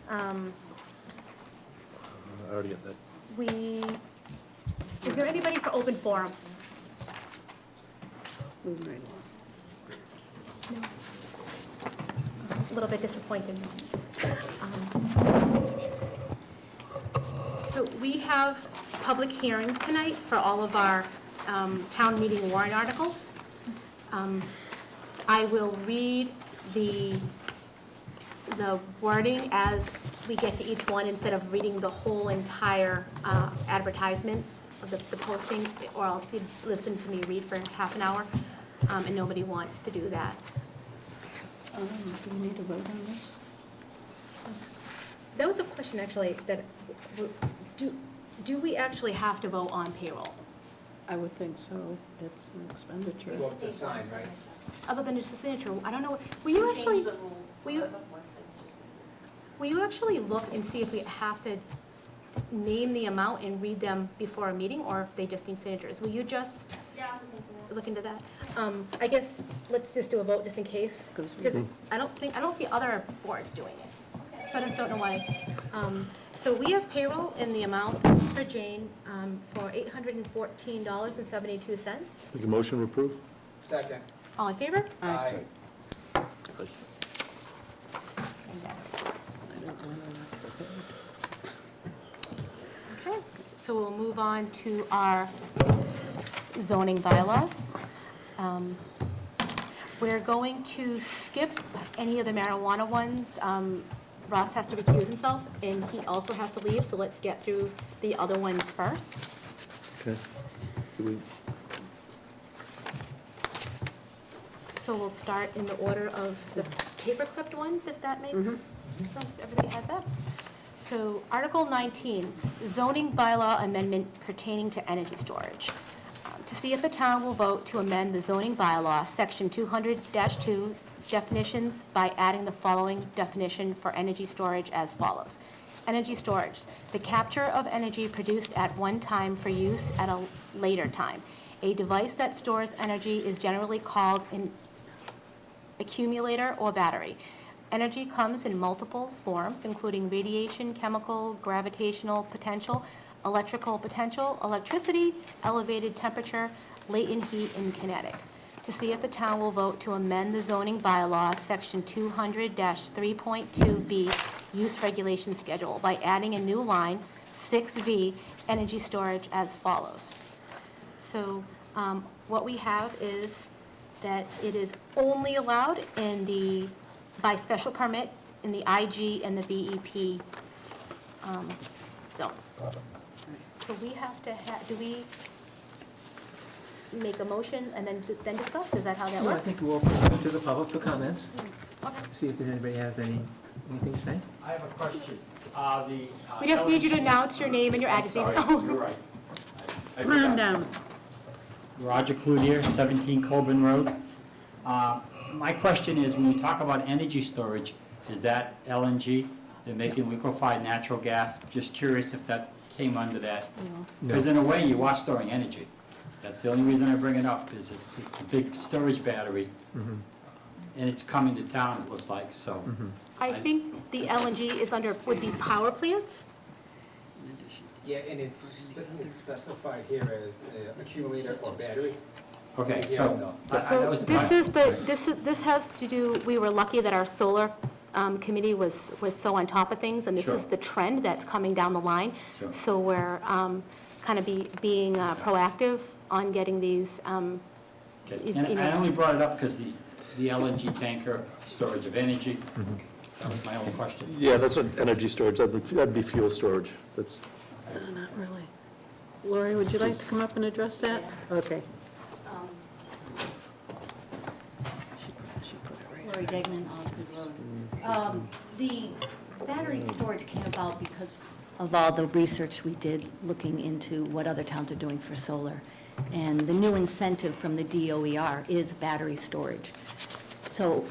I already have that. Is there anybody for open forum? Moving right along. A little bit disappointed. So we have public hearings tonight for all of our town meeting warrant articles. I will read the wording as we get to each one instead of reading the whole entire advertisement of the posting, or I'll listen to me read for half an hour, and nobody wants to do that. Do we need to vote on this? That was a question, actually, that, do we actually have to vote on payroll? I would think so. It's an expenditure. Well, the sign, right? Other than just a signature, I don't know, will you actually, will you actually look and see if we have to name the amount and read them before a meeting, or if they just need signatures? Will you just look into that? I guess, let's just do a vote just in case, because I don't see other boards doing it. So I just don't know why. So we have payroll in the amount for Jane for $814.72. Make a motion to approve? Second. All in favor? Aye. I don't know. Okay, so we'll move on to our zoning bylaws. We're going to skip any of the marijuana ones. Ross has to recuse himself, and he also has to leave, so let's get through the other ones first. Okay. Do we, So we'll start in the order of the paper-clipped ones, if that makes sense. Everybody has that? So Article 19, zoning bylaw amendment pertaining to energy storage. To see if the town will vote to amend the zoning bylaw, Section 200-2, definitions by adding the following definition for energy storage as follows. Energy storage, the capture of energy produced at one time for use at a later time. A device that stores energy is generally called an accumulator or battery. Energy comes in multiple forms, including radiation, chemical, gravitational potential, electrical potential, electricity, elevated temperature, latent heat, and kinetic. To see if the town will vote to amend the zoning bylaw, Section 200-3.2B, use regulation schedule, by adding a new line, 6V, energy storage, as follows. So what we have is that it is only allowed in by special permit in the IG and the BEP zone. So we have to do we make a motion and then discuss? Is that how that No, I works? think we'll open it to the public for comments, Okay. see if anybody has anything to say. I have a question. We just need you to announce your name and your address. Sorry, you're right. I Run forgot. down. Roger Cloutier, 17 Colburn Road. My question is, when you talk about energy storage, is that LNG? They're making liquefied natural gas. Just curious if that came under that. Because in a way, you are storing energy. That's the only reason I bring it up, is it's a big storage battery. And it's coming to town, it looks like, so. I think the LNG is would be power plants. Yeah, and it's specified here as accumulator or battery. Okay, Yeah, so. no. that So was this has to do, we were lucky that our solar committee was so on top of things, and this is Sure. the trend that's coming down the line. Sure. So we're kind of being proactive on getting these, Okay. you And know. I only brought it up because the LNG tanker, storage of energy, that was my only question. yeah, that's not energy storage, that'd be fuel storage. That's, Not really. Lori, would you like to come up and address that? Okay. She put it right. Lori Degnan, Osgood Road. The battery storage came about because of all the research we did looking into what other towns are doing for solar. And the new incentive from the DOER is battery storage. So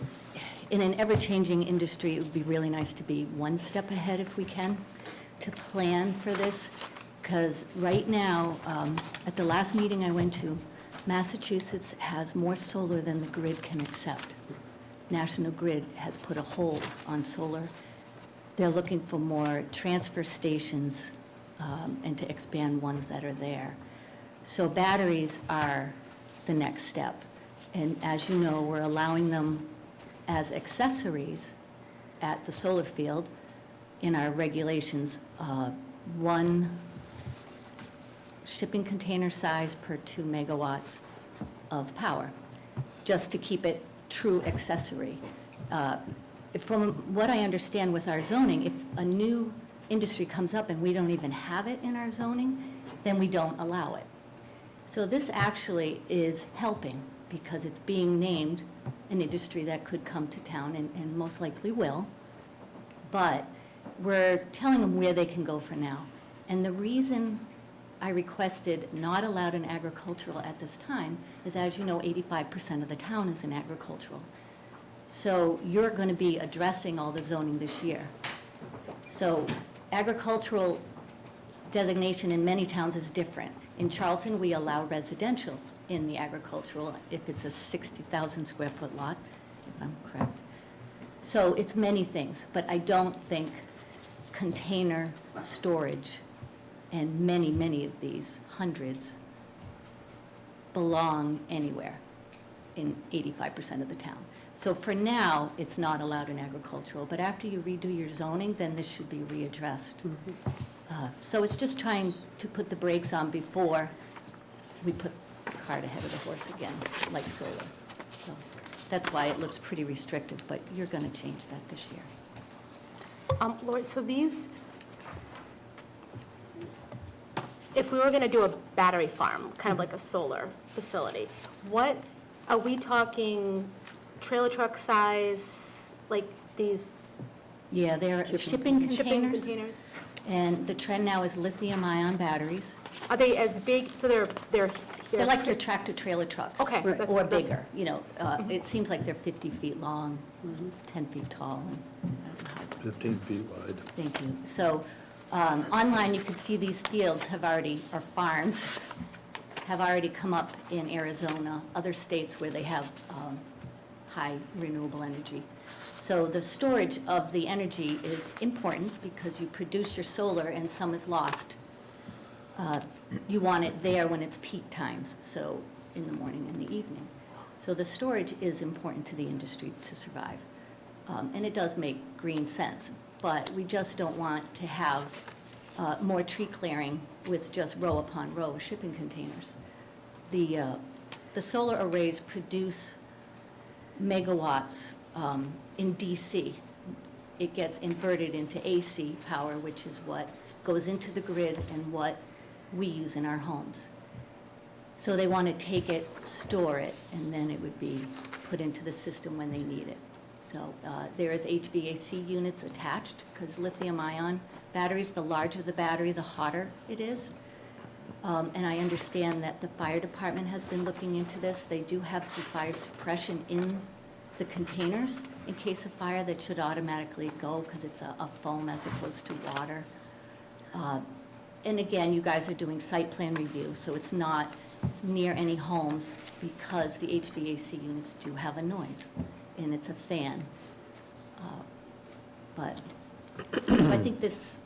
in an ever-changing industry, it would be really nice to be one step ahead if we can, to plan for this. Because right now, at the last meeting I went to, Massachusetts has more solar than the grid can accept. National Grid has put a hold on solar they're looking for more transfer stations and to expand ones that are there. So batteries are the next step. And as you know, we're allowing them as accessories at the solar field in our regulations, one shipping container size per 2 megawatts of power, just to keep it true accessory. From what I understand with our zoning, if a new industry comes up and we don't even have it in our zoning, then we don't allow it. So this actually is helping, because it's being named an industry that could come to town and most likely will, but we're telling them where they can go for now. And the reason I requested not allowed in agricultural at this time is, as you know, 85% of the town is in agricultural. So you're going to be addressing all the zoning this year. So agricultural designation in many towns is different. In Charlton, we allow residential in the agricultural if it's a 60,000 square foot lot, if I'm correct. So it's many things, but I don't think container storage, and many, many of these, hundreds, belong anywhere in 85% of the town. So for now, it's not allowed in agricultural, but after you redo your zoning, then this should be readdressed. So it's just trying to put the brakes on before we put the cart ahead of the horse again, like solar. So that's why it looks pretty restrictive, but you're going to change that this year. Lori, so these, if we were going to do a battery farm, kind of like a solar facility, what, are we talking trailer truck size, like these Yeah, they're shipping shipping containers, containers? and the trend now is lithium-ion batteries. Are they as big, so they're They're like your tractor-trailer trucks. Okay, Right. that's- Or that's- bigger, you know. It seems like they're 50 feet long, 10 feet tall. and I don't know how 15 feet wide. Thank you. So online, you can see these fields have already, or farms, have already come up in Arizona, other states where they have high renewable energy. So the storage of the energy is important because you produce your solar and some is lost. You want it there when it's peak times, so in the morning and the evening. So the storage is important to the industry to survive. And it does make green sense, but we just don't want to have more tree clearing with just row upon row of shipping containers. The solar arrays produce megawatts in DC. It gets inverted into AC power, which is what goes into the grid and what we use in our homes. So they want to take it, store it, and then it would be put into the system when they need it. So there is HVAC units attached, because lithium-ion batteries, the larger the battery, the hotter it is. And I understand that the fire department has been looking into this. They do have some fire suppression in the containers in case of fire that should automatically go, because it's a foam as opposed to water. And again, you guys are doing site plan review, so it's not near any homes because the HVAC units do have a noise, and it's a fan. So I think this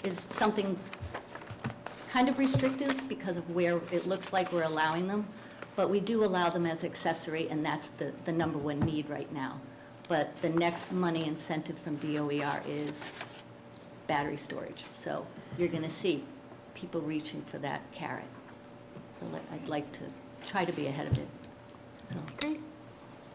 is something kind of restrictive because of where it looks like we're allowing them, but we do allow them as accessory, and that's the number one need right now. But the next money incentive from DOER is battery storage. So you're going to see people reaching for that carrot. So I'd like to try to be ahead of it. So Great.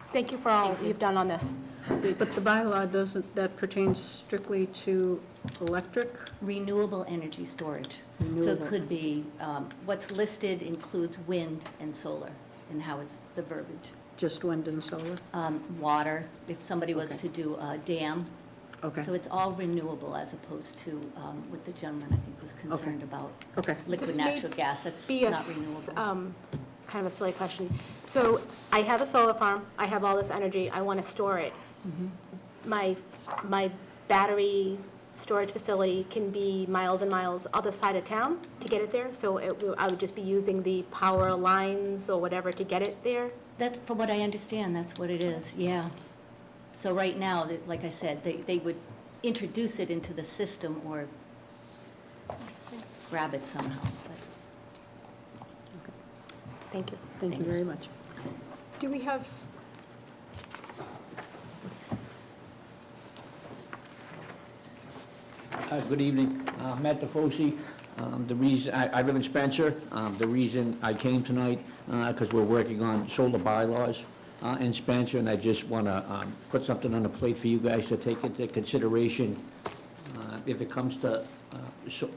Thank you for all you've done on this. But the bylaw doesn't, that pertains strictly to electric? renewable energy storage. So it Renewable. could be, what's listed includes wind and solar, and how it's the verbiage. Just wind and solar? Water, if somebody was Okay. to do a dam. Okay, So it's all renewable as opposed to what the gentleman, I think, was concerned about. okay. Liquid This may natural gas, that's Be a not renewable. kind of a silly question. So I have a solar farm, I have all this energy, I want to store it. My battery storage facility can be miles and miles other side of town to get it there, so I would just be using the power lines or whatever to get it there? That's, from what I understand, that's what it is, yeah. So right now, like I said, they would introduce it into the system or grab it somehow, but. Thank you. Thank you Thanks. very much. Do we have, Good evening, Matt DeFosi. The reason, I live in Spencer. The reason I came tonight, because we're working on solar bylaws in Spencer, and I just want to put something on the plate for you guys to take into consideration. If it comes to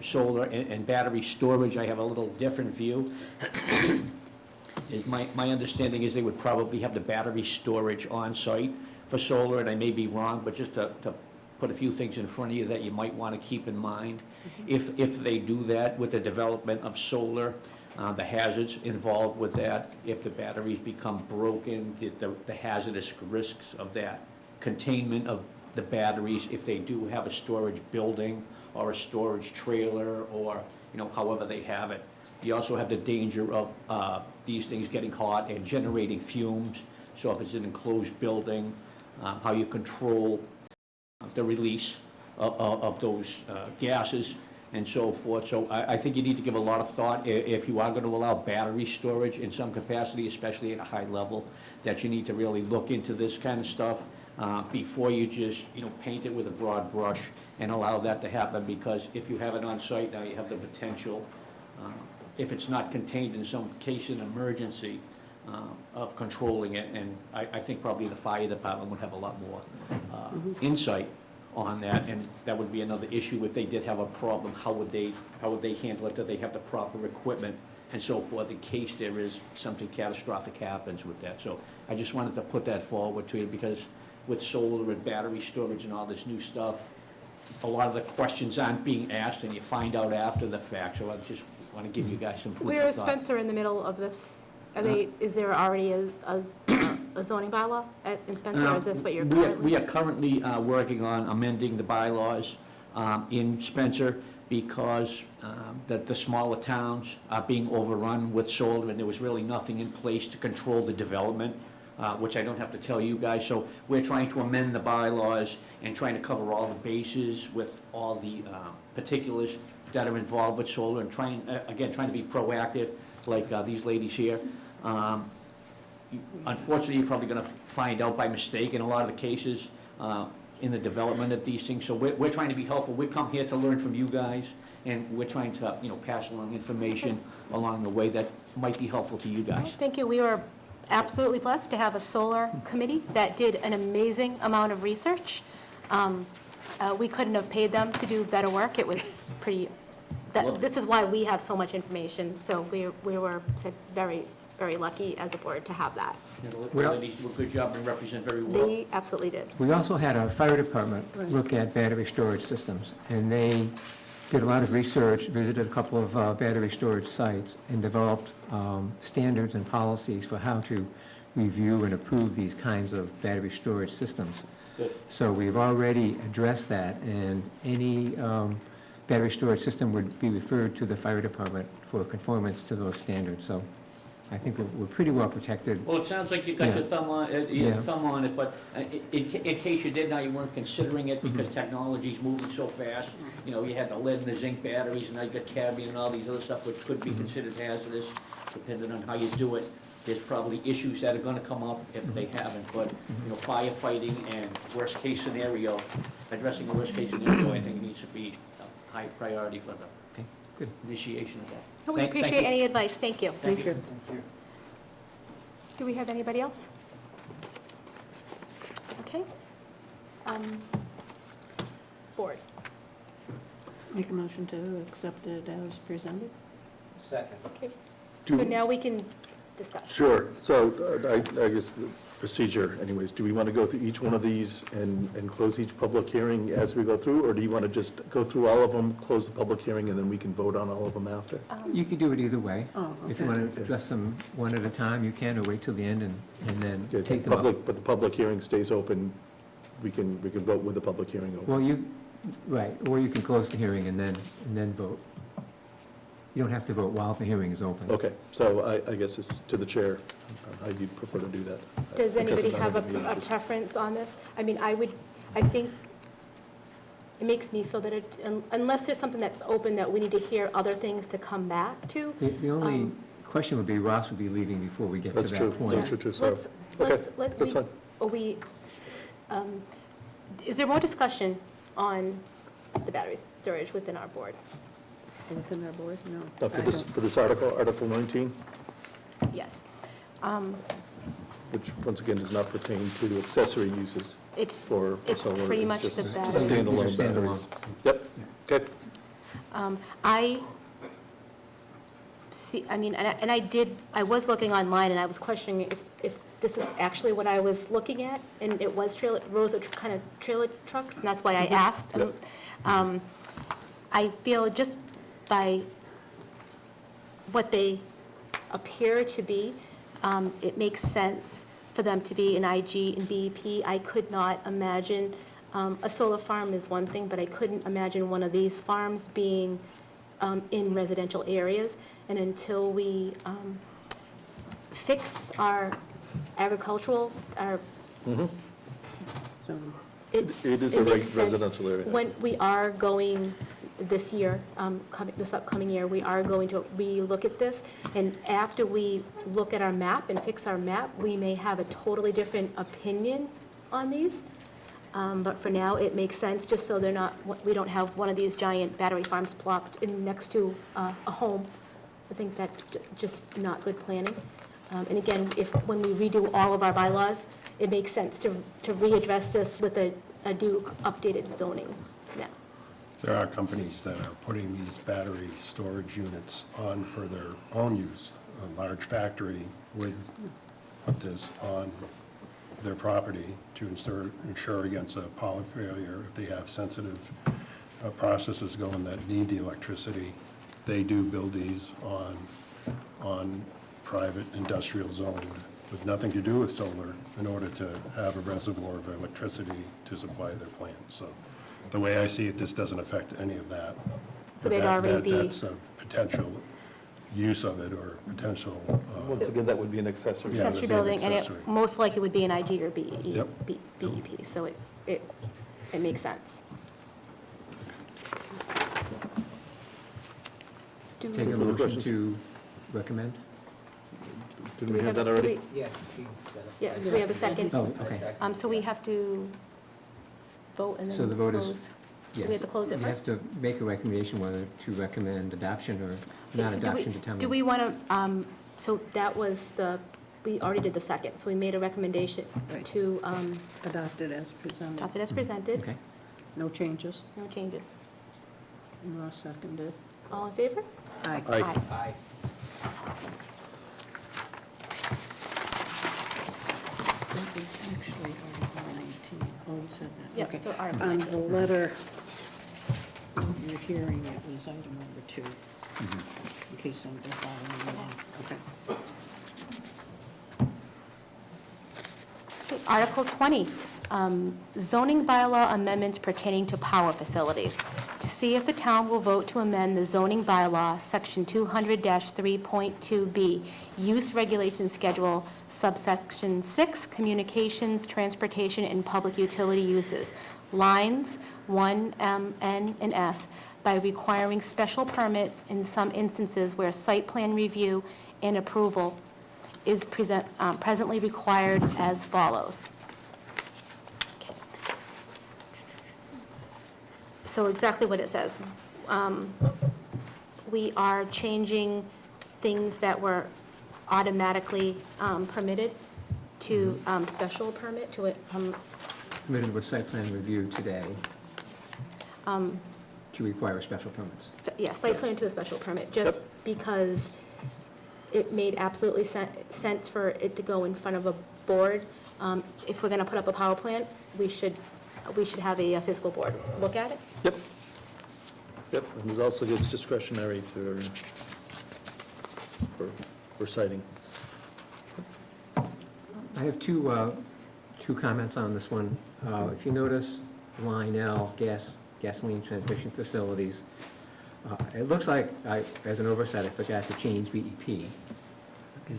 solar and battery storage, I have a little different view. My understanding is they would probably have the battery storage on site for solar, and I may be wrong, but just to put a few things in front of you that you might want to keep in mind. If they do that with the development of solar, the hazards involved with that, if the batteries become broken, the hazardous risks of that, containment of the batteries, if they do have a storage building or a storage trailer, or, you know, however they have it. You also have the danger of these things getting hot and generating fumes. So if it's an enclosed building, how you control the release of those gases and so forth. So I think you need to give a lot of thought, if you are going to allow battery storage in some capacity, especially at a high level, that you need to really look into this kind of stuff before you just, you know, paint it with a broad brush and allow that to happen. Because if you have it on site, now you have the potential, if it's not contained in some case in emergency, of controlling it. And I think probably the fire department would have a lot more insight on that, and that would be another issue. If they did have a problem, how would they handle it? Do they have the proper equipment and so forth in case there is something catastrophic happens with that? So I just wanted to put that forward to you, because with solar and battery storage and all this new stuff, a lot of the questions aren't being asked, and you find out after the fact. So I just want to give you guys some food for where is thought. Spencer in the middle of this? Is there already a zoning bylaw in Spencer, or is this what you're currently? We are currently working on amending the bylaws in Spencer, because the smaller towns are being overrun with solar, and there was really nothing in place to control the development, which I don't have to tell you guys. So we're trying to amend the bylaws and trying to cover all the bases with all the particulars that are involved with solar, and trying to be proactive, like these ladies here. Unfortunately, you're probably going to find out by mistake in a lot of the cases in the development of these things. So we're trying to be helpful. We come here to learn from you guys, and we're trying to, you know, pass along information along the way that might be helpful to you guys. Thank you. We were absolutely blessed to have a solar committee that did an amazing amount of research. We couldn't have paid them to do better work. It was pretty, this is why we have so much information. So we were very, very lucky as a board to have that. The ladies do a good job and represent very well. They absolutely did. We also had our fire department look at battery storage systems, and they did a lot of research, visited a couple of battery storage sites, and developed standards and policies for how to review and approve these kinds of battery storage systems. Good. So we've already addressed that, and any battery storage system would be referred to the fire department for conformance to those standards. So I think we're pretty well protected. Well, it sounds like you got your Yeah. thumb on it, but in case you did, now you weren't considering it because technology's moving so fast. You know, you had the lead and the zinc batteries, and now you got cadmium and all these other stuff, which could be considered hazardous, depending on how you do it. There's probably issues that are gonna come up if they haven't, but, you know, firefighting and worst-case scenario, addressing the worst-case scenario, I think needs to be a high priority for the Okay, good. initiation of that. We Thank appreciate you. any advice. Thank you. Thank you. Do we have anybody else? Okay. Board. Make a motion to accept it as presented. Second. Okay. So now we can discuss. Sure. So I guess the procedure anyways, do we want to go through each one of these and close each public hearing as we go through? Or do you want to just go through all of them, close the public hearing, and then we can vote on all of them after? You could do it either way. Oh, If you okay. want to address them one at a time, you can, or wait till the end and then Okay, take them up. But the public hearing stays open. We can vote with the public hearing open. Well, right, or you can close the hearing and then vote. You don't have to vote while the hearing is open. Okay, so I guess it's to the chair, how you'd prefer to do that. Does I guess anybody I'm not have having a meetings. preference on this? I mean, I think it makes me feel that unless there's something that's open that we need to hear other things to come back to. The only question would be Ross would be leaving before we get to That's that true. point. That's true, so, Let's, okay, let that's fine. is there more discussion on the battery storage within our board? Within our board? No. Now, for I this, don't. for this article, Article 19, Yes. which once again does not pertain to accessory uses It's, for it's solar. pretty much just the Just battery. Standalone These are standalone. batteries. Yep, okay. I see, I mean, and I was looking online and I was questioning if this is actually what I was looking at, and it was rows of kind of trailer trucks, and that's why I asked. Yep. I feel just by what they appear to be, it makes sense for them to be an IG and BEP. I could not imagine, a solar farm is one thing, but I couldn't imagine one of these farms being in residential areas. And until we fix our agricultural, It is a it makes sense. residential area. When we are going this year, this upcoming year, we are going to relook at this. And after we look at our map and fix our map, we may have a totally different opinion on these. But for now, it makes sense, just so they're not, we don't have one of these giant battery farms plopped in next to a home. I think that's just not good planning. And again, when we redo all of our bylaws, it makes sense to readdress this with a new updated zoning now. There are companies that are putting these battery storage units on for their own use. A large factory would put this on their property to ensure against a power failure if they have sensitive processes going that need the electricity. They do build these on private industrial zone with nothing to do with solar in order to have a reservoir of electricity to supply their plant. So the way I see it, this doesn't affect any of that. So they'd already be- That's a potential use of it or potential. Once again, that would be an accessory. Yeah, Accessory this is an building, and it accessory. most likely would be an IG or Yep. BEP, so it makes sense. Do Take a we- motion questions? to recommend? Didn't we have that already? do we- Yeah. Yeah, do we have a second? Oh, okay. So we have to vote and then So the vote is- close. Do Yes. we have to close it You have first? to make a recommendation whether to recommend adoption or not So do we- adoption to town Do meeting. we want to, so that was we already did the second, so we made a recommendation Right. to Adopted as presented. adopt it as presented. Okay. No changes. No changes. And Ross seconded. All in favor? Aye. Aye. Aye. That is actually Article 19. Oh, you said that. Yep, Okay. so Article On 19. the letter you're hearing, it was item number 2, in case something following along. Okay. Okay, Article 20, zoning bylaw amendments pertaining to power facilities. To see if the town will vote to amend the zoning bylaw, Section 200-3.2B, Use Regulation Schedule, subsection 6, Communications, Transportation, and Public Utility Uses, lines 1, M, N, and S, by requiring special permits in some instances where site plan review and approval is presently required as follows. Okay. So exactly what it says. We are changing things that were automatically permitted to special permit, to Permitted with site plan review today to require special permits. yeah, site plan to a special permit, just because it made absolutely sense for it to go in front of a board. If we're going to put up a power plant, we should have a physical board look at it. Yep. Yep, and there's also gives discretionary for citing. I have two comments on this one. If you notice, line L, gasoline transmission facilities, it looks like, as an oversight, I forgot to change BEP. You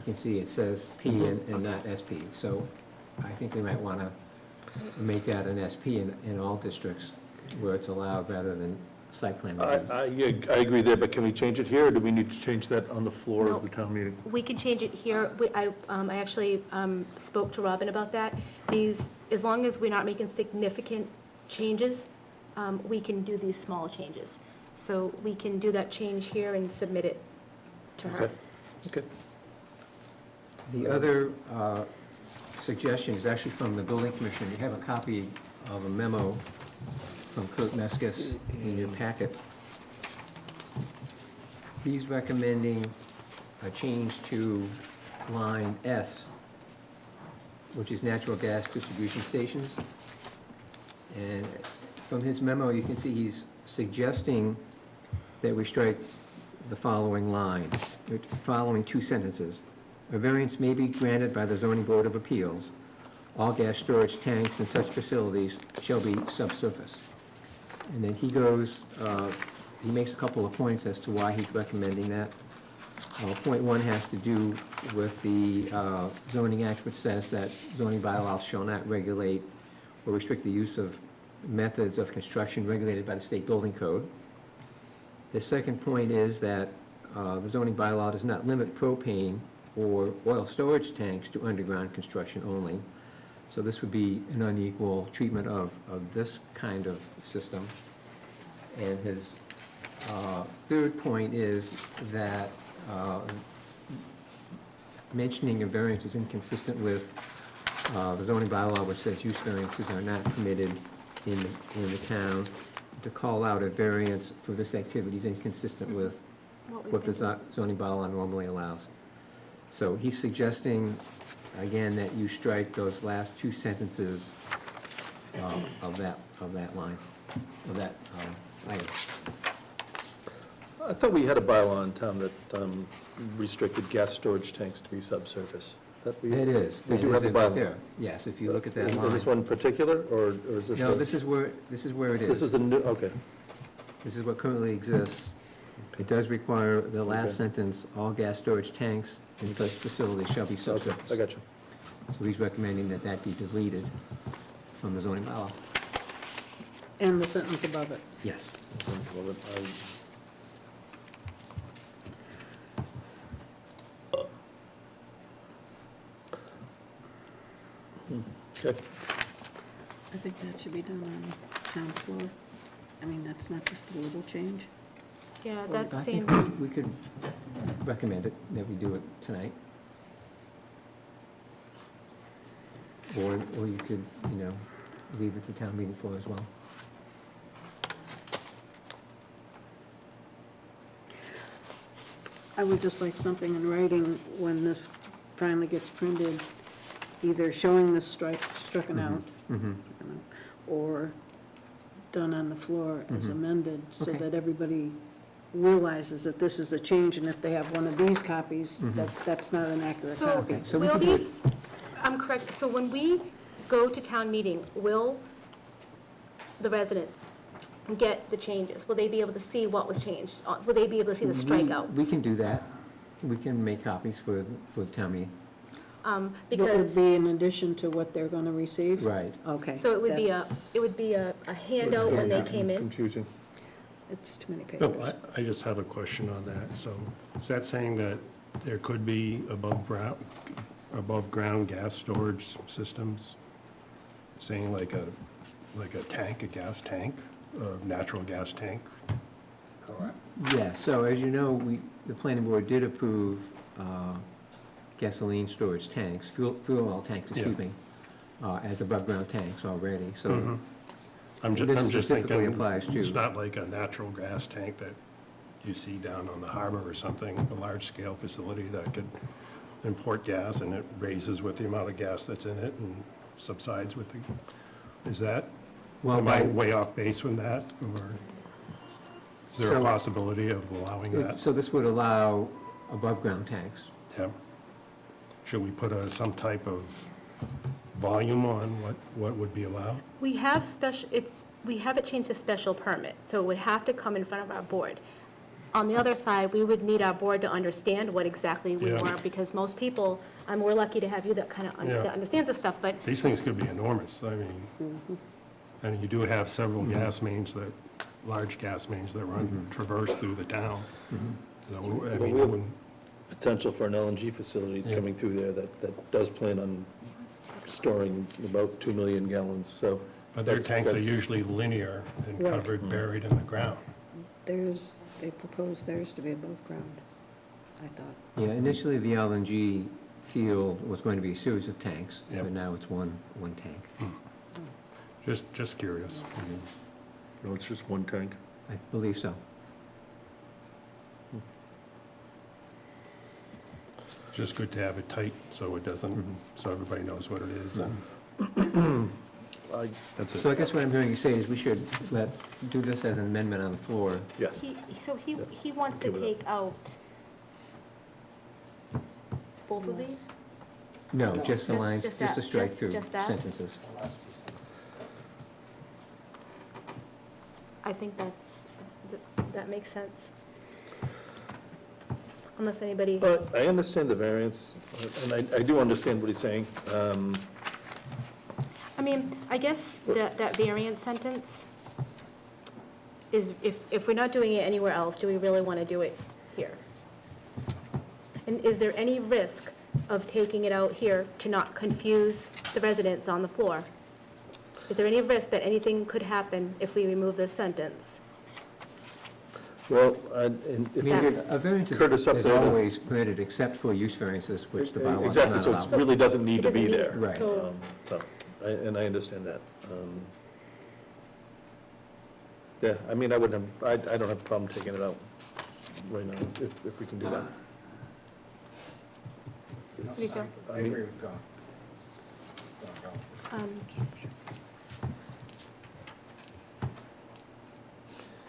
can see it says P and not SP, so I think we might want to make that an SP in all districts, where it's allowed rather than site plan I review. I agree there, but can we change it here, or do we need to change that on the floor No. of the town meeting? We can change it here. I actually spoke to Robin about that. As long as we're not making significant changes, we can do these small changes. So we can do that change here and submit it to her. Okay, okay. The other suggestion is actually from the building commissioner. You have a copy of a memo from Kurt Meskis in your packet. He's recommending a change to line S, which is natural gas distribution stations. And from his memo, you can see he's suggesting that we strike the following line, the following two sentences. A variance may be granted by the zoning board of appeals. All gas storage tanks in such facilities shall be subsurface. And then he goes, he makes a couple of points as to why he's recommending that. Point one has to do with the zoning act, which says that zoning bylaws shall not regulate or restrict the use of methods of construction regulated by the state building code. The second point is that the zoning bylaw does not limit propane or oil storage tanks to underground construction only. So this would be an unequal treatment of this kind of system. And his third point is that mentioning a variance is inconsistent with the zoning bylaw, which says use variances are not permitted in the town. To call out a variance for this activity is inconsistent with what the zoning bylaw normally allows. So he's suggesting, again, that you strike those last two sentences of that line, of that item. I thought we had a bylaw in town that restricted gas storage tanks to be subsurface. That we- It is. We do It have is a right bylaw. there. Yes, if you look at that Is line. this one particular, or is this? No, a- this is where it is. This is a new, okay. This is what currently exists. It does require the last Okay. sentence, all gas storage tanks in such facilities shall be Okay, subsurface. I got you. So he's recommending that that be deleted from the zoning bylaw. And the sentence above it. Yes. Well, then Okay, I think that should be done on town floor. I mean, that's not just a little change. Yeah, I that think seemed, we could recommend it, that we do it tonight. Or you could, leave it to town meeting floor as well. I would just like something in writing when this finally gets printed, either showing this stricken out, Mm-hmm. or done on the floor as Mhm. amended, so Okay. that everybody realizes that this is a change, and if they have one of these copies, that's not an accurate so copy. Okay, so we will can do we, I'm correct, so when we go to town meeting, will the residents get the changes? Will they be able to see what was changed? Will they be able to see the strikeouts? We can do that. We can make copies for the town meeting. That would Because, be in addition to what they're gonna receive? Right. Okay. so it would be that's- a handout when they Handout. came in. confusing. It's too many pages. No, I just have a question on that. So is that saying that there could be above-ground gas storage systems? Saying like a tank, a gas tank, a natural gas tank? Correct. Yeah, so as you know, the planning board did approve gasoline storage tanks, fuel oil tanks, excuse Yeah. me, as above-ground tanks already, so Mhm. I'm This just specifically thinking, applies to- it's not like a natural gas tank that you see down on the harbor or something, a large-scale facility that could import gas and it raises with the amount of gas that's in it and subsides with the, is that, Well, am I by- way off base with that? Or is there a So- possibility of allowing that? So this would allow above-ground tanks. Yeah. Should we put some type of volume on what would be allowed? We have we have it changed to special permit, so it would have to come in front of our board. On the other side, we would need our board to understand what exactly we Yeah. want, because most people, we're lucky to have you that kind of, Yeah. that understands this stuff, but These things could be enormous, I mean, And you do have several gas mains that, large gas mains that run, traverse through the town. So, I Well, mean, we it have wouldn't- potential for an LNG facility Yeah. coming through there that does plan on storing about 2 million gallons, so. but their tanks are that's- usually linear and Right. covered, buried in the ground. They proposed theirs to be above ground, I thought. Yeah, initially, the LNG field was going to be a series of tanks, Yep. but now it's one tank. Just curious. No, it's just one tank. I believe so. Just good to have it tight so it doesn't, so everybody knows what it is. That's So I it. guess what I'm hearing you say is we should do this as an amendment on the floor. Yeah. He wants to Okay with take out both of these? No, just the Just- lines, just just the that- strike just- through just that? sentences. I think that makes sense. Unless anybody, But I understand the variance, and I do understand what he's saying. I mean, I guess that variant sentence is, if we're not doing it anywhere else, do we really want to do it here? And is there any risk of taking it out here to not confuse the residents on the floor? Is there any risk that anything could happen if we remove this sentence? Well, and I if mean, That's- a variance Curtis, up is there to- always permitted except for use variances, which the bylaw does Exactly, not so allow. it really doesn't need to It be doesn't there. need- Right. So, So, and I understand that. Yeah, I mean, I wouldn't have, I don't have a problem taking it out right now, if we can do that. Nico? I mean, with John.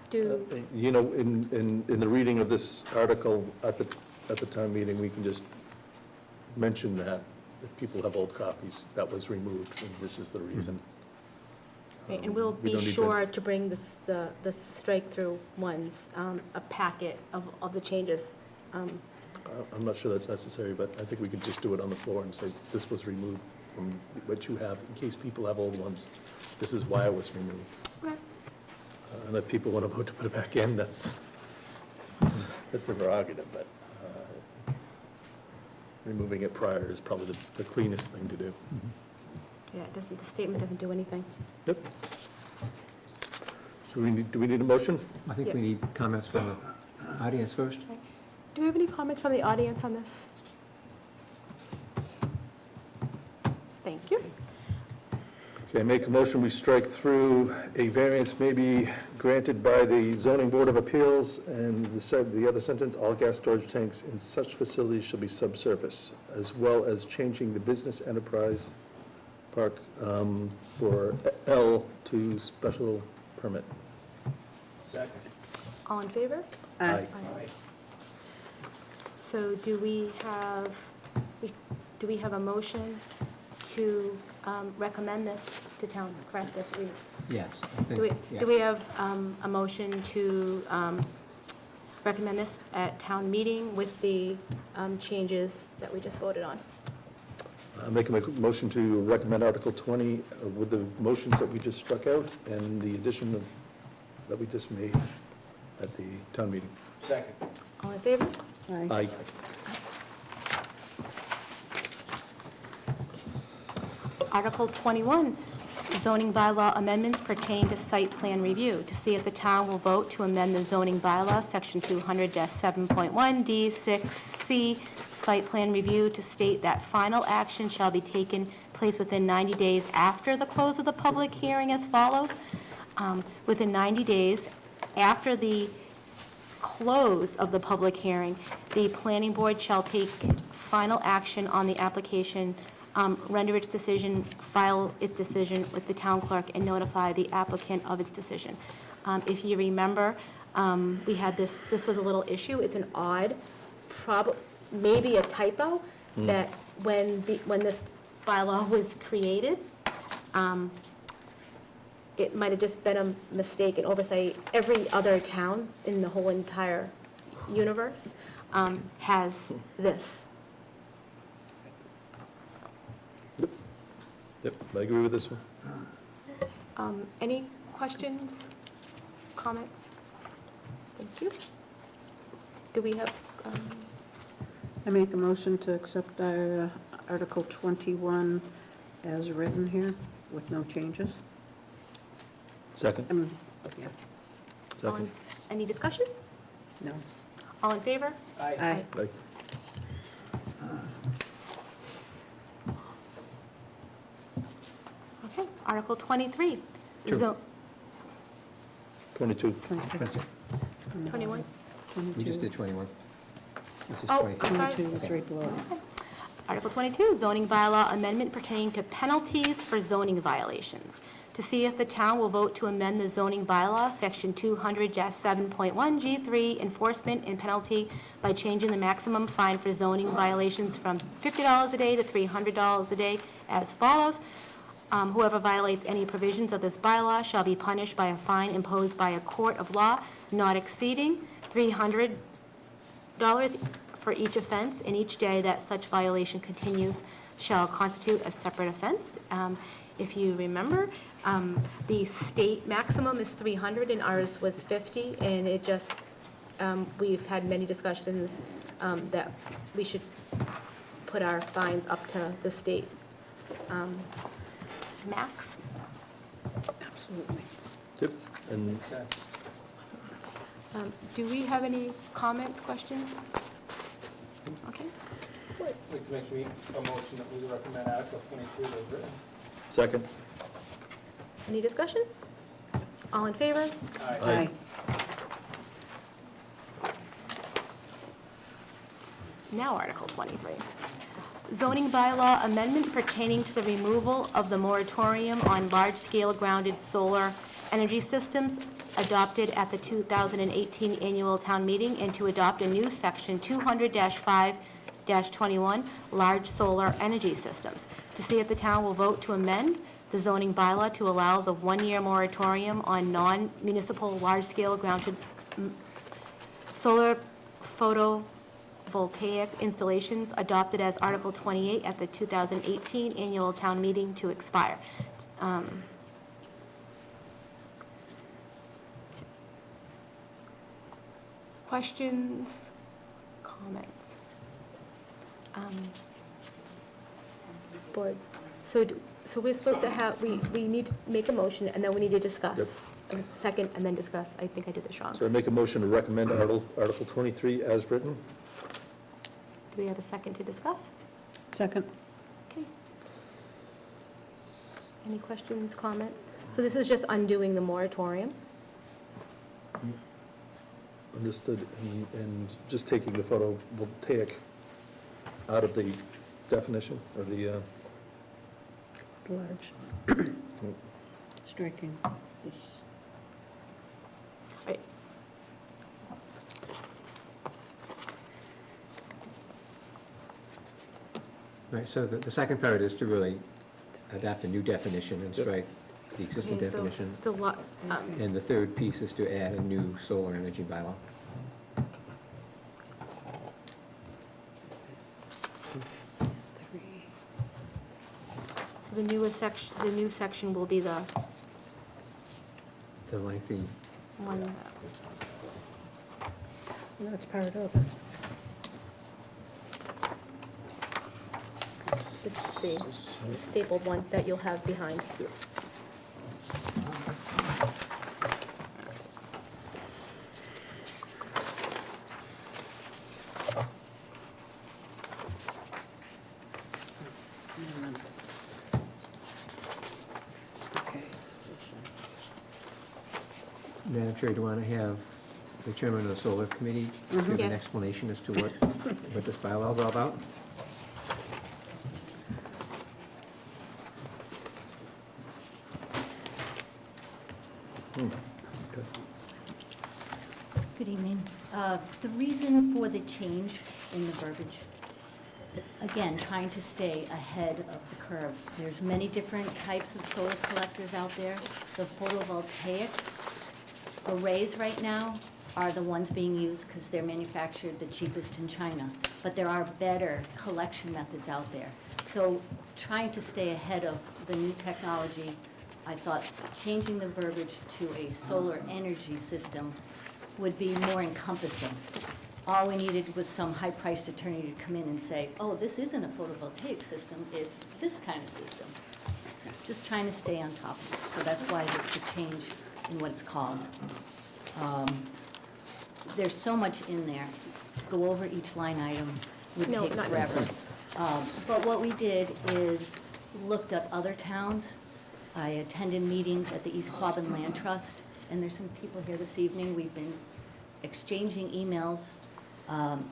Do, You know, in the reading of this article at the town meeting, we can just mention that if people have old copies, that was removed, and this is the reason. right, and we'll We be don't need to- sure to bring the strike-through ones, a packet of the changes. I'm not sure that's necessary, but I think we could just do it on the floor and say, this was removed from what you have, in case people have old ones. This is why it was removed. Okay. And if people want to vote to put it back in, that's their prerogative, but removing it prior is probably the cleanest thing to do. Yeah, the statement doesn't do anything. Yep. So do we need a motion? I think Yeah. we need comments from the audience first. Do we have any comments from the audience on this? Thank you. Okay, make a motion, we strike through a variance may be granted by the zoning board of appeals, and the other sentence, all gas storage tanks in such facilities shall be subsurface, as well as changing the business enterprise park for L to special permit. Second. All in favor? Aye. So do we have a motion to recommend this to town, correct? Yes. I think- Do we, yeah. do we have a motion to recommend this at town meeting with the changes that we just voted on? Make a motion to recommend Article 20 with the motions that we just struck out and the addition that we just made at the town meeting. Second. All in favor? Aye. Article 21, zoning bylaw amendments pertaining to site plan review. To see if the town will vote to amend the zoning bylaw, Section 200-7.1 D6C, site plan review to state that final action shall be taken place within 90 days after the close of the public hearing as follows. Within 90 days after the close of the public hearing, the planning board shall take final action on the application, render its decision, file its decision with the town clerk, and notify the applicant of its decision. If you remember, we had this was a little issue. It's an odd, maybe a typo, that when this bylaw was created, it might have just been a mistake, an oversight. Every other town in the whole entire universe has this. Yep, I agree with this one. Any questions, comments? Thank you. Do we have, I make a motion to accept Article 21 as written here with no changes. Second? Yeah, Second. any discussion? no. All in favor? Aye. Aye. Okay, Article 23. Two. 22. 21. We just did 21. This is Oh, 22. I'm sorry. 22 is right below it. Article 22, zoning bylaw amendment pertaining to penalties for zoning violations. To see if the town will vote to amend the zoning bylaw, section 200-7.1 G3, enforcement and penalty by changing the maximum fine for zoning violations from $50 a day to $300 a day as follows. Whoever violates any provisions of this bylaw shall be punished by a fine imposed by a court of law not exceeding $300 for each offense, and each day that such violation continues shall constitute a separate offense. If you remember, the state maximum is 300 and ours was 50, and it just, we've had many discussions that we should put our fines up to the state max. Absolutely. Yep. And Makes sense. Do we have any comments, questions? Okay. Like to make a motion that we recommend Article 22 as written. second? Any discussion? All in favor? Aye. Now Article 23. Zoning bylaw amendment pertaining to the removal of the moratorium on large-scale grounded solar energy systems adopted at the 2018 annual town meeting, and to adopt a new section 200-5-21, large solar energy systems. To see if the town will vote to amend the zoning bylaw to allow the one-year moratorium on non-municipal large-scale grounded solar photovoltaic installations adopted as Article 28 at the 2018 annual town meeting to expire. Questions, comments? Board, so we're supposed to have, we need to make a motion, and then we need to discuss. Yep. Second, and then discuss. I think I did this wrong. So I make a motion to recommend Article 23 as written? Do we have a second to discuss? Second. Okay. Any questions, comments? So this is just undoing the moratorium? Understood, and just taking the photovoltaic out of the definition, or the, Large. Striking this. Right. Right, so the second part is to really adapt a new definition and Yep. strike the existing Okay, so definition. the And the third piece is to add a new solar energy bylaw. Three. So the new section will be the The lengthy, one, That's part of it. this is the stapled one that you'll have behind. Okay. Madam Chair, do you want to have the chairman of the solar committee give an Yes. explanation as to what this bylaw is all about? Good evening. The reason for the change in the verbiage, again, trying to stay ahead of the curve. There's many different types of solar collectors out there. The photovoltaic arrays right now are the ones being used because they're manufactured the cheapest in China. But there are better collection methods out there. So trying to stay ahead of the new technology I thought changing the verbiage to a solar energy system would be more encompassing. All we needed was some high-priced attorney to come in and say, oh, this isn't a photovoltaic system, it's this kind of system. Just trying to stay on top of it, so that's why the change in what it's called. There's so much in there, to go over each line item would No, take not forever. But what we did is looked up other towns. I attended meetings at the East Quabbin Land Trust, and there's some people here this evening. We've been exchanging emails,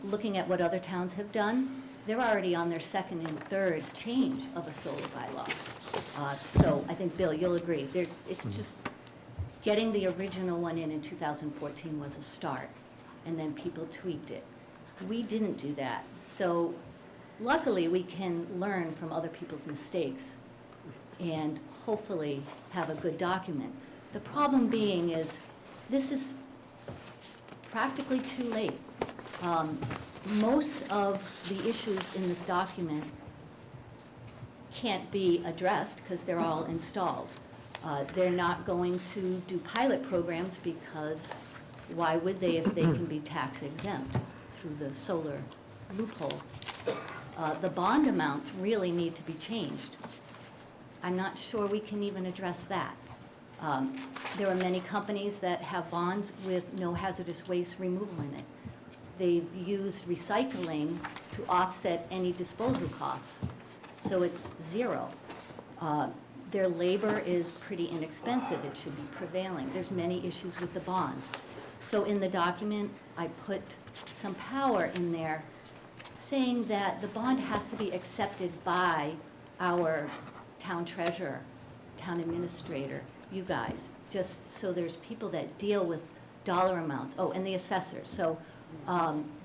looking at what other towns have done. They're already on their second and third change of a solar bylaw. So I think, Bill, you'll agree, it's just, getting the original one in 2014 was a start, and then people tweaked it. We didn't do that. So luckily, we can learn from other people's mistakes and hopefully have a good document. The problem being is, this is practically too late. Most of the issues in this document can't be addressed because they're all installed. They're not going to do pilot programs because why would they if they can be tax exempt through the solar loophole? The bond amounts really need to be changed. I'm not sure we can even address that. There are many companies that have bonds with no hazardous waste removal in it. They've used recycling to offset any disposal costs, so it's zero. Their labor is pretty inexpensive, it should be prevailing. There's many issues with the bonds. So in the document, I put some power in there saying that the bond has to be accepted by our town treasurer, town administrator, you guys, just so there's people that deal with dollar amounts. Oh, and the assessors. So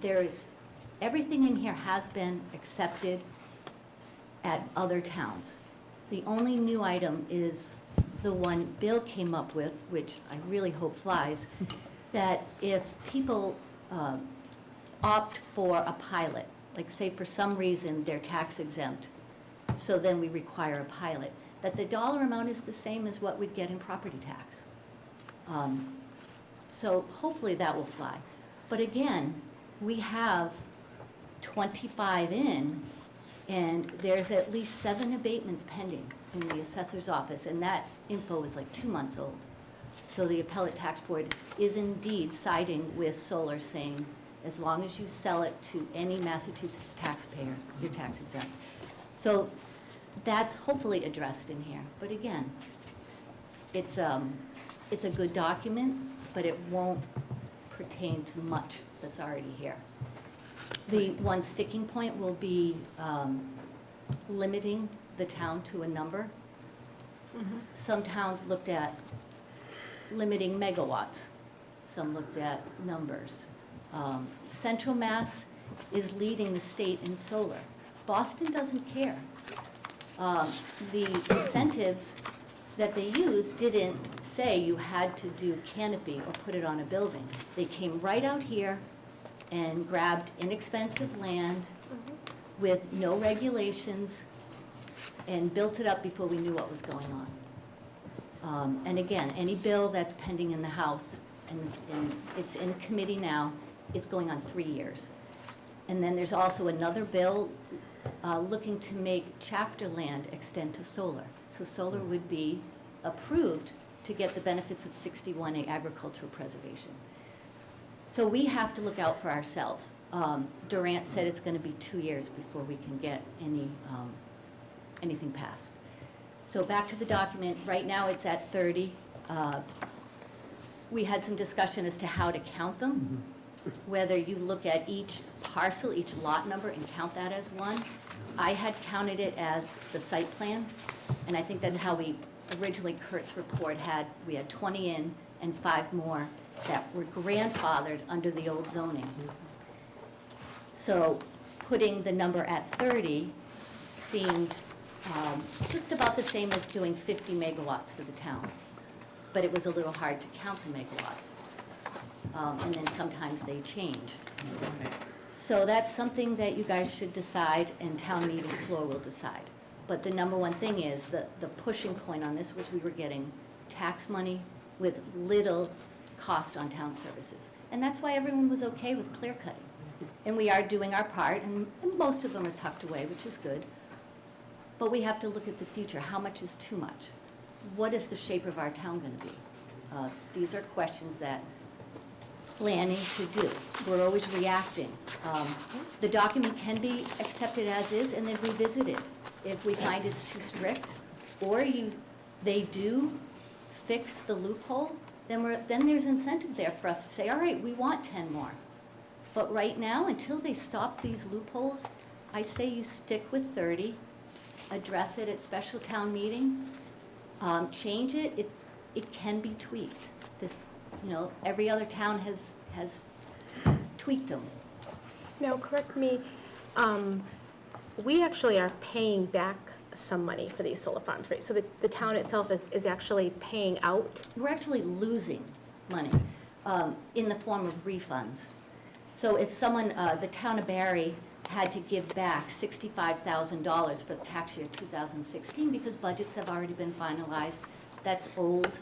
there's, everything in here has been accepted at other towns. The only new item is the one Bill came up with, which I really hope flies, that if people opt for a pilot, like say for some reason they're tax exempt, so then we require a pilot, that the dollar amount is the same as what we'd get in property tax. So hopefully that will fly. But again, we have 25 in, and there's at least 7 abatements pending in the assessor's office, and that info is like 2 months old. So the appellate tax board is indeed siding with solar, saying as long as you sell it to any Massachusetts taxpayer, you're tax exempt. So that's hopefully addressed in here. But again, it's a good document, but it won't pertain to much that's already here. The one sticking point will be limiting the town to a number. Some towns looked at limiting megawatts. Some looked at numbers. Central Mass is leading the state in solar. Boston doesn't care. The incentives that they used didn't say you had to do canopy or put it on a building. They came right out here and grabbed inexpensive land with no regulations and built it up before we knew what was going on. And again, any bill that's pending in the House, and it's in committee now, it's going on 3 years. And then there's also another bill looking to make chapter land extend to solar. So solar would be approved to get the benefits of 61A agricultural preservation. So we have to look out for ourselves. Durant said it's going to be 2 years before we can get anything passed. So back to the document. Right now it's at 30. We had some discussion as to how to count them, whether you look at each parcel, each lot number, and count that as one. I had counted it as the site plan, and I think that's how we originally, Kurt's report had, we had 20 in and 5 more that were grandfathered under the old zoning. So putting the number at 30 seemed just about the same as doing 50 megawatts for the town, but it was a little hard to count the megawatts. And then sometimes they change. So that's something that you guys should decide, and town meeting floor will decide. But the number one thing is, the pushing point on this was we were getting tax money with little cost on town services. And that's why everyone was okay with clear cutting. And we are doing our part, and most of them are tucked away, which is good. But we have to look at the future. How much is too much? What is the shape of our town going to be? These are questions that planning should do. We're always reacting. The document can be accepted as is and then revisited if we find it's too strict, or they do fix the loophole, then there's incentive there for us to say, all right, we want 10 more. But right now, until they stop these loopholes, I say you stick with 30, address it at special town meeting, change it. It can be tweaked. This, every other town has tweaked them. Now, correct me, we actually are paying back some money for these solar farms, right? So the town itself is actually paying out? We're actually losing money in the form of refunds. So if someone, the town of Barry had to give back $65,000 for the tax year 2016 because budgets have already been finalized, that's old.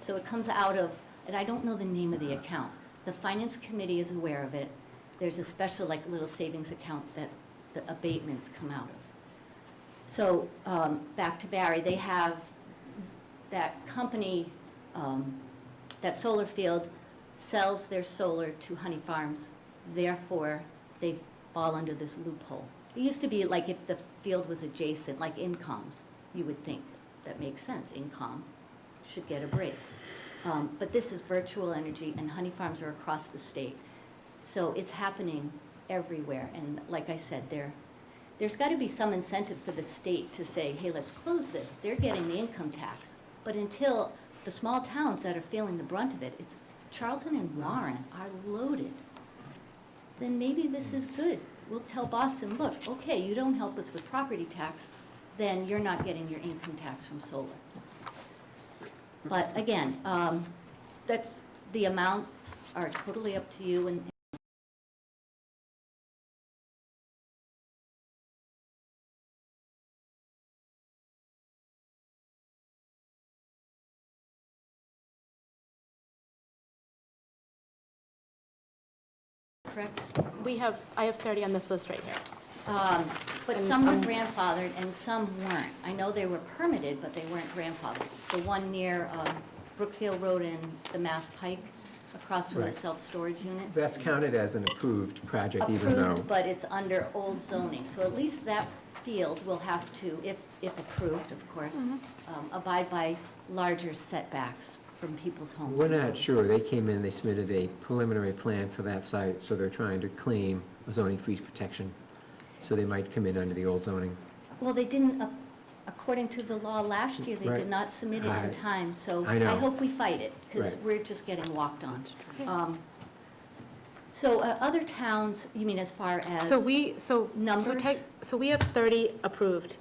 So it comes out of, and I don't know the name of the account. The finance committee is aware of it. There's a special little savings account that the abatements come out of. So back to Barry, they have that company, that solar field sells their solar to Honey Farms. Therefore, they fall under this loophole. It used to be like if the field was adjacent, like Incom's, you would think that makes sense. Incom should get a break. But this is virtual energy, and Honey Farms are across the state. So it's happening everywhere. And like I said, there's got to be some incentive for the state to say, hey, let's close this. They're getting the income tax. But until the small towns that are feeling the brunt of it, it's Charlton and Warren are loaded. Then maybe this is good. We'll tell Boston, look, okay, you don't help us with property tax, then you're not getting your income tax from solar. But again, that's, the amounts are totally up to you. And correct? I have 30 on this list right here. But some were grandfathered and some weren't. I know they were permitted, but they weren't grandfathered. The one near Brookfield Road and the Mass Pike, across from the Right. self-storage unit. That's counted as an approved project, even though. Approved, but it's under old zoning. So at least that field will have to, if approved, of course, abide by larger setbacks from people's homes. We're and not roads. sure. They came in, they submitted a preliminary plan for that site, so they're trying to claim a zoning freeze protection. So they might come in under the old zoning. Well, they didn't, according to the law last year, they Right. did not submit it in I- time. So I know. I hope we fight it, because Right. we're just getting walked on. So other towns, you mean as far as? Numbers? So we have 30 approved.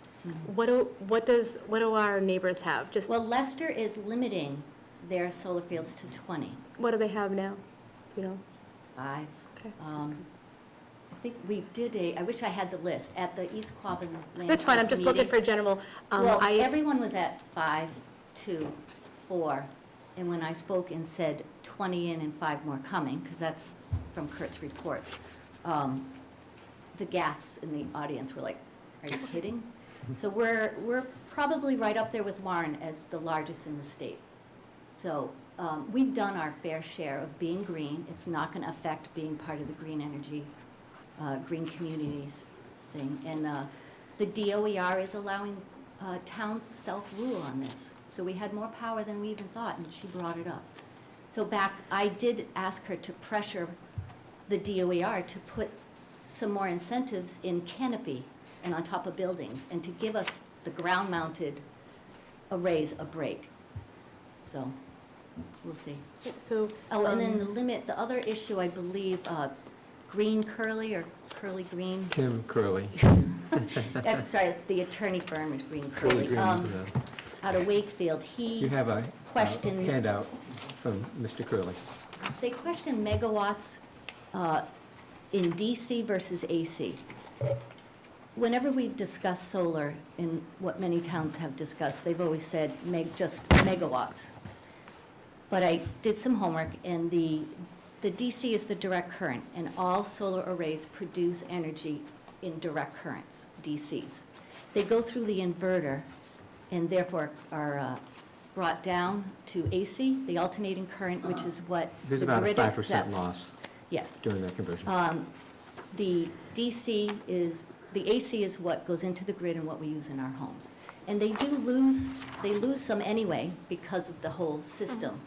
What do our neighbors have? Just, Well, Leicester is limiting their solar fields to 20. what do they have now? You know? 5. Okay. I think we did I wish I had the list, at the East Quabbin Land That's fine, I'm Trust just looking meeting. for general. Well, everyone was at 5, 2, 4, and when I spoke and said 20 in and 5 more coming, because that's from Kurt's report, the gaps in the audience were like, are you kidding? So we're probably right up there with Warren as the largest in the state. So we've done our fair share of being green. It's not going to affect being part of the green energy, green communities thing. And the DOER is allowing towns self-rule on this. So we had more power than we even thought, and she brought it up. So I did ask her to pressure the DOER to put some more incentives in canopy and on top of buildings, and to give us the ground-mounted arrays a break. So, we'll see. So. Oh, and then the other issue, I believe, Green Curly or Curly Green. Tim Curley. I'm sorry, it's the attorney firm is Green Curly Curly. Green, Out of Wakefield, You have a question- handout from Mr. Curley. they question megawatts in DC versus AC. whenever we've discussed solar in what many towns have discussed, they've always said just megawatts. But I did some homework, and the DC is the direct current, and all solar arrays produce energy in direct currents, DCs. They go through the inverter and therefore are brought down to AC, the alternating current, which is what the There's about a grid 5% accepts. loss Yes. during that conversion. The DC is, the AC is what goes into the grid and what we use in our homes. And they lose some anyway because of the whole system.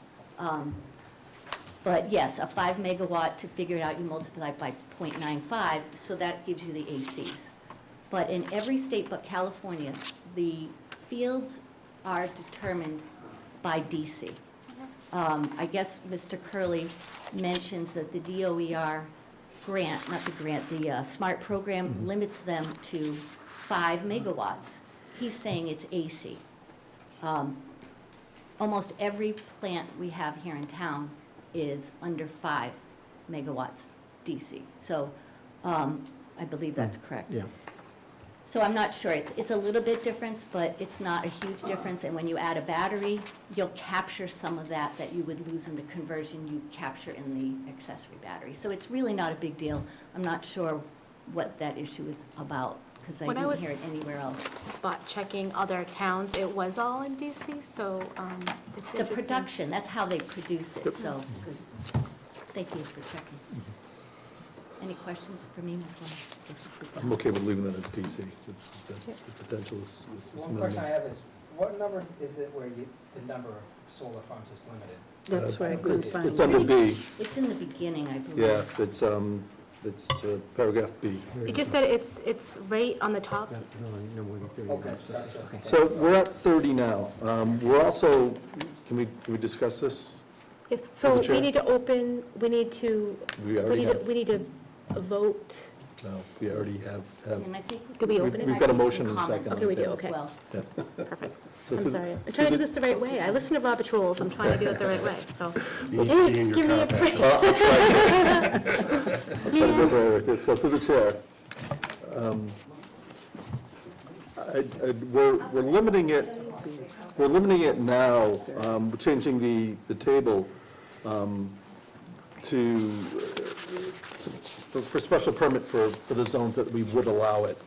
But yes, a 5 megawatt, to figure it out, you multiply by 0.95, so that gives you the ACs. But in every state but California, the fields are determined by DC. I guess Mr. Curley mentions that the DOER grant, not the grant, the SMART program limits them to 5 megawatts. He's saying it's AC. Almost every plant we have here in town is under 5 megawatts DC. So I believe that's correct. Yeah. So I'm not sure, it's a little bit difference, but it's not a huge difference, and when you add a battery, you'll capture some of that you would lose in the conversion, you capture in the accessory battery. So it's really not a big deal. I'm not sure what that issue is about, because I When I didn't was- hear it anywhere else. Spot checking other towns, it was all in DC, so it's The interesting. production, that's how they produce it, so, good. Thank you for checking. Any questions for me before I get to sit I'm down? okay with leaving it as DC. It's, the potential is One minimal. question I have is, what number is it where the number of solar farms is limited? That's where I couldn't It's find it's it. under B, It's in the beginning, I believe. yeah, it's paragraph B. It just that it's right on the top. No more than 30 Okay, minutes. gotcha. Okay. So we're at 30 now. We're also, can we discuss this? Yes, So the chair. we need to open, we need to, We already have, we need to vote. no, we already have. And I think Did we open it? We've got a I think motion some and a comments second. Okay, we do, as okay. well. Yeah. Perfect. So I'm to- sorry. I'm to trying to do the- this the right way. I listen to Robert's rules. I'm trying to do it the right way, so. You need to be in your Give me a compact. break. I'll try to go there with it. So through the chair, we're limiting it now, we're changing the table to, for special permit for the zones that we would allow it,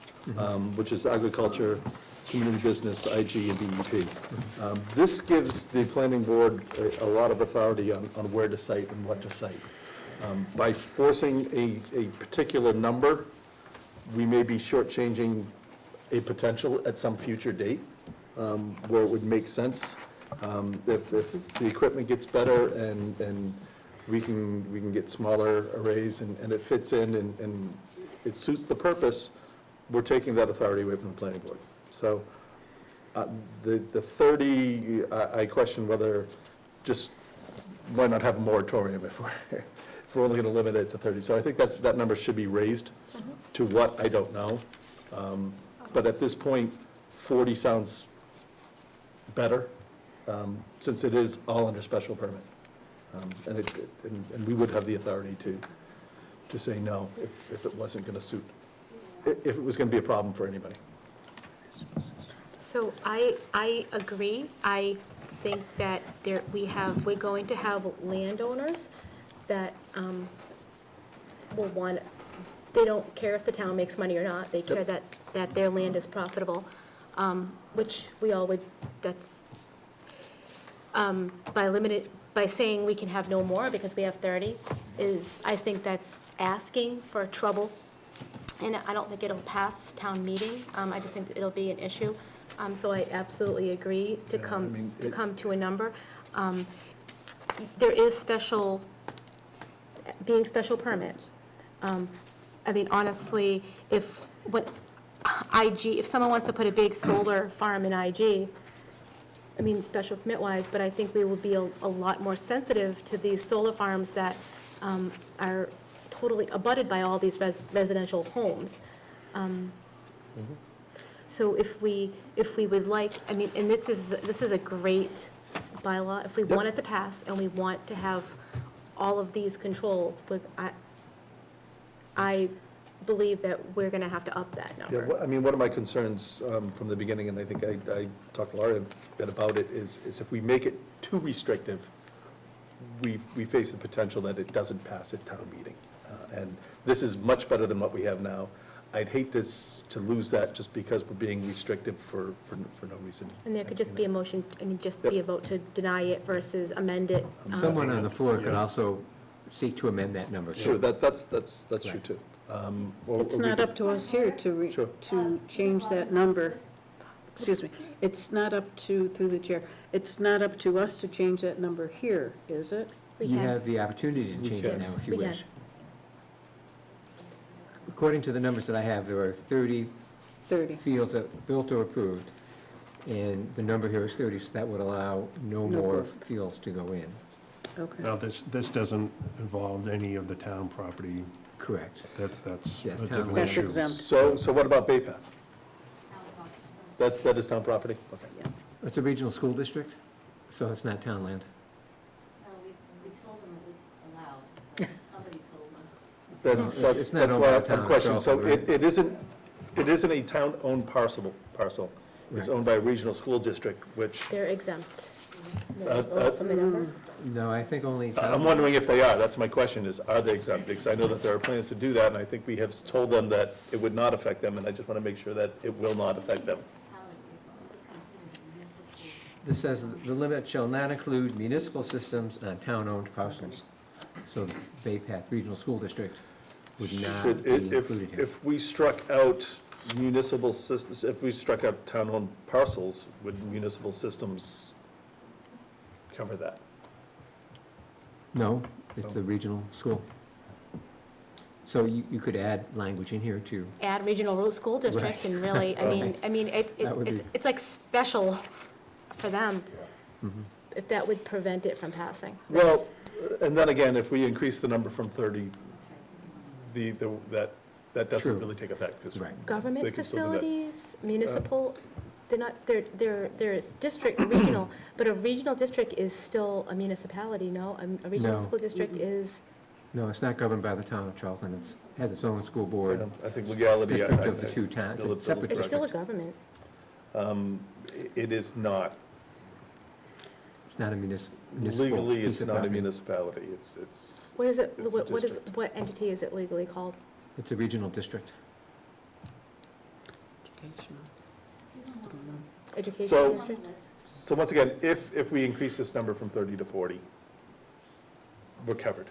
which is agriculture, community business, IG, and DEP. This gives the planning board a lot of authority on where to site and what to site. By forcing a particular number, we may be shortchanging a potential at some future date, where it would make sense. If the equipment gets better and we can get smaller arrays and it fits in and it suits the purpose, we're taking that authority away from the planning board. So the 30, I question whether just, why not have a moratorium if we're only going to limit it to 30. So I think that number should be raised to what, I don't know. But at this point, 40 sounds better, since it is all under special permit. And we would have the authority to say no if it wasn't going to suit, if it was going to be a problem for anybody. So I agree. I think that we're going to have landowners that will want, they don't care if the town makes money or not. They care that their land is profitable, which we all would, that's, by saying we can have no more because we have 30 I think that's asking for trouble. And I don't think it'll pass town meeting. I just think that it'll be an issue. So I absolutely agree to Yeah, I come mean, to a number. There is being special permit. I mean, honestly, if someone wants to put a big solar farm in IG, I mean, special permit wise, but I think we will be a lot more sensitive to these solar farms that are totally abutted by all these residential homes. So if we would like, I mean, and this is a great bylaw, if we want it to pass and we want to have all of these controls, but I believe that we're gonna have to up that Yeah, number. I mean, one of my concerns from the beginning, and I think I talked to Laura a bit about it, is if we make it too restrictive, we face the potential that it doesn't pass at town meeting. And this is much better than what we have now. I'd hate to lose that just because we're being restrictive for no reason. And there could just be a motion, I mean, just be a vote to deny it versus amend it. Someone on the floor could also seek to amend that number. Sure, that's true, Right. too. It's not up to us here Sure. to change that number. Excuse me. It's not up to, through the chair, it's not up to us to change that number here, is it? We You can. have the opportunity to We change it can. now if you We can. wish. According to the numbers that I have, there are 30 30. fields that built or approved, and the number here is 30, so that would allow no No more more. fields to go in. Okay. Now, this doesn't involve any of the town property. Correct. That's Yes, a town different land. That's issue. exempt. So what about Bay Path? That is town property? Okay. It's a regional school district, so it's not town land. No, we told them it was allowed, so somebody told them. It's not That's owned why by I'm the town questioning. So itself, right? it isn't a town-owned parcel. It's Right. owned by a regional school district, which, They're exempt. From the Mm. number. No, I think only I'm town. wondering if they are. That's my question, is are they exempt? Because I know that there are plans to do that, and I think we have told them that it would not affect them, and I just want to make sure that it will not affect them. This says the limit shall not include municipal systems on town-owned parcels. So the Bay Path Regional School District would not Should be it- included here. If we struck out municipal systems, if we struck out town-owned parcels, would municipal systems cover that? No, it's a regional school. So you could add language in here too. Add regional school district and really, I mean, That would be- it's like special for them, Mm-hmm. if that would prevent it from passing. Well, and then again, if we increase the number from 30, that doesn't True. really take effect. 'cause Right. they Government can still do that. facilities, municipal, they're not, there's district, regional, but a regional district is still a municipality, no? A regional No. school district is, No, it's not governed by the town of Charlton. It's, has its own school board. I think legality. District of the two towns, Bill- it's a separate it's still a district. government. It is not. It's not a municipal Legally, piece it's of not a property. municipality. It's, What is it, It's a what is, district. what entity is it legally called? It's a regional district. Educational. Education So- district? so once again, if we increase this number from 30 to 40, we're covered.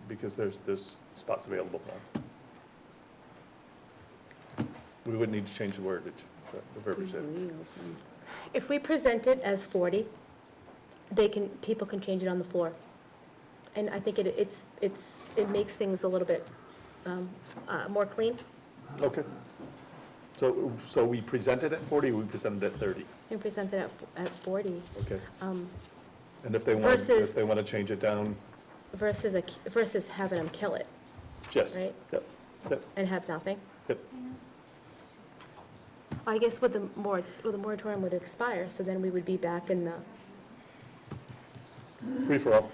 Because there's spots available now. We would need to change the wordage, the verbiage there. If we present it as 40, people can change it on the floor. And I think it makes things a little bit more clean. Okay. So we present it at 40, or we present it at 30? We present it at 40 Okay. um, And if they Versus- want to change it down, versus having them kill it yes. Right. Yep, yep, and have nothing. yep. I guess with the moratorium would expire, so then we would be back in the, Free for all.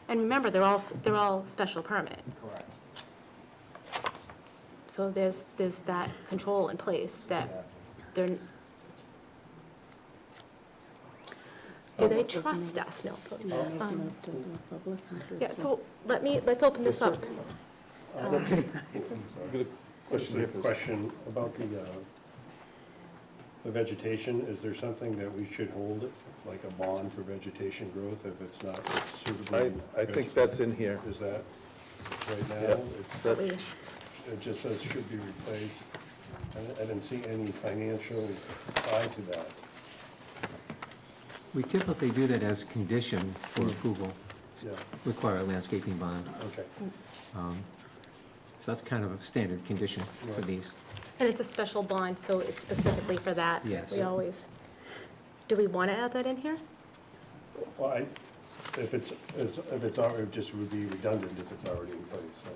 and remember, they're all special permit. Correct. So there's that control in place that they're, do they trust us? No. Yeah, so let's open this up. I've got a Just question a here. question about the vegetation. Is there something that we should hold, like a bond for vegetation growth if it's not suitably? I think that's in here. Is that right Yeah. now? It's- That- We- It just says should be replaced. I didn't see any financial tie to that. We typically do that as a condition for approval, Yeah, require a landscaping bond. okay. So that's kind of a standard condition for Right. these. And it's a special bond, so it's specifically for that. Yes. We always, do we want to add that in here? Well, if it's already, it just would be redundant if it's already in place, so.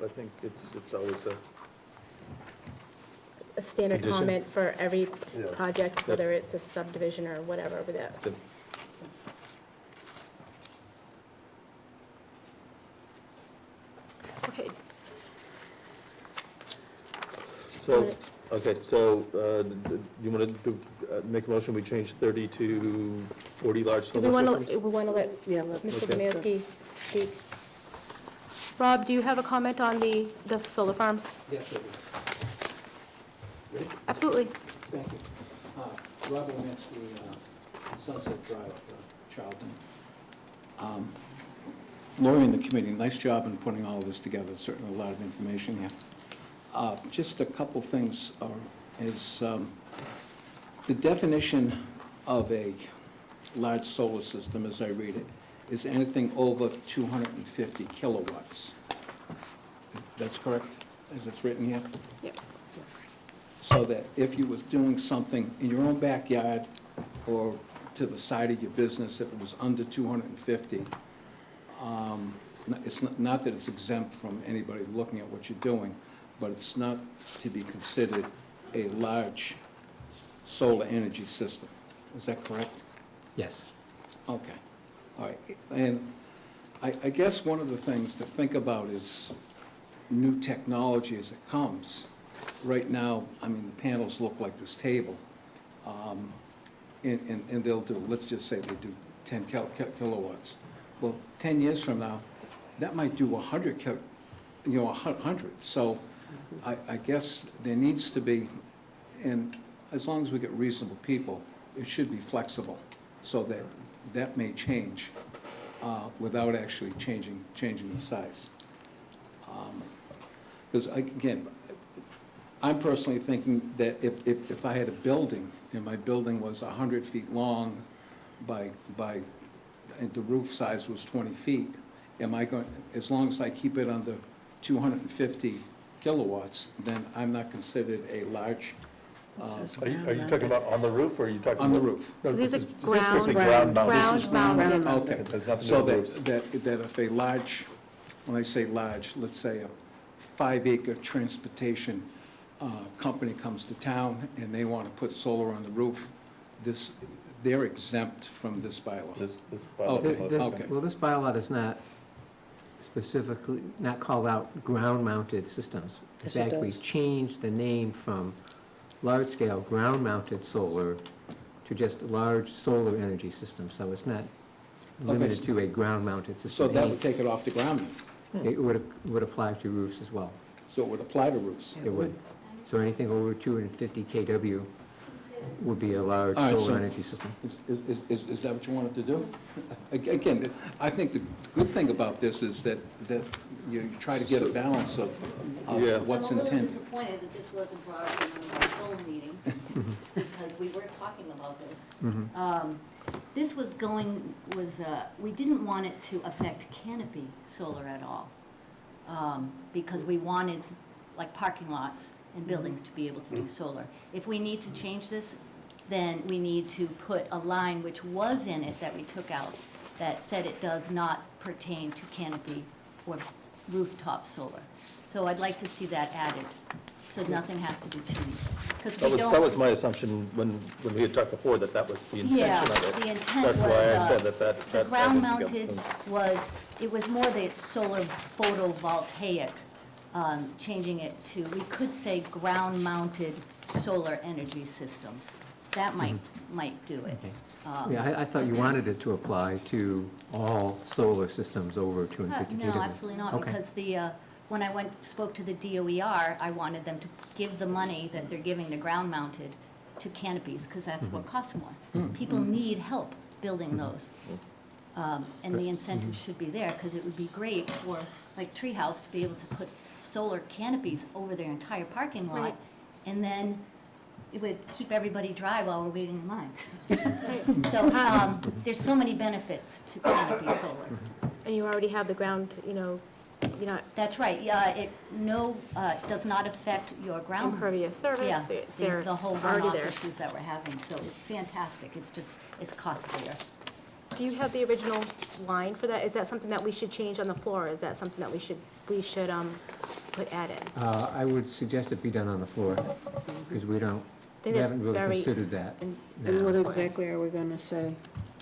I think it's always A standard Condition. comment for every Yeah. project, whether it's a subdivision or whatever with that. So, okay, so, you want to make a motion, we change 30 to 40 large Do we solar want systems? to, we want to let Yeah, let- Mr. Okay. Domanski speak? Rob, do you have a comment on the solar farms? Yes, I do. Ready? Absolutely. Thank you. Rob Womansky, Sunset Drive, Charlton. Lori and the committee, nice job in putting all of this together, certainly a lot of information here. Just a couple things is the definition of a large solar system, as I read it, is anything over 250 kilowatts. That's correct, as it's written here? Yep. So that if you was doing something in your own backyard or to the side of your business, if it was under 250, it's not that it's exempt from anybody looking at what you're doing, but it's not to be considered a large solar energy system. Is that correct? Yes. Okay, all right. And I guess one of the things to think about is new technology as it comes. Right now, I mean, the panels look like this table, and they'll do, let's just say they do 10 kilowatts. Well, 10 years from now, that might do 100 100. So I guess there needs to be, and as long as we get reasonable people, it should be flexible, so that that may change without actually changing the size. Because again, I'm personally thinking that if I had a building, and my building was 100 feet long and the roof size was 20 feet, am I going, as long as I keep it under 250 kilowatts, then I'm not considered a large, Are you talking about on the roof, or are you talking? on the about- roof. No, These this are is strictly ground mounted. mounted. Okay, It has nothing to so do with roofs. that if a large, when I say large, let's say a 5-acre transportation company comes to town and they want to put solar on the roof, they're exempt from this bylaw. This Okay, bylaw is not- okay. Well, this bylaw does not specifically, not call out ground-mounted systems. In Yes, it fact, we does. changed the name from large-scale ground-mounted solar to just large solar energy system, so it's not limited to a ground-mounted So system. that would take it off the ground then? It would apply to roofs as well. So it would apply to roofs? It would. So anything over 250 kW would be a large All right, so- solar energy system. Is that what you wanted to do? Again, I think the good thing about this is that you try to get a balance of Yeah. what's I'm a little intended. disappointed that this wasn't brought up in one of our soul meetings, because we were talking about this. This was we didn't want it to affect canopy solar at all, because we wanted, like, parking lots and buildings to be able to do solar. If we need to change this, then we need to put a line, which was in it that we took out, that said it does not pertain to canopy or rooftop solar. So I'd like to see that added, so nothing has to be changed. 'Cause we don't- That was my assumption when we had talked before, that was the Yeah, intention of it. the intent That's why I was, said that. the that ground wouldn't be mounted up to- it was more the solar photovoltaic, changing it to, we could say ground mounted solar energy systems. That might do it. Okay. Yeah, I thought you wanted it to apply to all solar systems over 250 kW. No, absolutely not, Okay. because when I spoke to the DOER, I wanted them to give the money that they're giving to ground mounted to canopies, because that's what costs more. People need help building those. And the incentive should be there, because it would be great for, like, Treehouse to be able to put solar canopies over their entire parking lot, Right. and then it would keep everybody dry while we're waiting in line. So, there's so many benefits to canopy solar. And you already have the ground, you're not That's right, yeah, it does not affect your ground. impervious surface. Yeah, They're the whole already runoff there. issues that we're having, so it's fantastic, it's costlier. Do you have the original line for that? Is that something that we should change on the floor? Is that something that we should put add in? I would suggest it be done on the floor, because we think haven't that's really very considered that. And And what now. exactly are we gonna say?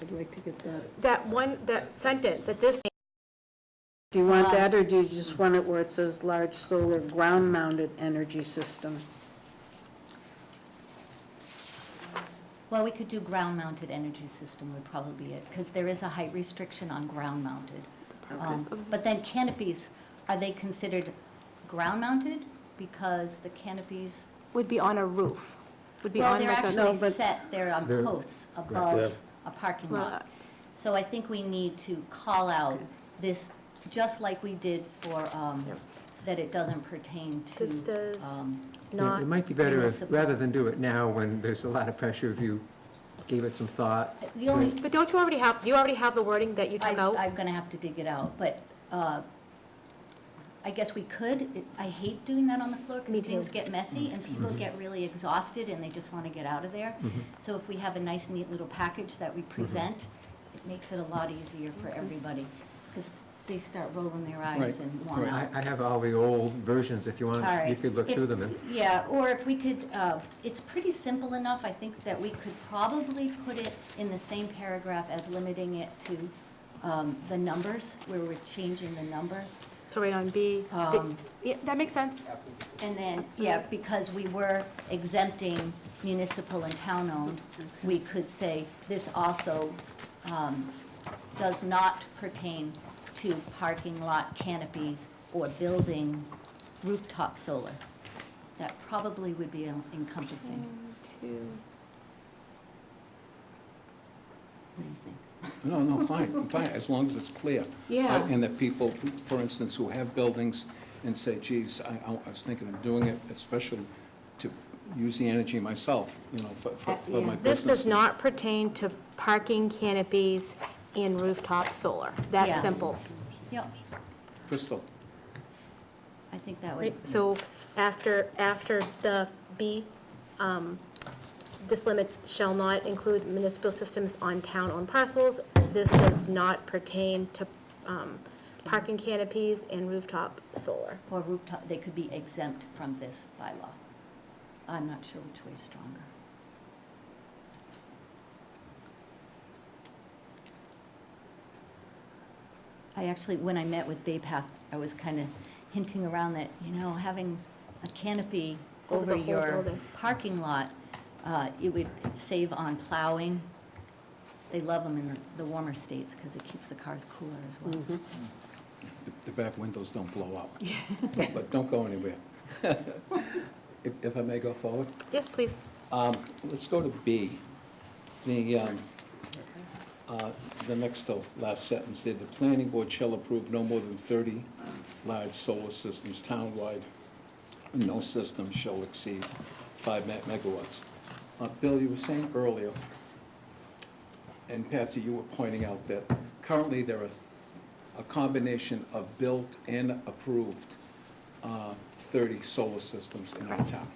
I'd like to get that. that sentence at this, Do you want that, or do you just want it where it says large solar ground-mounted energy system? Well, we could do ground-mounted energy system would probably be it, because there is a height restriction on ground-mounted. But then canopies, are they considered ground-mounted? Because the canopies, Would be on a roof, would be well, on they're like a. actually but- set, they're on They're- posts Yeah. above a parking Well, lot. So I think we need to call out this, just like we did for, that it doesn't pertain to. This does Yeah, not, It might be better, if municipal. rather than do it now when there's a lot of pressure, if you gave it some thought. The only, but don't you already have, do you already have the wording that you took out? I'm gonna have to dig it out, but, I guess we could. I hate doing that on the floor Me because too. things get messy and people get really exhausted and they just wanna get out of there. So if we have a nice neat little package that we present, it makes it a lot easier for everybody, because they start rolling their eyes Right, and want right. out. I have all the old versions, if you want, All right. you could look If- through them and. Yeah, or if we could, it's pretty simple enough, I think that we could probably put it in the same paragraph as limiting it to the numbers, where we're changing the number. So right on B, yeah, that makes sense. And then, yeah, because we were exempting municipal and town-owned, we could say this also does not pertain to parking lot canopies or building rooftop solar. That probably would be encompassing. What do you think? No, fine, fine, as long as it's clear. Yeah. And that people, for instance, who have buildings and say, geez, I was thinking of doing it, especially to use the energy myself, you know, for my business. This does not pertain to parking canopies and rooftop solar. That's Yeah. simple. Yep, Crystal, I think that would, Right, so after the B, this limit shall not include municipal systems on town-owned parcels. This does not pertain to parking canopies and rooftop solar. or rooftop, they could be exempt from this bylaw. I'm not sure which way is stronger. I actually, when I met with Bay Path, I was kind of hinting around that, you know, having a canopy Over the over whole your building. parking lot, it would save on plowing. They love them in the warmer states because it keeps the cars cooler as well. the back windows don't blow up, but don't go anywhere. If I may go forward? Yes, please. Let's go to B. The next to last sentence there, the planning board shall approve no more than 30 large solar systems townwide. No system shall exceed 5 megawatts. Bill, you were saying earlier, and Patsy, you were pointing out that currently there are a combination of built and approved 30 solar systems in our town.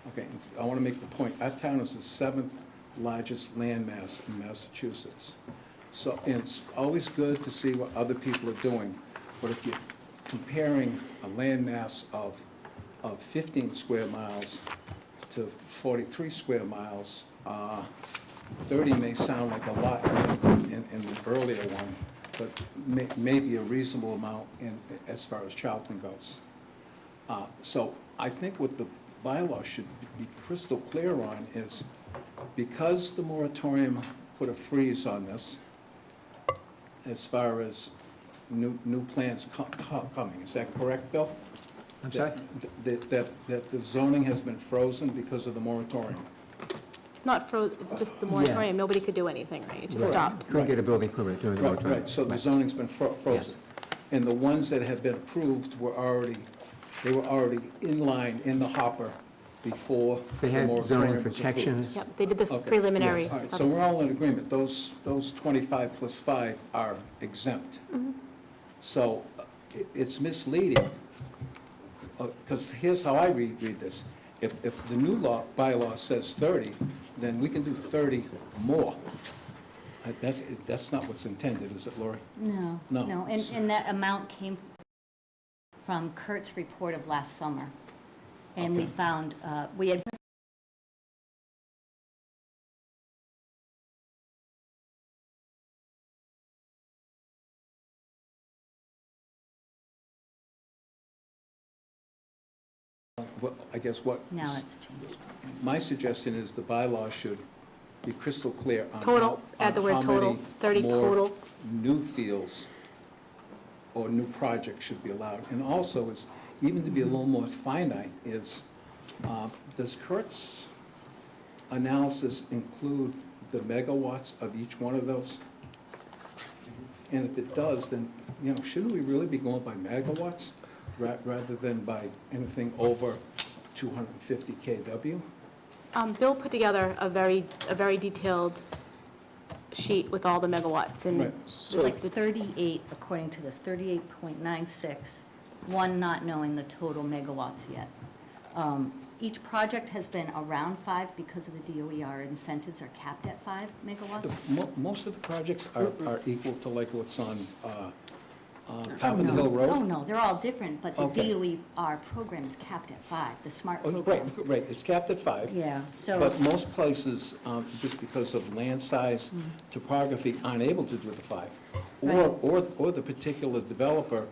Okay, I want to make the point, our town is the 7th largest landmass in Massachusetts. So, and it's always good to see what other people are doing, but if you're comparing a landmass of 15 square miles to 43 square miles, 30 may sound like a lot in the earlier one, but may be a reasonable amount as far as Charlton goes. So I think what the bylaw should be crystal clear on is, because the moratorium put a freeze on this, as far as new plans coming, is that correct, Bill? I'm sorry? That the zoning has been frozen because of the moratorium? Not just the moratorium, nobody could do anything, right? It just Right. stopped. Couldn't get a building permit during the Right, moratorium. right, so the zoning's been frozen. And the ones that have been approved were already in line, in the hopper, before They the had moratorium zoning was approved. Yep, they did this Okay, preliminary All right, stuff. so we're all in agreement, those 25 plus 5 are exempt. So it's misleading, because here's how I read this. If the new bylaw says 30, then we can do 30 more. That's not what's intended, is it, Lori? No, No. no, and that amount came from Kurt's report of last summer. And we Okay. found, we had I guess what, now it's changed. my suggestion is the bylaw should be crystal clear on Total, add the word how total, many 30 more total. new fields or new projects should be allowed. And also, is, even to be a little more finite, is, does Kurt's analysis include the megawatts of each one of those? And if it does, then, you know, shouldn't we really be going by megawatts rather than by anything over 250 kW? Bill put together a very detailed sheet with all the megawatts, and Right. It's like 38, according to this, 38.96, one not knowing the total megawatts yet. Each project has been around 5 because of the DOER incentives are capped at 5 megawatts. Most of the projects are equal to like what's on Pavin Hill Road? Oh, no, they're all different, but the Okay. DOER program is capped at 5, the SMART Oh, program. right, it's capped at 5. Yeah, so, But most places, just because of land size, topography, aren't able to do the 5. Or the particular developer,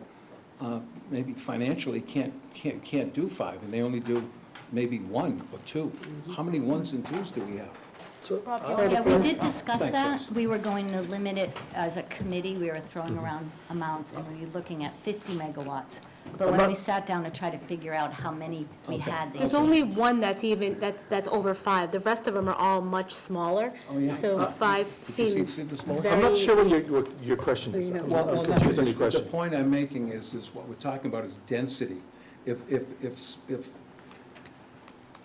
maybe financially can't do 5, and they only do maybe 1 or 2. How many 1s and 2s do we have? yeah, we did discuss Thanks, that. Liz. We were going to limit it as a committee, we were throwing around amounts, and we were looking at 50 megawatts. But when we sat down to try to figure out how many we Okay. had, they there's only one that's over 5. The rest of them are all much smaller. Oh, yeah? So 5 Did you seems see this more? very. I'm not sure what your question is. I'm Well, confused on your the question. point I'm making is what we're talking about is density.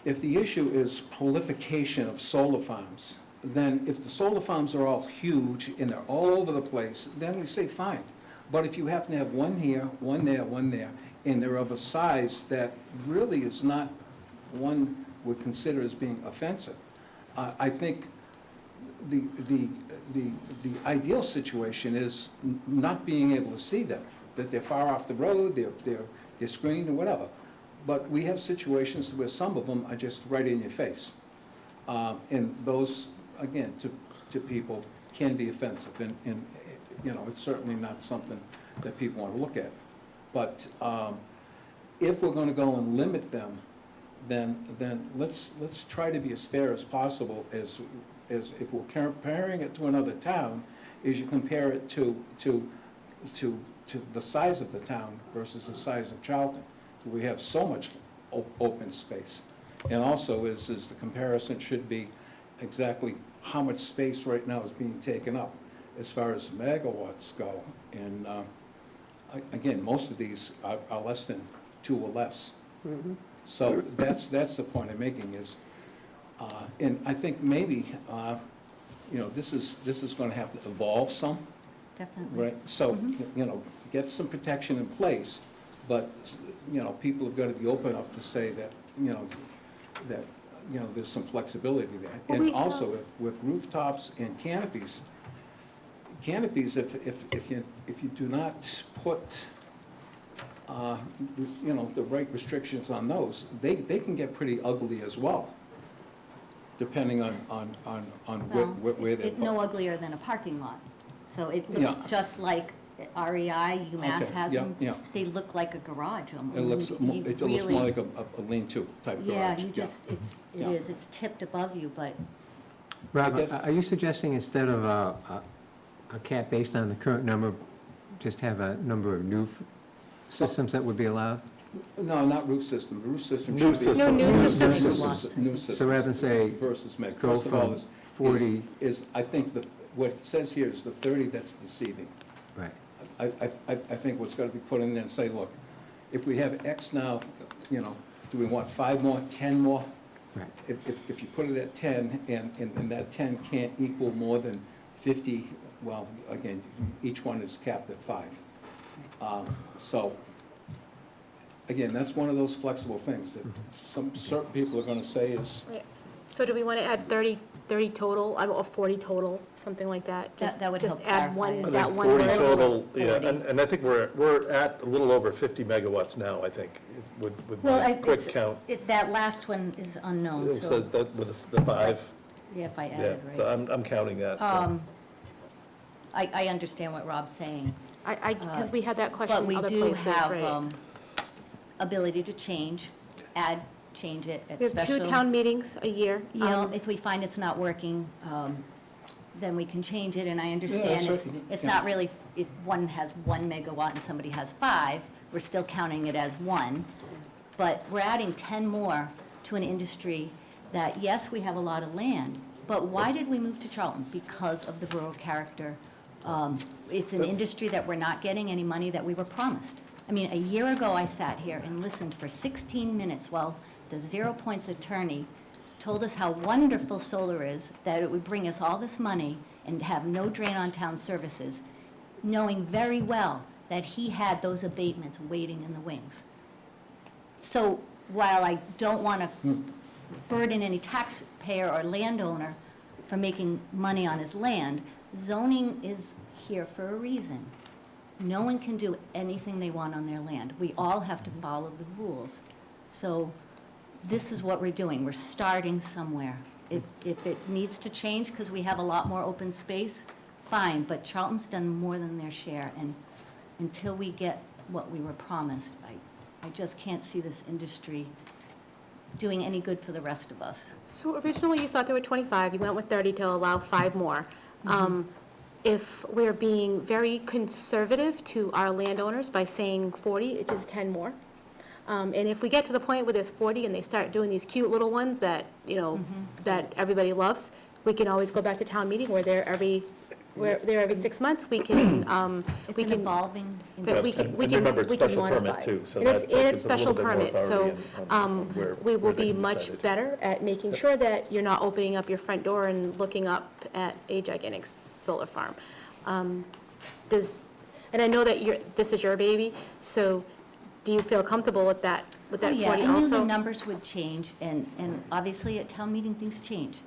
If the issue is proliferation of solar farms, then if the solar farms are all huge and they're all over the place, then we say fine. But if you happen to have one here, one there, and they're of a size that really is not one would consider as being offensive, I think the ideal situation is not being able to see them, that they're far off the road, they're screened or whatever. But we have situations where some of them are just right in your face. And those, again, to people, can be offensive. And, you know, it's certainly not something that people want to look at. But if we're going to go and limit them, then let's try to be as fair as possible as if we're comparing it to another town, is you compare it to the size of the town versus the size of Charlton. We have so much open space. And also is the comparison should be exactly how much space right now is being taken up as far as megawatts go. And again, most of these are less than 2 or less. So that's the point I'm making is, and I think maybe, you know, this is going to have to evolve some, definitely. right? So, you know, get some protection in place, but, you know, people have got to be open enough to say that, you know, there's some flexibility there. Well, And also with rooftops and canopies, if you do not put, you know, the right restrictions on those, they can get pretty ugly as well, depending on Well, where they're it's no put. uglier than a parking lot. So it looks Yeah. just like REI, UMass Okay, has yeah, them. yeah. They look like a garage almost. It looks You more really- like a lean-to type garage. Yeah, you just, it Yeah. is, it's tipped above you, but Rob, guess- are you suggesting instead of a cap based on the current number, just have a number of new systems that would be allowed? No, not roof system. The roof system New should be. system. No, new systems. New systems. So rather than say, Versus meg. go First of all, from is 40, I think what it says here is the 30 that's deceiving. right, I think what's got to be put in there and say, look, if we have X now, you know, do we want 5 more, 10 more? right. If you put it at 10, and that 10 can't equal more than 50, well, again, each one is capped at 5. So, again, that's one of those flexible things that certain people are gonna say is, So do we want to add 30 total, or 40 total, something like that? That would help Just add one, clarify it. I that think one 40 word. total, yeah, 40. and I think we're at a little over 50 megawatts now, I think, with Well, my quick it's- count. that last one is unknown, So so, that, with the 5, yeah, if I yeah, added, so right. I'm counting that, so. I understand what Rob's saying, Because we had that question but we other do places, have right? ability to change, add change it at We have special. 2 town meetings a year. You know, if we find it's not working, then we can change it, and I understand certainly, it's yeah. not really, if one has 1 megawatt and somebody has 5, we're still counting it as 1. But we're adding 10 more to an industry that, yes, we have a lot of land, but why did we move to Charlton? Because of the rural character. It's an industry that we're not getting any money that we were promised. I mean, a year ago, I sat here and listened for 16 minutes while the Zero Point's attorney told us how wonderful solar is, that it would bring us all this money and have no drain on town services, knowing very well that he had those abatements waiting in the wings. So while I don't want to burden any taxpayer or landowner for making money on his land, zoning is here for a reason. No one can do anything they want on their land. We all have to follow the rules. So this is what we're doing. We're starting somewhere. If it needs to change because we have a lot more open space, fine, but Charlton's done more than their share, and until we get what we were promised, I just can't see this industry doing any good for the rest of us. So originally you thought there were 25, you went with 30 to allow 5 more. If we're being very conservative to our landowners by saying 40, it is 10 more. And if we get to the point where there's 40 and they start doing these cute little ones that, you know, that everybody loves, we can always go back to town meeting where they're every 6 months. We can, It's we an can, evolving but we industry. can, we And can, remember, it's we can special permit modify. too, so It is- that and it's gives us a little special bit more permit, so, authority on where- we will where they be can much decide it. better at making sure that you're not opening up your front door and looking up at a gigantic solar farm. And I know that this is your baby, so do you feel comfortable with that 40 also? Oh, yeah, I knew the numbers would change, and obviously at town meeting, things change.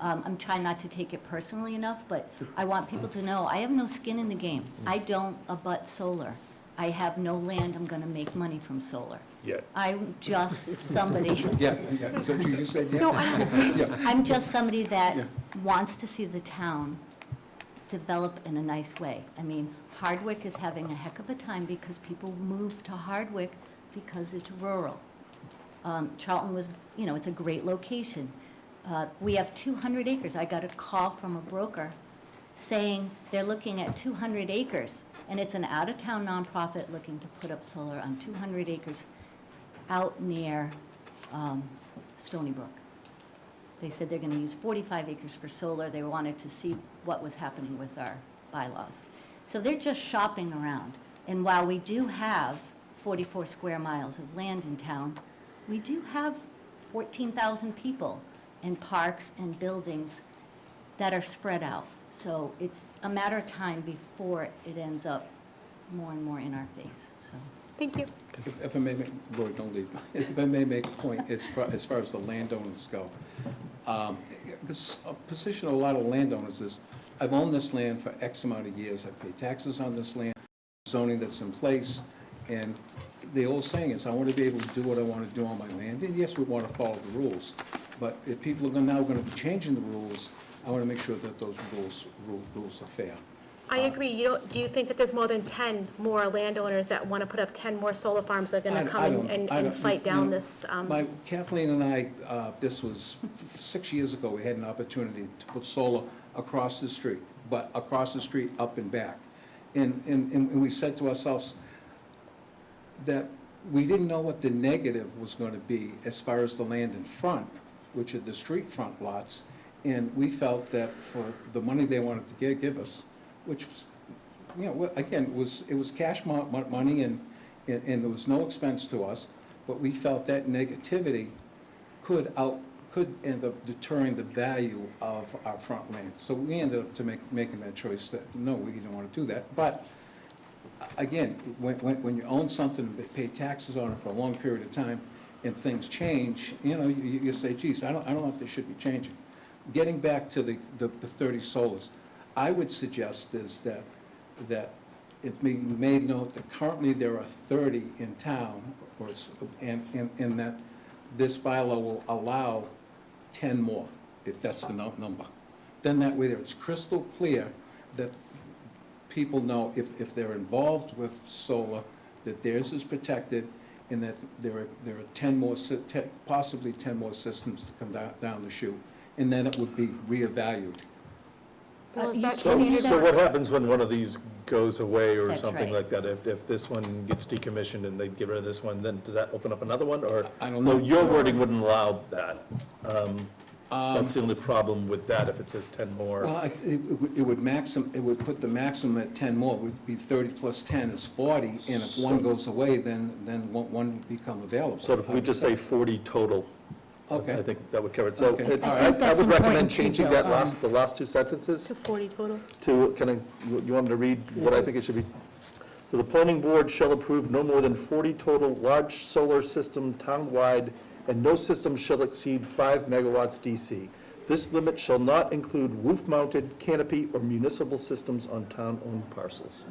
I'm trying not to take it personally enough, but I want people to know, I have no skin in the game. I don't abut solar. I have no land I'm gonna make money from solar. Yeah. I'm just somebody, Yeah, yeah, is that what you said, yeah? No, Yeah. I'm just somebody that Yeah. wants to see the town develop in a nice way. I mean, Hardwick is having a heck of a time because people move to Hardwick because it's rural. Charlton was, you know, it's a great location. We have 200 acres. I got a call from a broker saying they're looking at 200 acres, and it's an out-of-town nonprofit looking to put up solar on 200 acres out near Stony Brook. They said they're going to use 45 acres for solar. They wanted to see what was happening with our bylaws. So they're just shopping around. And while we do have 44 square miles of land in town, we do have 14,000 people and parks and buildings that are spread out. So it's a matter of time before it ends up more and more in our face, so. Thank you. If I may make, Roy, don't leave. If I may make a point, as far as the landowners go, this position of a lot of landowners is, I've owned this land for X amount of years, I pay taxes on this land, zoning that's in place, and the old saying is, I want to be able to do what I want to do on my land, and yes, we want to follow the rules, but if people are now going to be changing the rules, I want to make sure that those rules are fair. I agree. Do you think that there's more than 10 more landowners that want to put up 10 more solar farms that are going to come and fight down this? Kathleen and I, this was 6 years ago, we had an opportunity to put solar across the street, but across the street, up and back. And we said to ourselves that we didn't know what the negative was going to be as far as the land in front, which are the street front lots, and we felt that for the money they wanted to give us, which was, you know, again, it was cash money and there was no expense to us, but we felt that negativity could end up deterring the value of our front land. So we ended up making that choice that, no, we didn't want to do that. But again, when you own something and pay taxes on it for a long period of time and things change, you know, you say, geez, I don't know if they should be changing. Getting back to the 30 solars, I would suggest is that it be made note that currently there are 30 in town, and that this bylaw will allow 10 more, if that's the number. Then that way there, it's crystal clear that people know if they're involved with solar, that theirs is protected, and that there are 10 more, possibly 10 more systems to come down the chute, and then it would be reevaluated. Well, is You that can do standard? So what happens when one of these goes away or That's something right. like that? If this one gets decommissioned and they get rid of this one, then does that open up another one, or? I don't No, know. your wording wouldn't allow that. That's the only problem with that, if it says 10 more. Well, it would put the maximum at 10 more, would be 30 plus 10 is 40, and if one goes away, then one would become available. So if we just say 40 total, I Okay, think that would cover it. So Okay. it- I think that's I would recommend important too, changing Bill. that the last two sentences To 40 total? to, you want me to read what I think it should be? So the planning board shall approve no more than 40 total large solar system townwide, and no system shall exceed 5 megawatts DC. This limit shall not include roof-mounted, canopy, or municipal systems on town-owned parcels.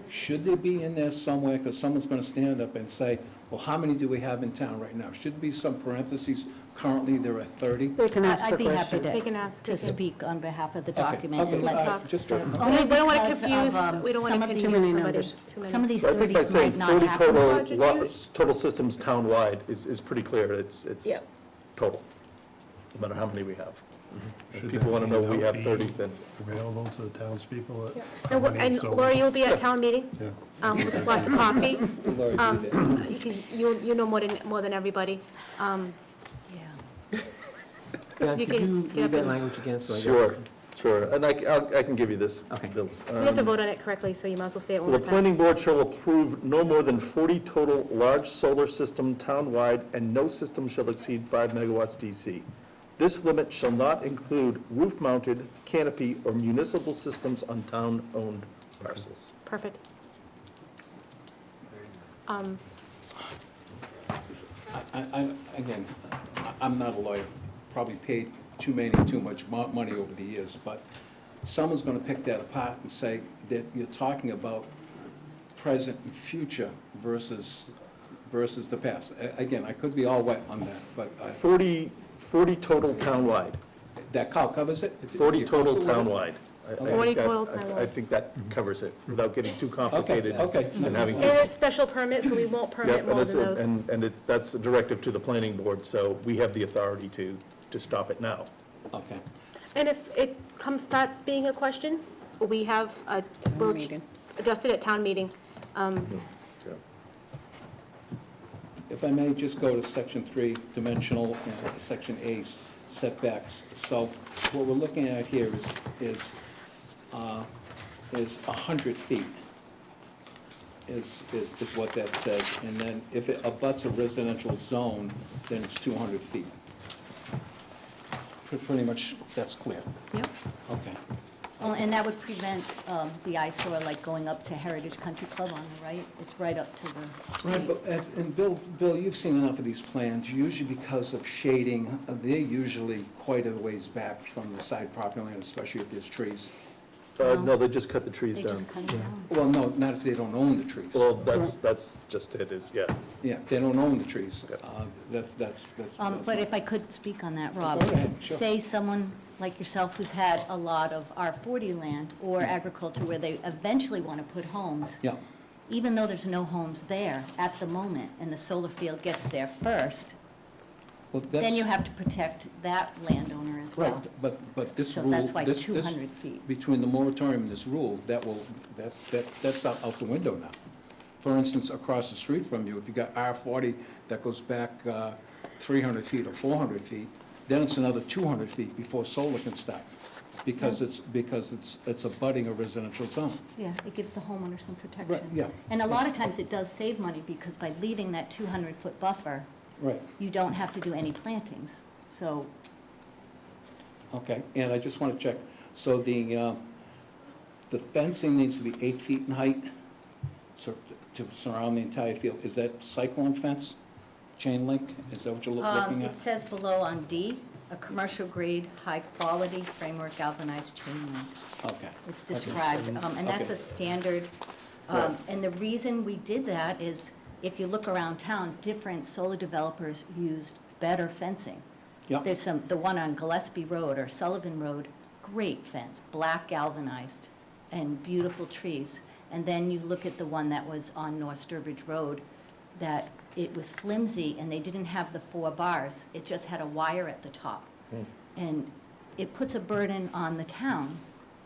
should they be in there somewhere, because someone's gonna stand up and say, well, how many do we have in town right now? Should be some parentheses, currently there are 30? They can ask the I'd be happy question. They can ask. to speak on behalf of the Okay, document okay, and let. just, We don't want to because of, confuse, we don't want some to of these- confuse Too many somebody. numbers. Too many. Some of these So I think by 30s saying might not 40 happen. total, Roger, do you- total systems townwide is pretty clear. It's Yeah. total, no matter how many we have. If Should people that want to know we handout have be 30, then. Available to the townspeople? And Laura, you'll be at town meeting, Yeah. with lots of coffee, Laura, do that. because you know more than everybody. Yeah. John, You could can you get read up that and- language again? so I got Sure, it? sure. And I can give you this, Okay. Bill. We have to vote on it correctly, so you might as well say it So one the more time. planning board shall approve no more than 40 total large solar system townwide, and no system shall exceed 5 megawatts DC. This limit shall not include roof-mounted, canopy, or municipal systems on town-owned parcels. Perfect. Again, I'm not a lawyer, probably paid too much money over the years, but someone's gonna pick that apart and say that you're talking about present and future versus the past. Again, I could be all wet on that, but 40 total townwide, that covers it? If 40 you're total comfortable with it? townwide. I 40 think that- total I townwide. think that covers it, without getting too complicated okay. and having. And it's special permit, so we won't Yep, permit and more it's, than those. and that's a directive to the planning board, so we have the authority to stop it now. Okay. And if it starts being a question, we have, we'll meeting. adjust it at town meeting. If I may just go to section 3, dimensional, and section A, setbacks. So what we're looking at here is 100 feet is what that says. And then if it abuts a residential zone, then it's 200 feet. Pretty much, that's clear. Yep. Okay. Well, and that would prevent the eyesore like going up to Heritage Country Club on the right. It's right up to the Right, street. but, and Bill, you've seen enough of these plans, usually because of shading, they're usually quite a ways back from the side property line, especially if there's trees. No, they just cut the trees They down. just cut it down. Well, no, not if they don't own the trees. Well, that's just it, yeah. Yeah, they don't own the trees. That's. But if I could speak on that, Rob. Go ahead, sure. Say someone like yourself who's had a lot of R40 land or agriculture where they eventually want to put homes, Yeah, even though there's no homes there at the moment and the solar field gets there first, well, that's. then you have to protect that landowner as well. Right, but this So rule. that's why this- 200 feet. Between the moratorium and this rule, that's out the window now. For instance, across the street from you, if you got R40 that goes back 300 feet or 400 feet, then it's another 200 feet before solar can start, because it's abutting a residential zone. Yeah, it gives the homeowner some protection. Right, yeah. And a lot of times it does save money because by leaving that 200-foot buffer, Right, you don't have to do any plantings. So okay, and I just want to check, so the fencing needs to be 8 feet in height, so, to surround the entire field. Is that cyclone fence, chain link? Is that what you're looking it at? says below on D, a commercial grade, high-quality framework galvanized chain link. Okay. It's described, and that's a standard. Right. And the reason we did that is, if you look around town, different solar developers used better fencing. Yeah. There's the one on Gillespie Road or Sullivan Road, great fence, black galvanized, and beautiful trees. And then you look at the one that was on North Sturbridge Road, that it was flimsy and they didn't have the 4 bars. It just had a wire at the top. And it puts a burden on the town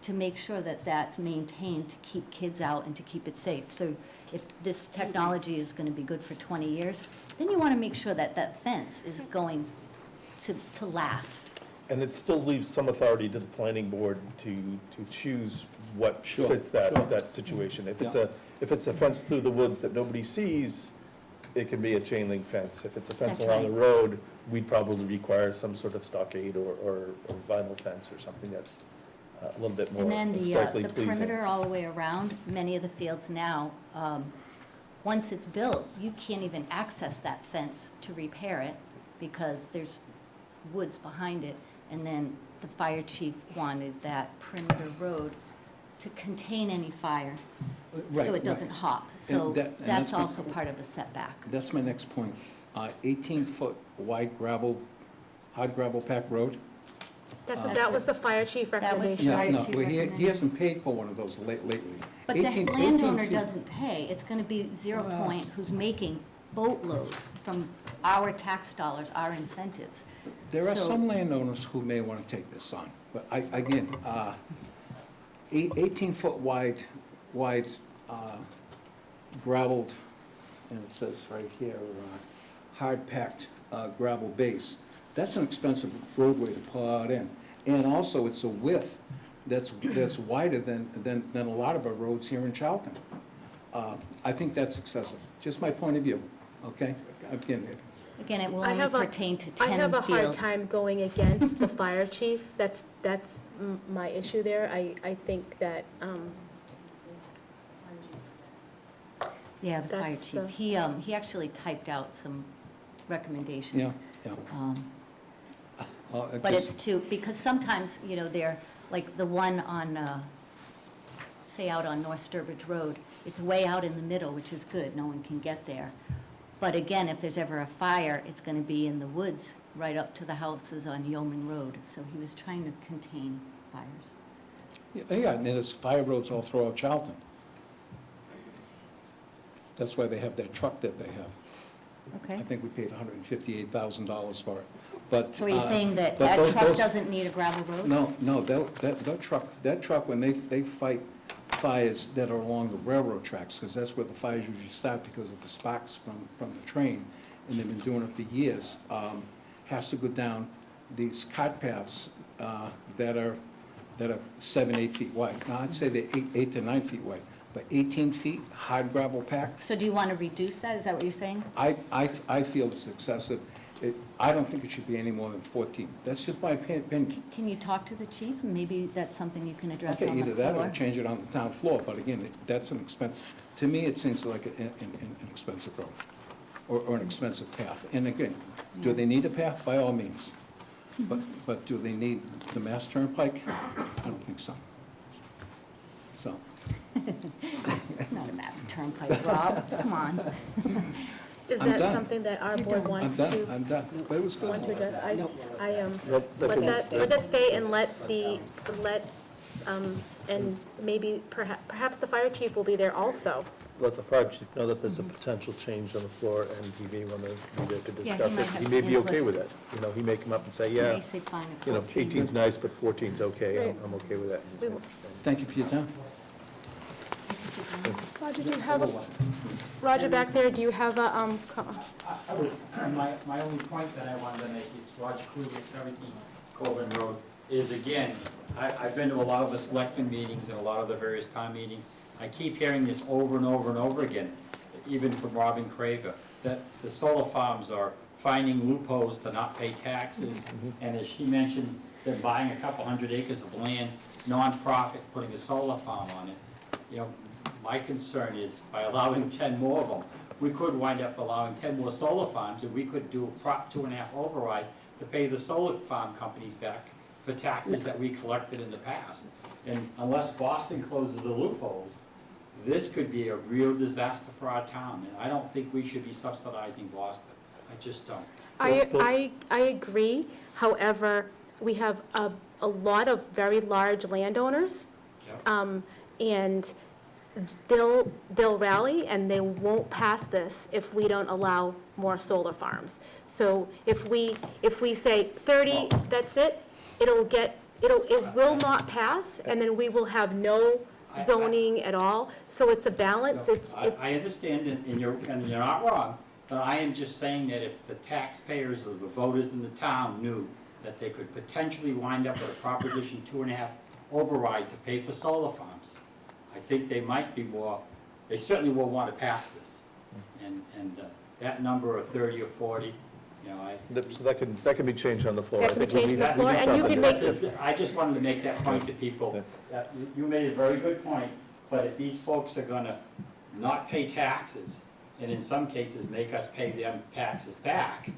to make sure that that's maintained to keep kids out and to keep it safe. So if this technology is going to be good for 20 years, then you want to make sure that that fence is going to last. And it still leaves some authority to the planning board to choose what Sure, fits that, sure. that situation. If Yeah. if it's a fence through the woods that nobody sees, it can be a chain link fence. If it's a fence That's along the right. road, we'd probably require some sort of stockade or vinyl fence or something that's a little bit more And then aesthetically the pleasing. perimeter all the way around, many of the fields now, once it's built, you can't even access that fence to repair it because there's woods behind it. And then the fire chief wanted that perimeter road to contain any fire, Right, so it right. doesn't hop. So And that's that's my- also part of a setback. That's my next point. 18-foot wide gravel, hard gravel pack road? That was the fire chief That was the recommendation. Yeah, fire no, chief well, he recommended. hasn't paid for one of those lately. But the 18 landowner feet. doesn't pay. It's gonna be Zero Point who's making boatloads from our tax dollars, our incentives. There are So- some landowners who may want to take this on, but again, 18-foot wide gravelled, and it says right here, hard-packed gravel base. That's an expensive roadway to pull out in. And also, it's a width that's wider than a lot of our roads here in Charlton. I think that's excessive, just my point of view, okay? Again, it will I only have a- pertain to I 10 have a hard fields. time going against the fire chief. That's my issue there. I think that, Yeah, the fire That's chief. the- He actually typed out some recommendations. Yeah. But it's because sometimes, they're, like the one on, say out on North Sturbridge Road, it's way out in the middle, which is good, no one can get there. But again, if there's ever a fire, it's gonna be in the woods, right up to the houses on Yeoman Road. So he was trying to contain fires. Yeah, and there's fire roads all throughout Charlton. That's why they have that truck that they have. I Okay? think we paid $158,000 for it, but. So are you saying that but that those- truck those- doesn't need a gravel road? No, that truck, when they fight fires that are along the railroad tracks, because that's where the fires usually start because of the sparks from the train, and they've been doing it for years, has to go down these cart paths that are 7, 8 feet wide. Now, I'd say they're 8 to 9 feet wide, but 18 feet, hard gravel packed, So do you want to reduce that? Is that what you're saying? I feel it's excessive. I don't think it should be any more than 14. That's just my opinion. Can you talk to the chief, and maybe that's something you can address Okay, on the either that or floor? change it on the town floor, but again, that's an expense, to me, it seems like an expensive road, or an expensive path. And again, do they need a path? By all means. But do they need the Mass Turnpike? I don't think so. So, It's not a mass turnpike, Rob, come on. is I'm that done. something that our board I'm wants done, to, I'm done. But it was want to good. address? Nope, Let can- that stay and and maybe perhaps the fire chief will be there also. Let the fire chief know that there's a potential change on the floor, and he may want to be there to Yeah, he discuss might it. have He some may be input. okay with it. He may come up and say, You yeah, may say fine at you know, 14. 18's nice, but 14's okay. Right. I'm okay with that. We will- Thank you for your time. Roger, do you have Roger back there, do you have a, My only point that I wanted to make, it's Roger Kluger, 17 Colburn Road, is again, I've been to a lot of the selectmen meetings and a lot of the various town meetings. I keep hearing this over and over and over again, even from Robin Craver, that the solar farms are finding loopholes to not pay taxes. And as she mentioned, they're buying a couple hundred acres of land, nonprofit, putting a solar farm on it. My concern is by allowing 10 more of them, we could wind up allowing 10 more solar farms, and we could do a Prop 2.5 override to pay the solar farm companies back for taxes that we collected in the past. And unless Boston closes the loopholes, this could be a real disaster for our town, and I don't think we should be subsidizing Boston. I just don't. I agree. However, we have a lot of very large landowners. Yep. And they'll rally and they won't pass this if we don't allow more solar farms. So if we say 30, that's it, it will not pass, and then we will have no zoning at all. So it's a balance, I understand, and you're not wrong, but I am just saying that if the taxpayers or the voters in the town knew that they could potentially wind up with a Proposition 2.5 override to pay for solar farms, I think they might be more, they certainly will want to pass this. And that number of 30 or 40, you know, So that can be changed on the floor. That I can be think we changed need- on the we floor, need and you something can to- make- I just wanted to make that point to people. That you made a very good point, but if these folks are gonna not pay taxes, and in some cases make us pay them taxes back,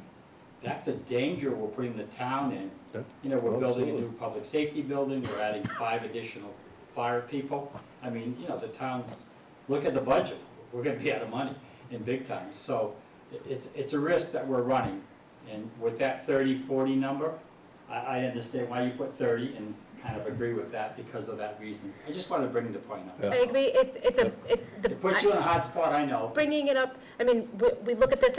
that's a danger we're putting the town in. Yeah. You know, we're building a Absolutely. new public safety building, we're adding 5 additional fire people. I mean, you know, the town's, look at the budget, we're gonna be out of money in big time. So it's a risk that we're running. And with that 30, 40 number, I understand why you put 30 and kind of agree with that because of that reason. I just wanted to bring the point up. Yeah. I agree, it's It puts you in a hot spot, I know. bringing it up, I mean, we look at this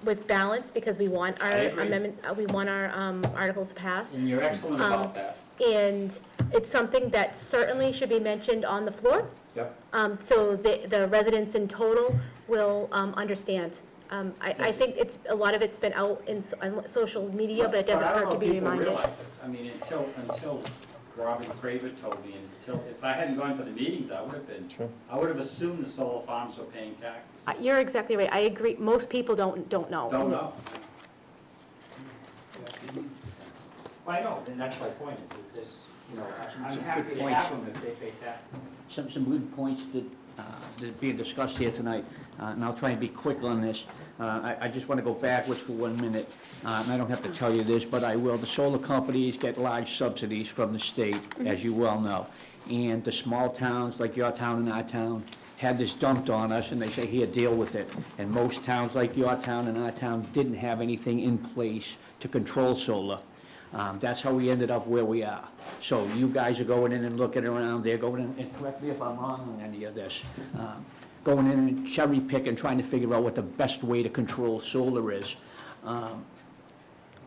with balance, because we want our I agree. amendment, we want our articles passed. And you're excellent about that. And it's something that certainly should be mentioned on the floor, Yep. so the residents in total will understand. I think a lot of it's been out on social media, but it doesn't hurt to be reminded. I don't know if people realize it. I mean, until Robin Craver told me, and if I hadn't gone to the meetings, I would have assumed the solar farms were paying taxes. You're exactly right, I agree, most people don't know. Don't know. I know, and that's my point, is, you know, I'm happy to have them if they pay taxes. Some good points that being discussed here tonight, and I'll try and be quick on this. I just want to go backwards for 1 minute, and I don't have to tell you this, but I will. The solar companies get large subsidies from the state, as you well know. And the small towns, like your town and our town, had this dumped on us, and they say, here, deal with it. And most towns, like your town and our town, didn't have anything in place to control solar. That's how we ended up where we are. So you guys are going in and looking around, they're going in, and correct me if I'm wrong on any of this, going in and cherry picking, trying to figure out what the best way to control solar is.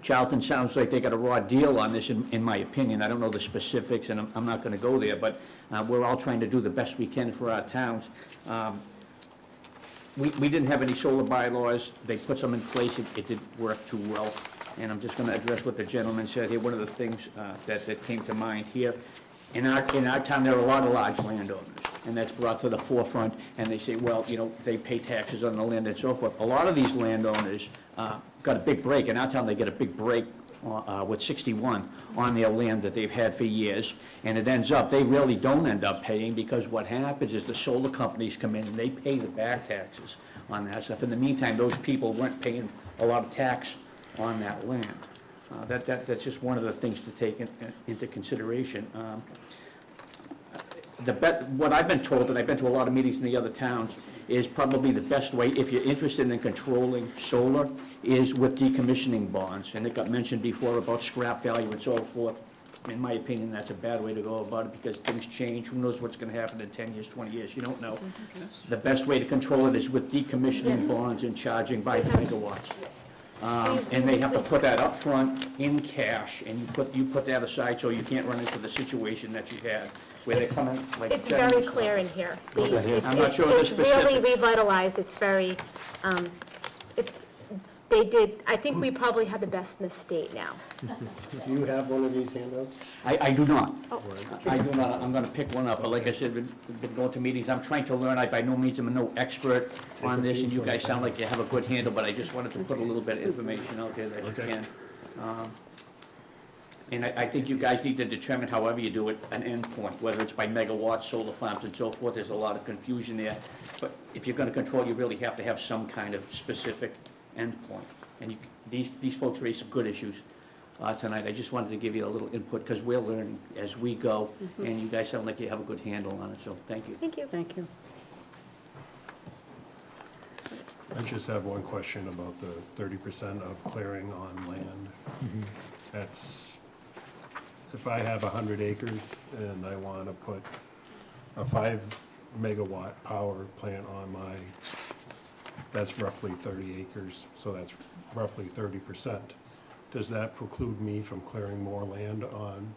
Charlton sounds like they got a raw deal on this, in my opinion. I don't know the specifics, and I'm not gonna go there, but we're all trying to do the best we can for our towns. We didn't have any solar bylaws. They put some in place. It didn't work too well. And I'm just gonna address what the gentleman said here. One of the things that came to mind here, in our town, there are a lot of large landowners, and that's brought to the forefront, and they say, well, you know, they pay taxes on the land and so forth. A lot of these landowners got a big break. In our town, they get a big break with 61 on their land that they've had for years, and it ends up, they really don't end up paying, because what happens is the solar companies come in and they pay the back taxes on that stuff. In the meantime, those people weren't paying a lot of tax on that land. That's just one of the things to take into consideration. What I've been told, and I've been to a lot of meetings in the other towns, is probably the best way, if you're interested in controlling solar, is with decommissioning bonds. And it got mentioned before about scrap value and so forth. In my opinion, that's a bad way to go about it, because things change. Who knows what's gonna happen in 10 years, 20 years? You don't know. The best way to control it is with decommissioning bonds and charging by the megawatts. And they have to put that up front in cash, and you put that aside so you can't run into the situation that you had, where they come in like. It's very clear in here. I'm not sure of the It's really specifics. revitalized, it's very, I think we probably have the best in the state now. Do you have one of these handouts? I do not. Oh. I do not. I'm gonna pick one up, but like I said, been going to meetings. I'm trying to learn. I by no means am no expert on this, and you guys sound like you have a good handle, but I just wanted to put a little bit of information out there that you can. And I think you guys need to determine, however you do it, an endpoint, whether it's by megawatts, solar farms, and so forth. There's a lot of confusion there. But if you're gonna control, you really have to have some kind of specific endpoint. And these folks raised some good issues tonight. I just wanted to give you a little input, because we're learning as we go, and you guys sound like you have a good handle on it, so thank you. Thank you. Thank you. I just have one question about the 30% of clearing on land. That's, if I have 100 acres and I want to put a 5 megawatt power plant on that's roughly 30 acres, so that's roughly 30%. Does that preclude me from clearing more land on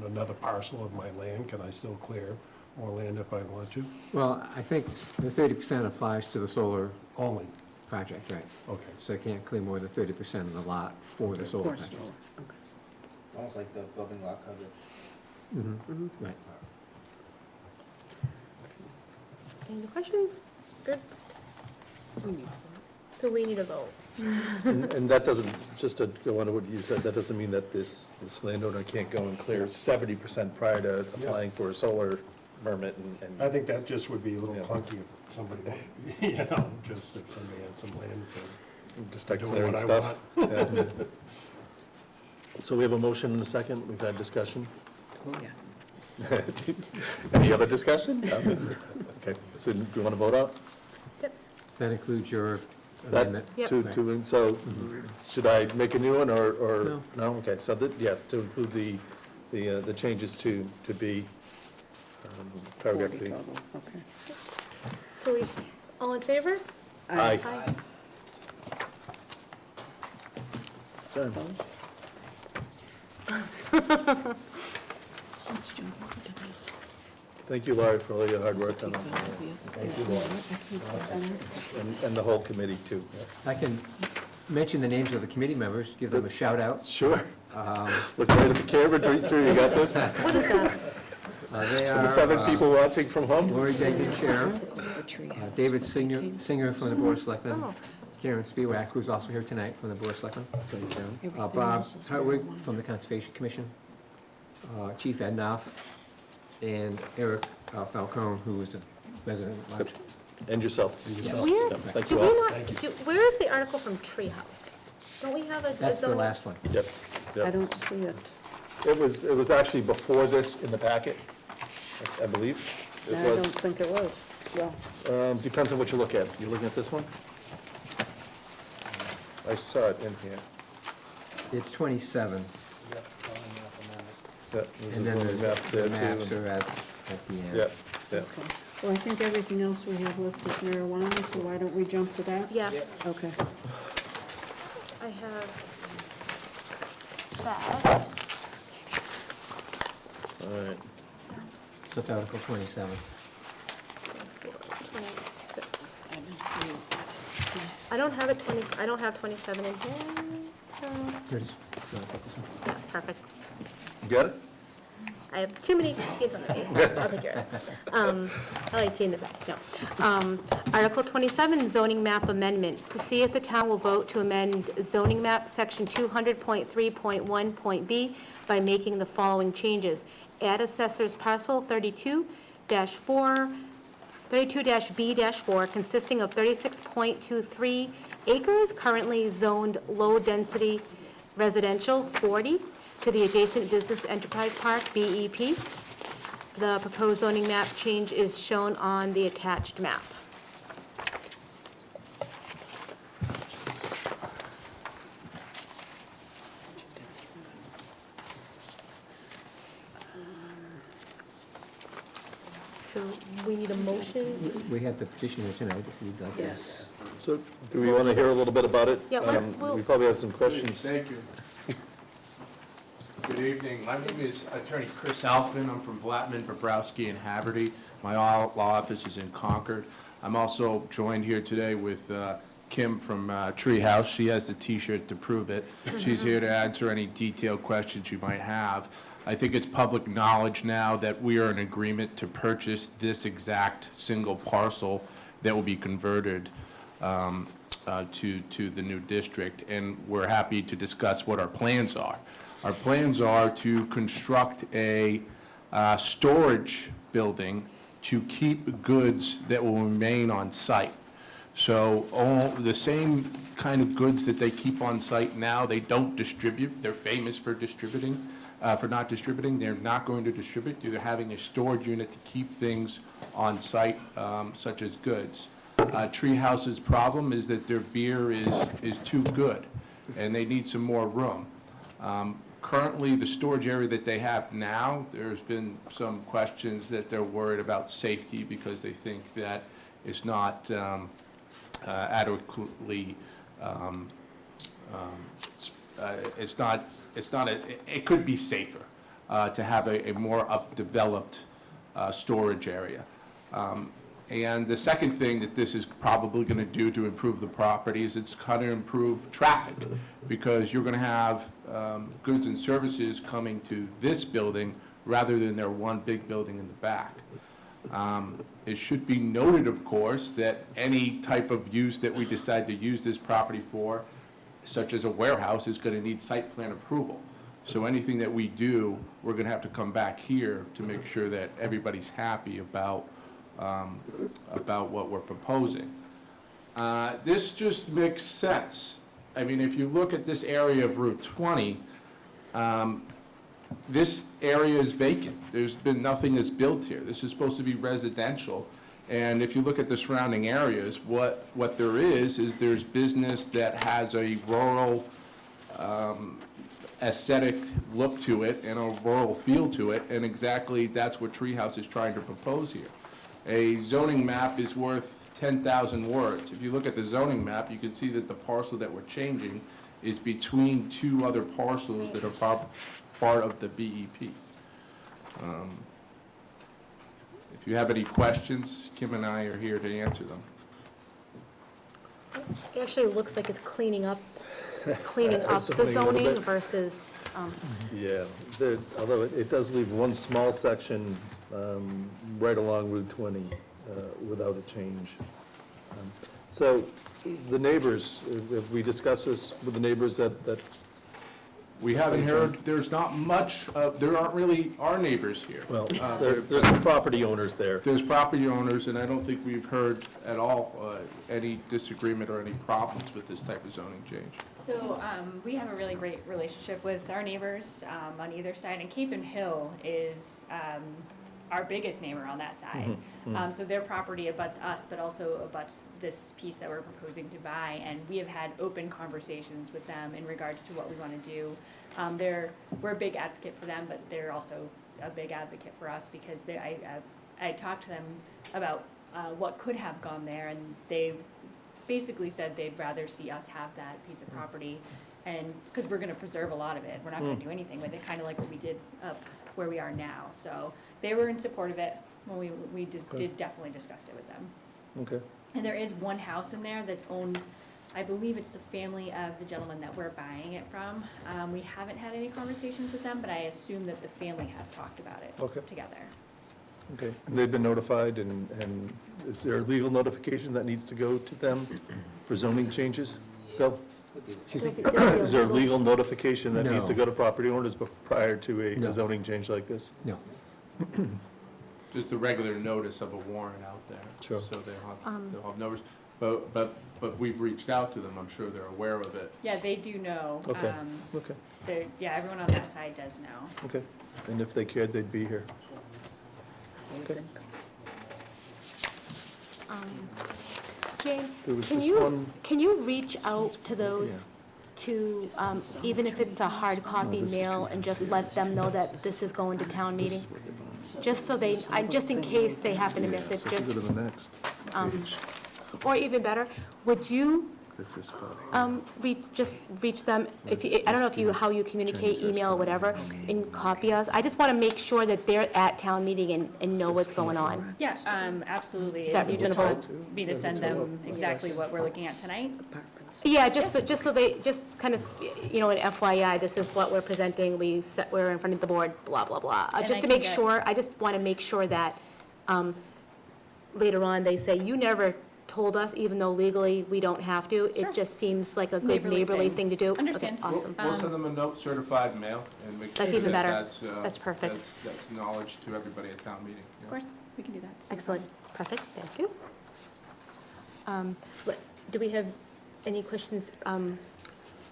another parcel of my land? Can I still clear more land if I want to? Well, I think the 30% applies to the solar Only, project, right? okay. So you can't clear more than 30% of the lot for the solar Of course. project. Okay. Almost like the building lot coverage. Mhm, right. Any other questions? Good. So we need a vote. And that doesn't, just to go on to what you said, that doesn't mean that this landowner can't go and clear 70% prior to applying for a solar permit and. I think that just would be a little Yeah. clunky if somebody, just if somebody had some land and said, Just start doing clearing what I stuff. Yeah. So we have a motion and a second, we've had discussion. Oh, yeah. Any other discussion? No? Okay, so do you want to vote out? So that includes your That, amendment? Yep. so, should I make a new one, or? No. No, okay, so, yeah, to include the changes to B, paragraph 40 B. total, okay. So we, all in favor? Aye. Aye. Done. Let's jump over to this. Thank you, Laurie, for all your hard work on it, Thank you, and the whole committee, too. I can mention the names of the committee members, give them a shout out. Sure. Look right at the camera, Drew, you got this? What is that? They The 7 are people watching from home? Lori Degnan, Chair, Tree. David Singer from the Board of Selectmen, Oh. Karen Spiewak, who's also here tonight from the Board of Selectmen, Everything Bob else is Hartwig marijuana. from the Conservation Commission, Chief Ednoff, and Eric Falcone, who is a resident at large. And yourself. Where, Yeah, Thank do you we all. not, Thank you. where is the article from Treehouse? Don't we have a That's the zoning? last one. Yep, I yep. don't see it. It was actually before this in the packet, I believe. It I don't was, think it was. Well, depends on what you look at. You looking at this one? I saw it in here. It's 27, Yeah, this and is then on the there's map there, the too. maps are at the end. Yeah, yeah. okay. Well, I think everything else we have left is marijuana, so why don't we jump to that? Yeah, Okay. I have that. All right. So it's Article 27. 26. I didn't see it. I don't have it 20, I don't have 27 in here. So, Here it is. You wanna take this one? yeah, perfect. You got it? I have too many in front of me. I'll take yours. I like Jane the best, no. Article 27, zoning map amendment. To see if the town will vote to amend zoning map, section 200.3.1.b, by making the following changes. Add assessors parcel 32-B-4, consisting of 36.23 acres, currently zoned low-density residential 40, to the adjacent Business Enterprise Park, BEP. The proposed zoning map change is shown on the attached map. So we need a motion? We have the petition here tonight, if you'd like to. Yes. So, do we want to hear a little bit about it? Yeah, we'll- We probably have some questions. Thank you. Good evening. My name is Attorney Chris Alphin. I'm from Blattman, Bobrowski, and Haverty. My law office is in Concord. I'm also joined here today with Kim from Treehouse. She has the T-shirt to prove it. She's here to answer any detailed questions you might have. I think it's public knowledge now that we are in agreement to purchase this exact single parcel that will be converted to the new district, and we're happy to discuss what our plans are. Our plans are to construct a storage building to keep goods that will remain on site. So all the same kind of goods that they keep on site now, they don't distribute. They're famous for distributing, for not distributing. They're not going to distribute. They're having a storage unit to keep things on site, such as goods. Treehouse's problem is that their beer is too good, and they need some more room. Currently, the storage area that they have now, there's been some questions that they're worried about safety because they think that it's not adequately, it could be safer to have a more developed storage area. And the second thing that this is probably going to do to improve the property is it's going to improve traffic, because you're going to have goods and services coming to this building rather than their one big building in the back. It should be noted, of course, that any type of use that we decide to use this property for, such as a warehouse, is going to need site plan approval. So anything that we do, we're going to have to come back here to make sure that everybody's happy about what we're proposing. This just makes sense. I mean, if you look at this area of Route 20, this area is vacant. There's been nothing that's built here. This is supposed to be residential. And if you look at the surrounding areas, what there is there's business that has a rural aesthetic look to it and a rural feel to it, and exactly that's what Treehouse is trying to propose here. A zoning map is worth 10,000 words. If you look at the zoning map, you can see that the parcel that we're changing is between two other parcels that are part of the BEP. If you have any questions, Kim and I are here to answer them. It actually looks like it's cleaning up the Zoning a little zoning bit. versus, Yeah, although it does leave one small section right along Route 20 without a change. So the neighbors, if we discuss this with the neighbors that We haven't heard, there's not much, there aren't really our neighbors here. well, there's some property owners there. There's property owners, and I don't think we've heard at all any disagreement or any problems with this type of zoning change. So we have a really great relationship with our neighbors on either side, and Cape and Hill is our biggest neighbor on that side. So their property abuts us, but also abuts this piece that we're proposing to buy, and we have had open conversations with them in regards to what we want to do. We're a big advocate for them, but they're also a big advocate for us, because I talked to them about what could have gone there, and they basically said they'd rather see us have that piece of property, and, because we're gonna preserve a lot of it, we're not gonna do anything with it, kind of like what we did up where we are now. So they were in support of it when we did definitely discuss it with them. Okay. And there is one house in there that's owned, I believe it's the family of the gentleman that we're buying it from. We haven't had any conversations with them, but I assume that the family has talked about it together. Okay, they've been notified, and is there a legal notification that needs to go to them for zoning changes? Bill? Is there a legal notification that needs to No. go to property owners prior to No. a zoning change like this? No. Just a regular notice of a warrant out there. Sure. So they'll have notice, but we've reached out to them, I'm sure they're aware of it. Yeah, they do know. Okay. Okay, Yeah, everyone on that side does know. okay. And if they cared, they'd be here. Okay. Jane, There was can this you, one- can you reach out to those, to, even if it's a hard copy this is mail, and just let them know that this is going to town meeting? Just so they, just in case they happen to miss it, So if you go to just, the next page, or even better, would you this is about here. just reach them, if you, I don't know if you, how you communicate, email or whatever, and copy us? I just want to make sure that they're at town meeting and know what's going on. Yeah, absolutely. Is that You just reasonable? want me to send them exactly what we're looking at tonight? Yeah, just so they, just kind of, you know, an FYI, this is what we're presenting, we're in front of the board, blah, blah, blah. And Just I to can make get- sure, I just want to make sure that later on, they say, you never told us, even though legally we don't have to. Sure. It just seems like a good Neighborly neighborly thing. thing to do. Okay, Understand. awesome. We'll send them a note, certified mail, and make sure That's even that better. That's perfect. That's knowledge to everybody at town meeting. Of course, we can do that. Excellent, perfect, thank you. Do we have any questions?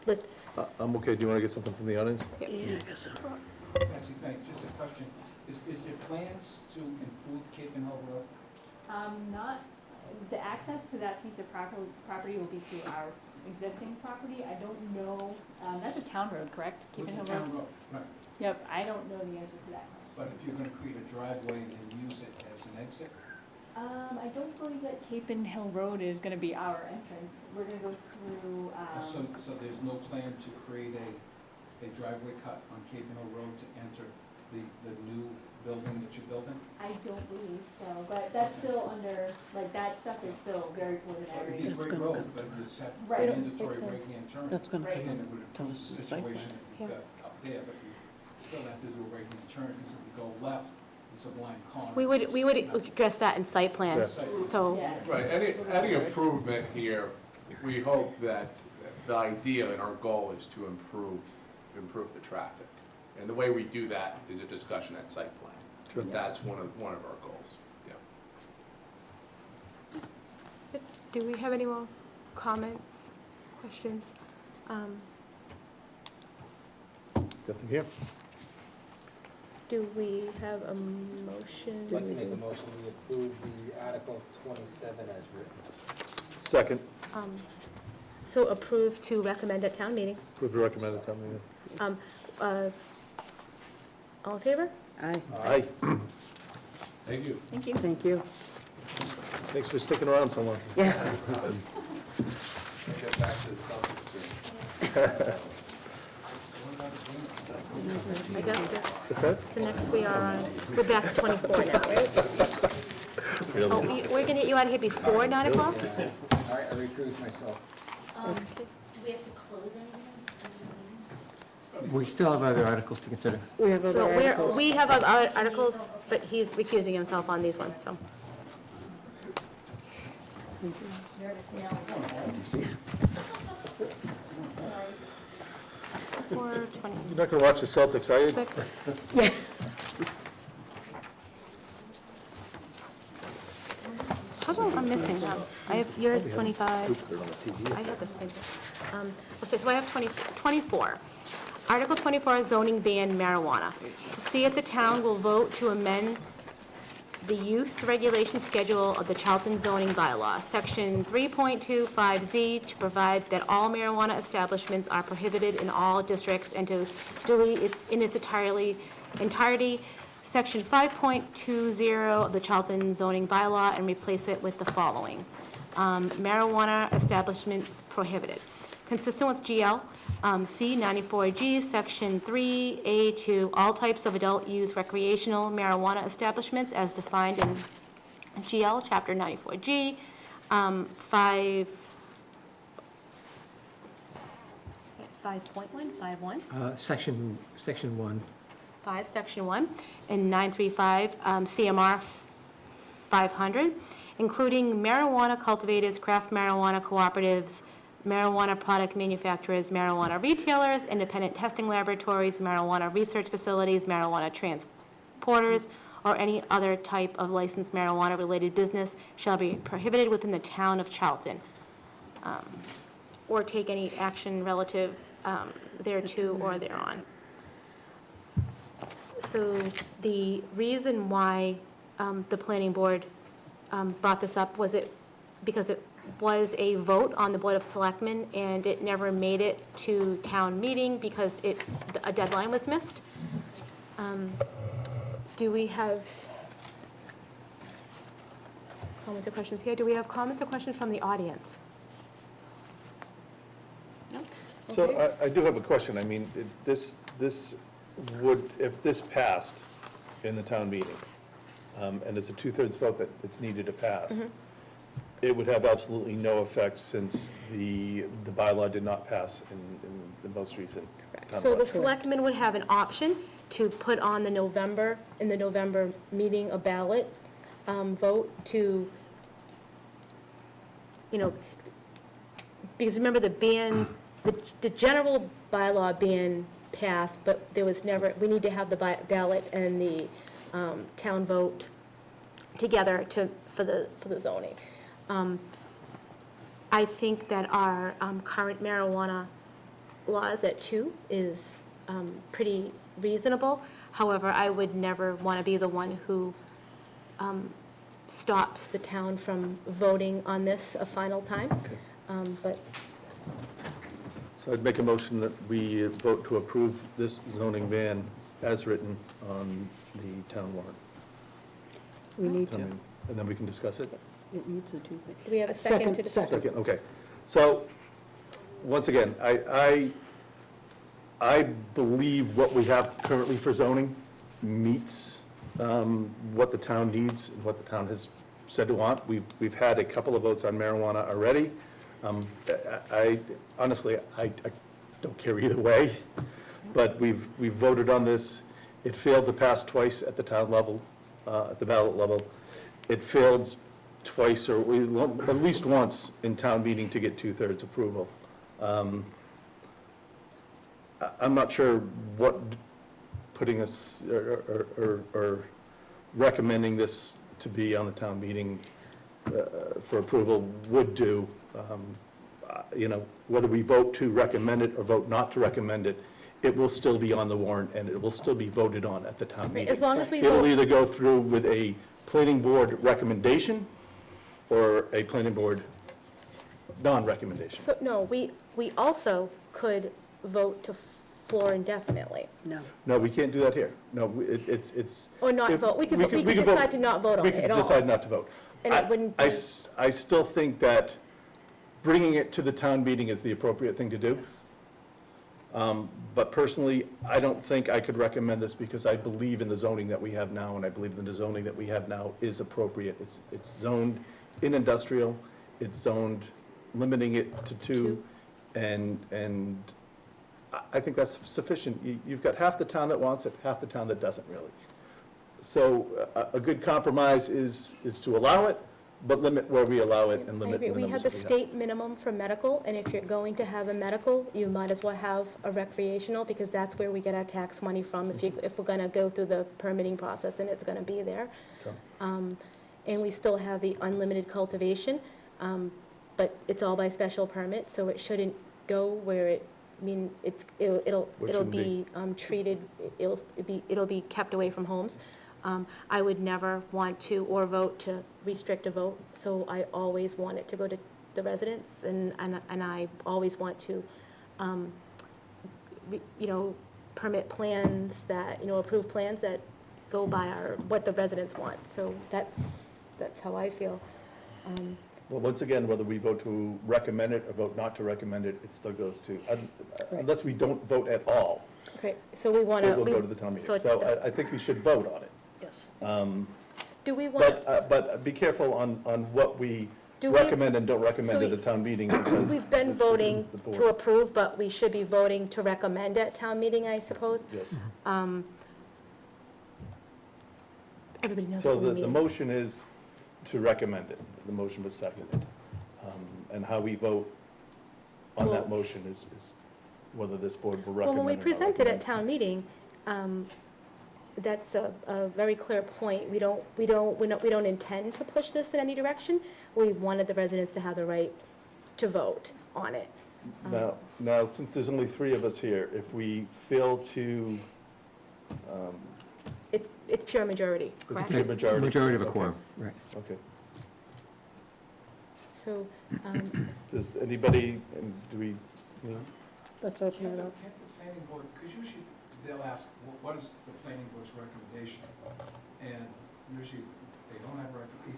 Let's, I'm okay, do you want to get something from the audience? Yeah, I guess so. Actually, thanks, just a question. Is there plans to improve Cape and Hill Road? Not, the access to that piece of property will be through our existing property. I don't know, that's a town road, correct? It's Keeping a Hill town Road? road, right. Yep, I don't know the answer to that. But if you're gonna create a driveway and use it as an exit, I don't believe that Cape and Hill Road is gonna be our entrance. We're gonna go through, so there's no plan to create a driveway cut on Cape Hill Road to enter the new building that you're building? I don't believe so, but that's still under, like, that stuff is still very It'd be preliminary. a That's great gonna road, come. but it's that Right. mandatory right-hand turn. That's gonna Right. come And it in, would tell improve us the the site situation plan. that you've got up there, but you still have to do a right-hand turn, because if you go left, it's a blind corner. We would address that in site plan, Yeah. so, Yeah. Right, any improvement here, we hope that the idea and our goal is to improve the traffic. And the way we do that is a discussion at site plan. Sure. That's one of our goals, yeah. do we have any more comments, questions? Nothing here. Do we have a motion? I'd like to make a motion, we approve the Article 27 as written. Second, So approve to recommend at town meeting. approve the recommended town meeting. All in favor? Aye, Aye. Thank you. Thank you. thank you. Thanks for sticking around so long. Yeah. Get back to the Celtics. I got this. What's that? So next we are on, we're back to 24 now, right? Really? Oh, we're gonna get you out of here before 9 o'clock? All right, I recuse myself. Do we have to close anything? We still have other articles to consider. We have other Well, articles. we have other articles, but he's recusing himself on these ones, so. Nervous now. 4:26. You're not gonna watch the Celtics, are you? Yeah. How come I'm missing them? I have yours 25. They're on the TV. I have the same. Okay, so I have 24. Article 24, zoning ban marijuana. To see if the town will vote to amend the use regulation schedule of the Charlton zoning bylaw, section 3.25Z, to provide that all marijuana establishments are prohibited in all districts, and to delete in its entirety, section 5.20 of the Charlton zoning bylaw, and replace it with the following. Marijuana establishments prohibited. Consistent with GL, C-94G, Section 3A2, all types of adult-use recreational marijuana establishments as defined in GL, Chapter 94G, 5.1, 5.1? Section 1. 5, Section 1, and 935, CMR 500, including marijuana cultivators, craft marijuana cooperatives, marijuana product manufacturers, marijuana retailers, independent testing laboratories, marijuana research facilities, marijuana transporters, or any other type of licensed marijuana-related business shall be prohibited within the town of Charlton, or take any action relative thereto or thereon. So the reason why the planning board brought this up was because it was a vote on the Board of Selectmen, and it never made it to town meeting because a deadline was missed. Do we have comments or questions here? Do we have comments or questions from the audience? No? So I do have a question. I mean, this would, if this passed in the town meeting, and it's a 2/3 vote that it's needed to pass, it would have absolutely no effect since the bylaw did not pass in the most recent town So the election. selectmen would have an option to put on in the November meeting, a ballot vote to, because remember the ban, the general bylaw ban passed, but there was never, we need to have the ballot and the town vote together for the zoning. I think that our current marijuana laws at 2 is pretty reasonable. However, I would never want to be the one who stops the town from voting on this a final time. But So I'd make a motion that we vote to approve this zoning ban as written on the town warrant. We need to, And then we can discuss it. it needs the two things. Do we have a second to discuss? Second, okay. So, once again, I believe what we have currently for zoning meets what the town needs and what the town has said to want. We've had a couple of votes on marijuana already. I honestly, I don't care either way, but we've voted on this. It failed to pass twice at the town level, at the ballot level. It failed twice, or at least once in town meeting to get 2/3 approval. I'm not sure what putting us, or recommending this to be on the town meeting for approval would do. You know, whether we vote to recommend it or vote not to recommend it, it will still be on the warrant and it will still be voted on at the town meeting. As long as we It will vote, either go through with a planning board recommendation or a planning board non-recommendation. so, no, we also could vote to floor indefinitely, No. No, we can't do that here. No, it's. or not If- vote. We could we vote- we could could vote- decide to not vote on We it could at all. decide not to vote. And it wouldn't be, I still think that bringing it to the town meeting is the appropriate thing to do. But personally, I don't think I could recommend this because I believe in the zoning that we have now, and I believe in the zoning that we have now is appropriate. It's zoned in industrial, it's zoned, limiting it to two, and I think that's sufficient. You've got half the town that wants it, half the town that doesn't really. So a good compromise is to allow it, but limit where we allow it and I limit agree. the We numbers have the that we have. state minimum for medical, and if you're going to have a medical, you might as well have a recreational, because that's where we get our tax money from, if we're gonna go through the permitting process, and it's gonna be there. So- And we still have the unlimited cultivation, but it's all by special permit, so it shouldn't go where it, I mean, it'll shouldn't be treated, it'll be kept away from homes. I would never want to, or vote to restrict a vote, so I always want it to go to the residents, and I always want to, permit plans that, approve plans that go by what the residents want, so that's how I feel. Well, once again, whether we vote to recommend it or vote not to recommend it, it still goes to, unless we don't vote at all, Okay, so we want to. it will go to the town meeting. So I think we should vote on it. Yes. Do we want, But be careful on what we Do we- recommend and don't recommend so at the town meeting, because we've been this is voting the board. to approve, but we should be voting to recommend at town meeting, I suppose. Yes. Everybody knows So what we the mean. motion is to recommend it. The motion was seconded. And how we vote on that motion is whether this board will Well, recommend when we or not present it at recommend. town meeting, that's a very clear point. We don't intend to push this in any direction. We wanted the residents to have the right to vote on it. Now, since there's only three of us here, if we fail to, It's pure majority, it's a correct? pure majority. Majority of a Okay, quorum, right. Okay. So, Does anybody, do we, Let's open it up. Can't the planning board, because usually they'll ask, what is the planning board's recommendation? And usually they don't have, either they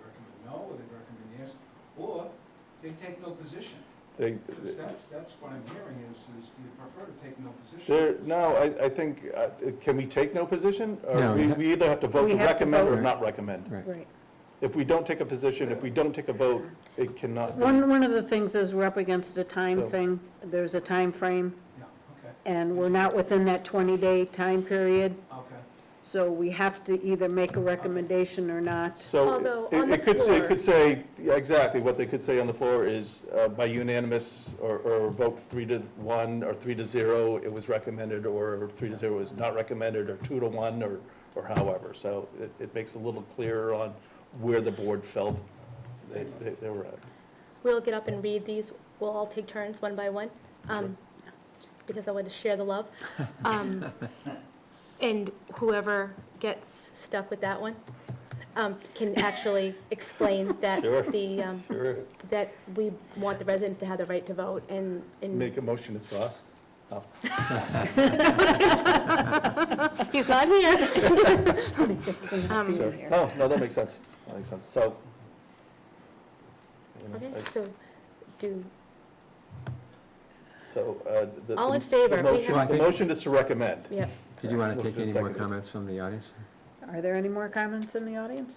recommend no, or they recommend yes, or they take no position. they, 'Cause that's what I'm hearing is you prefer to take no position. there, no, I think, can we take no position? Or No, we either have to vote We to have to recommend or vote. not recommend. Right. Right. If we don't take a position, if we don't take a vote, it cannot be. One of the things is we're up against a time So- thing. There's a time frame, Yeah, okay, and we're not within that 20-day time period, okay. so we have to either make a recommendation or not. So Although, it- on the it could say, floor- it could say, yeah, exactly, what they could say on the floor is by unanimous, or vote 3-1, or 3-0, it was recommended, or 3-0 is not recommended, or 2-1, or however. So it makes it a little clearer on where the board felt they were at. we'll get up and read these. We'll all take turns, one by one, just because I want to share the love. And whoever gets stuck with that one. can actually explain that Sure. Sure. that we want the residents to have the right to vote and. Make a motion, it's Ross. Oh. He's not here. Sure. No, that makes sense. That makes sense. So. you know, Okay, I- so do, the. All in the favor? We motion- have- The motion is to recommend. yeah. Did you want to We'll take any just more second it. comments from the audience? Are there any more comments in the audience?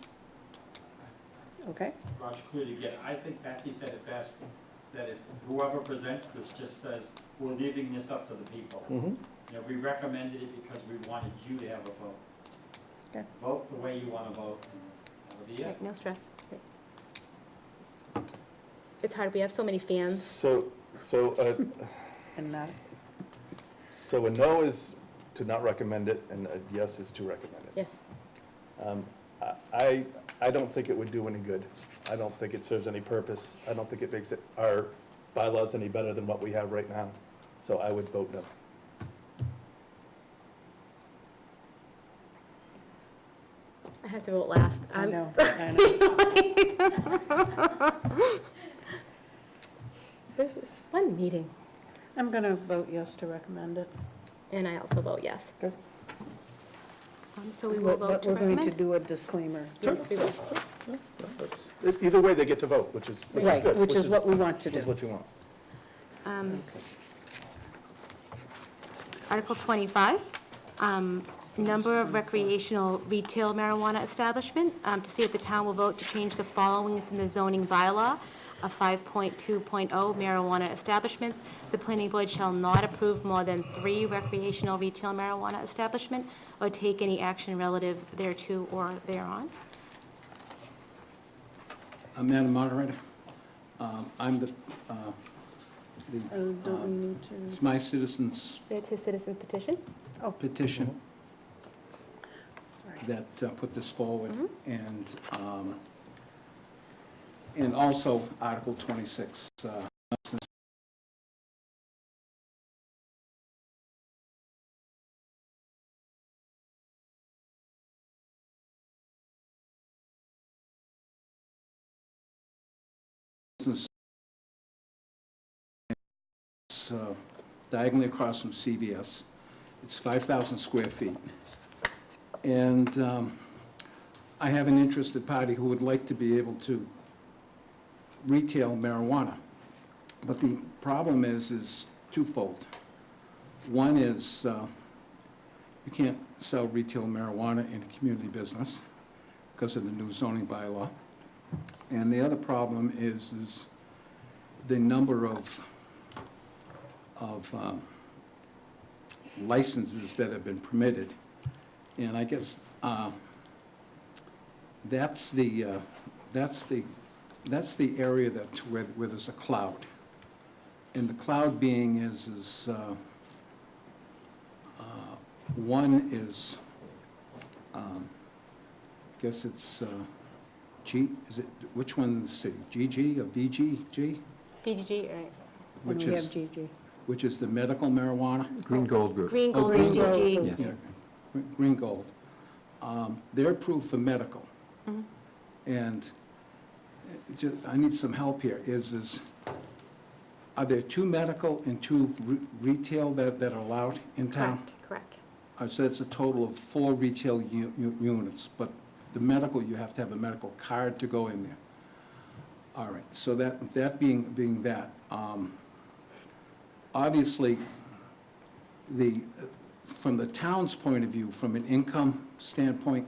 Okay. Roger Cloutier again. I think Patty said it best, that if whoever presents this just says, we're leaving this up to the people. Mhm. You know, we recommended it because we wanted you to have a vote. Okay. Vote the way you want to vote, and that'll be it. Okay, no stress. It's hard, we have so many fans. So, And not, so a no is to not recommend it, and a yes is to recommend it. Yes. I don't think it would do any good. I don't think it serves any purpose. I don't think it makes our bylaws any better than what we have right now. So I would vote no. I have to vote last. I know. This is a fun meeting. I'm going to vote yes to recommend it. And I also vote yes. Okay. So we will vote But to we're going to recommend? do a disclaimer. Yes, we will. Either way, they get to vote, which is Right, good. which is what we want to Is do. what you want. Article 25, number of recreational retail marijuana establishment, to see if the town will vote to change the following within the zoning bylaw of 5.2.0 marijuana establishments. The planning board shall not approve more than 3 recreational retail marijuana establishment or take any action relative thereto or thereon. Madam Moderator, I'm Don't we need to? it's my citizens It's a citizen's petition. petition Sorry. that put this forward, and also Article 26. It's diagonally across from CVS. It's 5,000 square feet. And I have an interested party who would like to be able to retail marijuana. But the problem is twofold. One is you can't sell retail marijuana in a community business because of the new zoning bylaw. And the other problem is the number of licenses that have been permitted. And I guess that's the area where there's a cloud. And the cloud being is one is, I guess it's G, is it, which one in the city? GG or VGG? BGG, right. And Which we have is, GG. which is the medical marijuana? Green Gold Group. Green Oh, Gold is Green Gold. GG. Yes. Yeah, Green Gold. They're approved for medical. And just, I need some help here, are there 2 medical and 2 retail that are allowed in town? Correct. So it's a total of 4 retail units, but the medical, you have to have a medical card to go in there. All right, so that being that, obviously, from the town's point of view, from an income standpoint,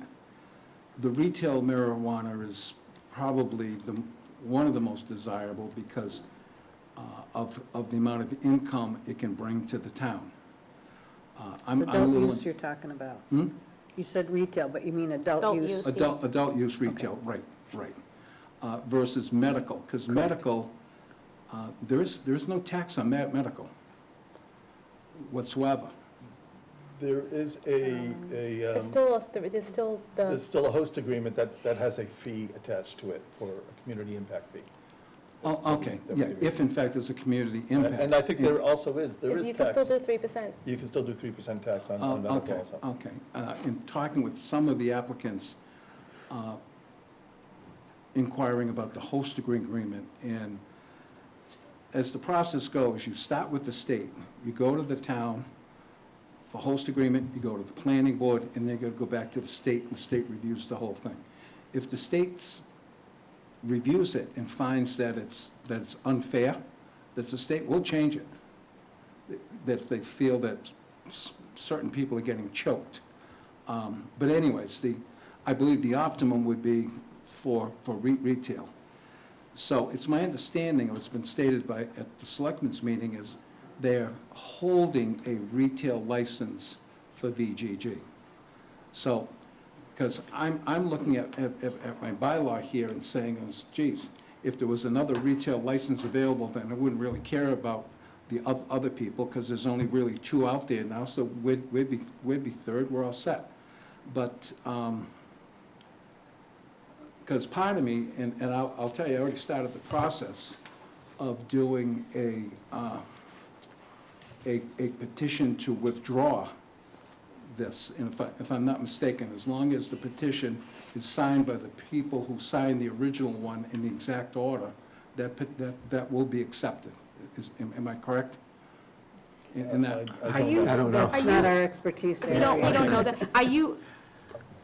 the retail marijuana is probably one of the most desirable because of the amount of income it can bring to the town. It's adult use you're talking about. Hmm? You said retail, but you mean adult Adult use. use. Adult use retail, right. Versus medical, because medical, there's no tax on medical whatsoever. There is There's still there's still a host agreement that has a fee attached to it for a community impact fee. Oh, okay, yeah, if in fact there's a community impact. And I think there also is, there is You can still tax. do 3%. You can still do 3% tax on Oh, medical okay, also. okay. In talking with some of the applicants, inquiring about the host agreement. And as the process goes, you start with the state, you go to the town for host agreement, you go to the planning board, and then you gotta go back to the state, and the state reviews the whole thing. If the state reviews it and finds that it's unfair, that the state will change it. That they feel that certain people are getting choked. But anyways, I believe the optimum would be for retail. So it's my understanding, or it's been stated at the selectmen's meeting, is they're holding a retail license for VGG. So, because I'm looking at my bylaw here and saying, geez, if there was another retail license available, then I wouldn't really care about the other people, because there's only really 2 out there now, so we'd be third, we're all set. But, because part of me, and I'll tell you, I already started the process of doing a petition to withdraw this, and if I'm not mistaken, as long as the petition is signed by the people who signed the original one in the exact order, that will be accepted. Am I correct? In that? Are you? I don't know. That's not our expertise We area. don't know that. Are you,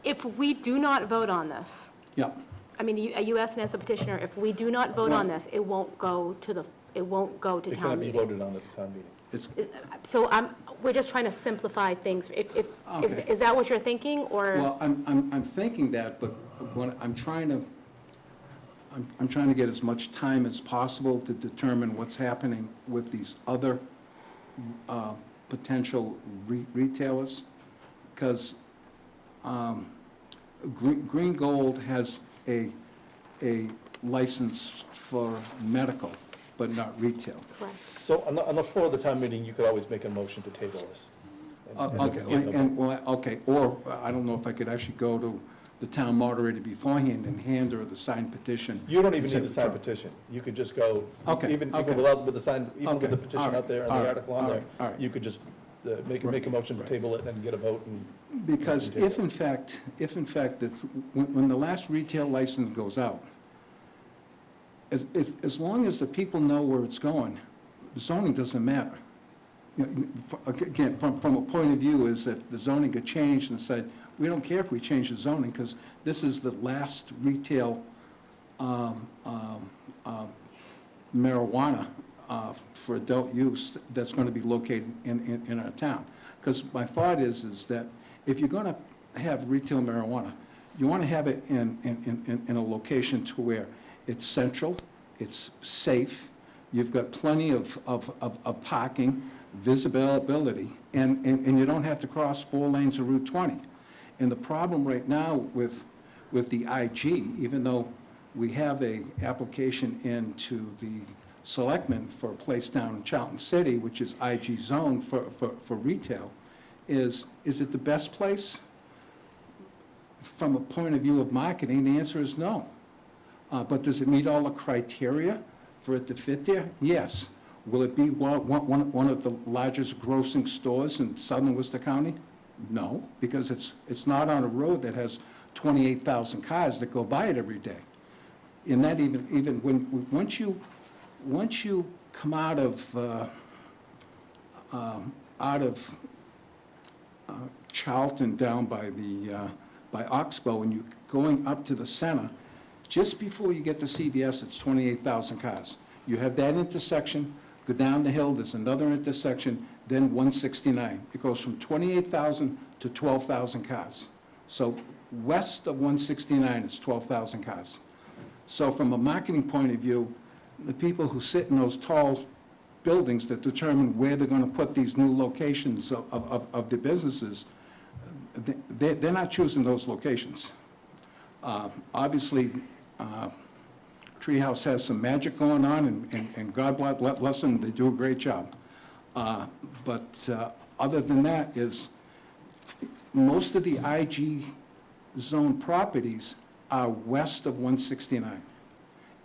if we do not vote on this, Yeah. I mean, you asked as a petitioner, if we do not vote on this, it won't go to It cannot town be meeting. voted on at the town meeting. It's, So we're just trying to simplify things. Okay. Is that what you're thinking, or? well, I'm thinking that, but when I'm trying to get as much time as possible to determine what's happening with these other potential retailers, because Green Gold has a license for medical, but not retail. Correct. So on the floor of the town meeting, you could always make a motion to table this. Okay, or I don't know if I could actually go to the town moderator beforehand and hand her the signed petition. You don't even and say need the signed withdraw. petition. You could just go, Okay, even okay. without, with the sign, even with Okay, the petition all right, out there and all the right, article on all there, right, all right. you could just make a motion to Right. table it and get a vote and. Because if in fact, when the last retail license goes out, as long as the people know where it's going, zoning doesn't matter. You know, again, from a point of view is if the zoning got changed and said, we don't care if we change the zoning, because this is the last retail marijuana for adult use that's going to be located in our town. Because my thought is that if you're going to have retail marijuana, you want to have it in a location to where it's central, it's safe, you've got plenty of parking, visibility, and you don't have to cross 4 lanes of Route 20. And the problem right now with the IG, even though we have a application into the selectmen for a place down in Charlton City, which is IG zone for retail, is it the best place? From a point of view of marketing, the answer is no. But does it meet all the criteria for it to fit there? Yes. Will it be one of the largest grossing stores in southern Worcester County? No, because it's not on a road that has 28,000 cars that go by it every day. And that even when, once you come out of Charlton down by Oxbow, and you're going up to the center, just before you get to CVS, it's 28,000 cars. You have that intersection, go down the hill, there's another intersection, then 169. It goes from 28,000 to 12,000 cars. So west of 169 is 12,000 cars. So from a marketing point of view, the people who sit in those tall buildings that determine where they're going to put these new locations of the businesses, they're not choosing those locations. Obviously, Treehouse has some magic going on, and God bless them, they do a great job. But other than that is, most of the IG zone properties are west of 169,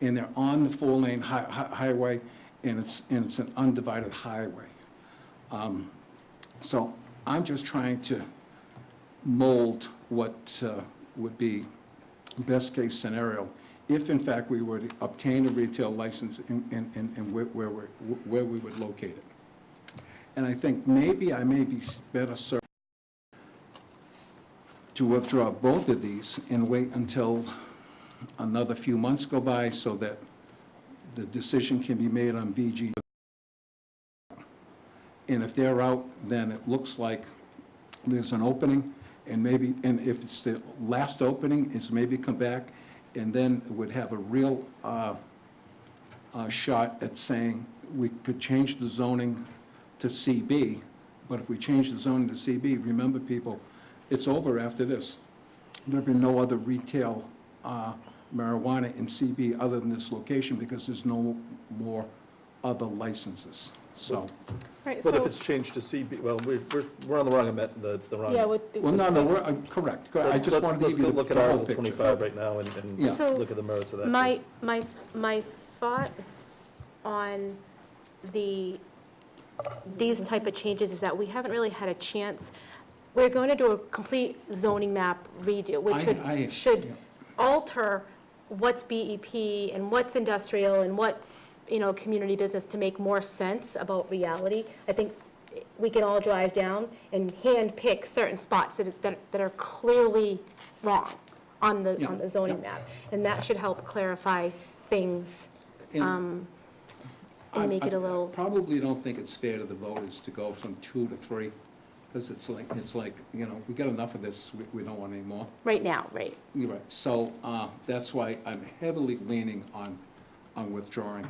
and they're on the 4-lane highway, and it's an undivided highway. So I'm just trying to mold what would be best-case scenario if in fact we were to obtain a retail license and where we would locate it. And I think maybe I may be better served to withdraw both of these and wait until another few months go by so that the decision can be made on VG. And if they're out, then it looks like there's an opening, and maybe, and if it's the last opening, it's maybe come back, and then it would have a real shot at saying we could change the zoning to CB, but if we change the zoning to CB, remember people, it's over after this. There'll be no other retail marijuana in CB other than this location because there's no more other licenses, so. Right, But if so, it's changed to CB, well, we're on the wrong amendment, the wrong. yeah, with. Well, no, we're, correct. I Let's- just wanted to let's give you go look the at whole Article picture. 25 right now Yeah. and So, look at the merits of that. My thought on these type of changes is that we haven't really had a chance. We're going to do a complete zoning map redo, which yeah. should alter what's BEP and what's industrial and what's, community business to make more sense about reality. I think we can all drive down and hand-pick certain spots that are clearly wrong on the zoning map. And that should help clarify things and make it a little. I probably don't think it's fair to the voters to go from 2 to 3, because it's like, we got enough of this, we don't want any more. Right now, right. You're right. So that's why I'm heavily leaning on withdrawing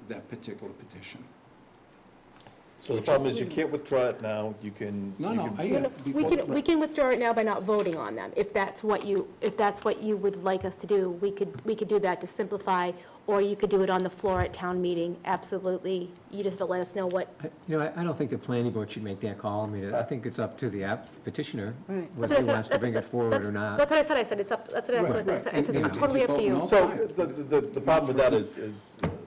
that particular petition. So the problem is you can't withdraw it now, you can. No, you no, can- We can withdraw it now by not voting on them. If that's what you would like us to do, we could do that to simplify, or you could do it on the floor at town meeting, absolutely. You just have to let us know what. I don't think the planning board should make that call. I mean, I think it's up to the petitioner, Right. whether he wants to bring it forward or not. That's what I said. I said it's up, that's what I said. I said it's totally up to you. So the problem with that is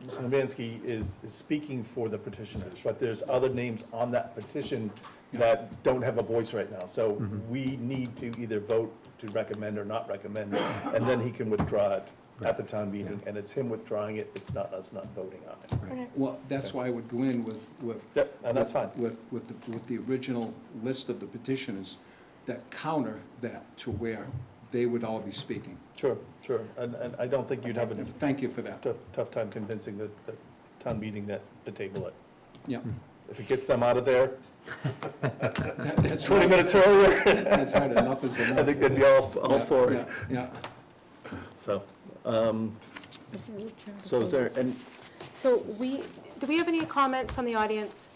Mr. Namansky is speaking for the petitioners, but there's other names on that petition that don't have a voice right now. So we need to either vote to recommend or not recommend, and then he can withdraw it at the town meeting, and it's him withdrawing it, it's not us not voting on it. Well, that's why I would go in with. Yep, and that's fine. With the original list of the petitioners that counter that to where they would all be speaking. Sure, and I don't think you'd have a Thank you for that. tough time convincing the town meeting to table it. Yeah. If it gets them out of there That's 20 right. minutes earlier, That's right, enough is enough. I think they'd be all for it. Yeah. So, so is there, and So do we have any comments from the audience?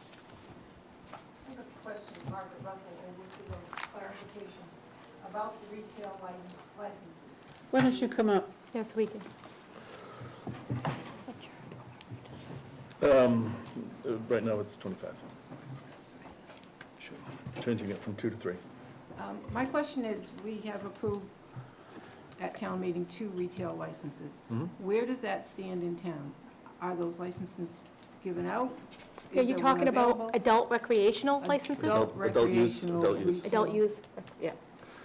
I have a question, Margaret Russell, and just give a clarification about the retail licenses. Why don't you come up? Yes, we can. right now it's 25. Changing it from 2 to 3. My question is, we have approved at town meeting 2 retail licenses. Where does that stand in town? Are those licenses given out? Are you talking about adult recreational licenses? Adult Adult use, recreational adult use. retail. Adult use, yeah.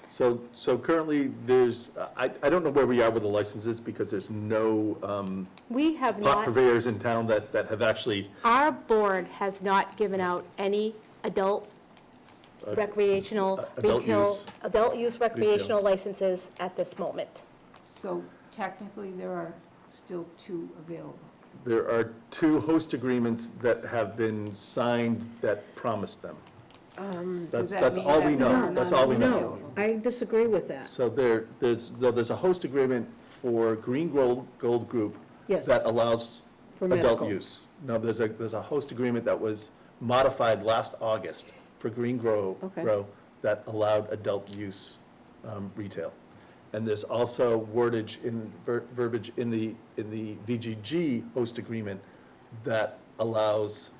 So currently, there's, I don't know where we are with the licenses, because there's no We have pot not, purveyors in town that have actually, our board has not given out any adult recreational adult retail, use. adult use recreational licenses at this moment. So technically, there are still 2 available. there are 2 host agreements that have been signed that promise them. Does that That's mean all that we there know. are That's none all we know. No, I disagree with that. So there's a host agreement for Green Gold Group Yes, that allows for adult medical. use. No, there's a host agreement that was modified last August for Green Grow that allowed adult use retail. And there's also verbiage in the VGG host agreement that allows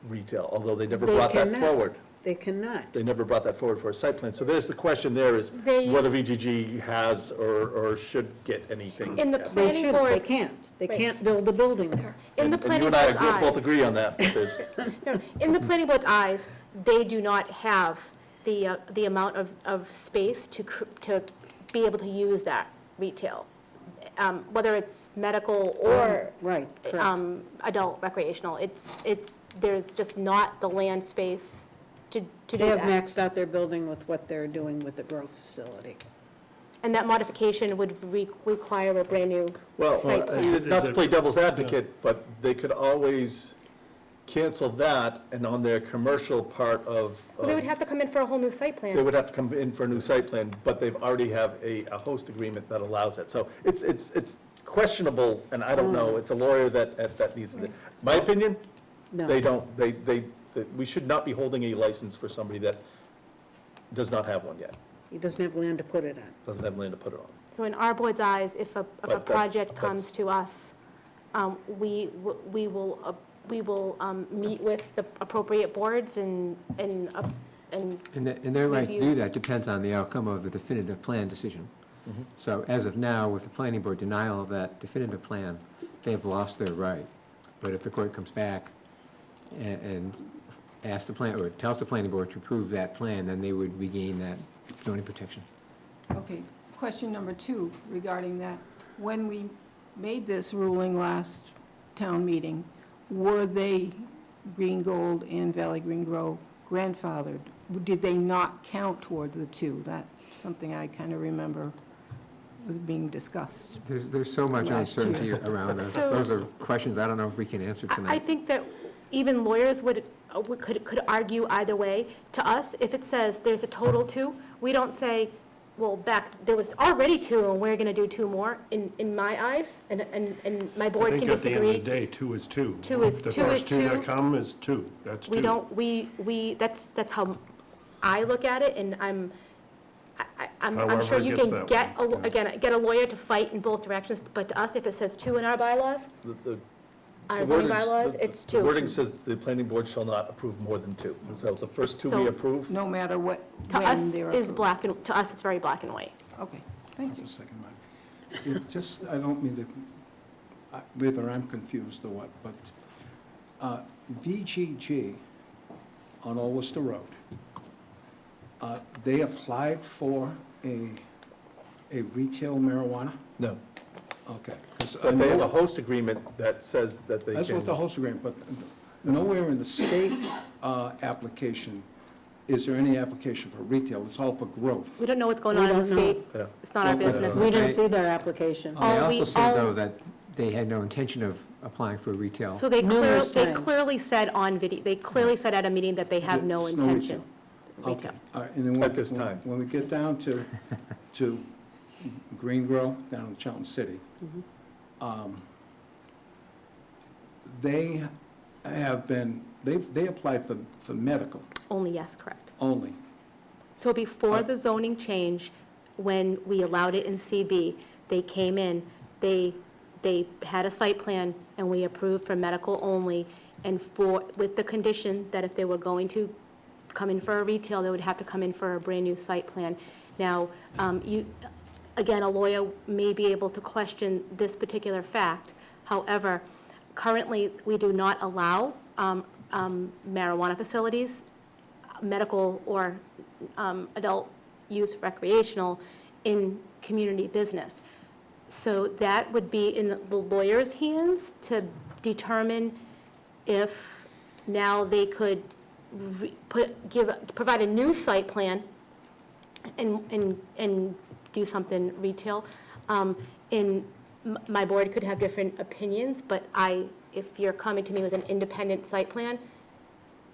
retail, although they never They brought that cannot. forward. They cannot. They never brought that forward for a site plan. So there's the question there is whether VGG has or should get anything. In the Yes. They planning should, they board's, can't. They Right. can't build a building there. in the And planning you and I board's both eyes, agree on that, but there's, no, in the planning board's eyes, they do not have the amount of space to be able to use that retail. whether it's medical or Right, correct. adult recreational, there's just not the land space to do They have that. maxed out their building with what they're doing with the growth facility. And that modification would require a brand-new Well, site plan. not to play devil's advocate, but they could always cancel that, and on their commercial part of. Well, they would have to come in for a whole new site They plan. would have to come in for a new site plan, but they've already have a host agreement that allows it. So it's questionable, and I don't know, it's a lawyer that needs, my opinion, No. they don't, we should not be holding a license for somebody that does not have one yet, He doesn't have land to put it on. doesn't have land to put it on. So in our board's eyes, if a But project comes that's- to us, we will meet with the appropriate boards and And their right to do Review. that depends on the outcome of the definitive plan decision. So as of now, with the planning board denial of that definitive plan, they've lost their right. But if the court comes back and asks the plan, or tells the planning board to approve that plan, then they would regain that zoning protection. Okay, question number 2 regarding that. When we made this ruling last town meeting, were they, Green Gold and Valley Green Grow, grandfathered? Did they not count toward the 2? That's something I kind of remember was being discussed. There's so much Last uncertainty around us. So- Those are questions I don't know if we can answer I tonight. think that even lawyers could argue either way. To us, if it says there's a total 2, we don't say, well, there was already 2 and we're going to do 2 more, in my eyes, and my board can I think at the end of the disagree. day, 2 is 2. Two is The 2 first is 2 that 2. come is 2, that's 2. We don't, that's how I look at it, and I'm However sure it you gets can that get, way, again, get a lawyer to fight in both directions, but to us, if it says 2 in our bylaws, The our zoning wording- bylaws, the- it's The 2. wording says the planning board shall not approve more than 2. So the first 2 we So- approve, No matter what, To when us they're is approved. to us, it's very black and white. Okay, thank you. Just a second, Mike. It just, I don't mean to, whether I'm confused or what, but VGG on Old Worcester Road, they applied for a retail marijuana? no. Okay. 'Cause I But they have know- a host agreement that says that they can. That's what the host agreement, but nowhere in the state application is there any application for retail. It's all for growth. We don't know what's going We on in the don't know. state. Yeah. It's not our Well, business. We didn't see their application. They all we- also said, all- though, that they had no intention of applying for retail. So they Numerous times. clearly said on video, they clearly said at a meeting that they have no It's no intention. retail. Retail. Okay, all right, and then At this time. when we get down to Green Grow, down in Charlton City, they have been, they applied for medical Only, yes, correct. only. So before the zoning change, when we allowed it in CB, they came in, they had a site plan, and we approved for medical only, and with the condition that if they were going to come in for a retail, they would have to come in for a brand-new site plan. Now, again, a lawyer may be able to question this particular fact. However, currently, we do not allow marijuana facilities, medical or adult use recreational, in community business. So that would be in the lawyer's hands to determine if now they could provide a new site plan and do something retail. My board could have different opinions, but if you're coming to me with an independent site plan,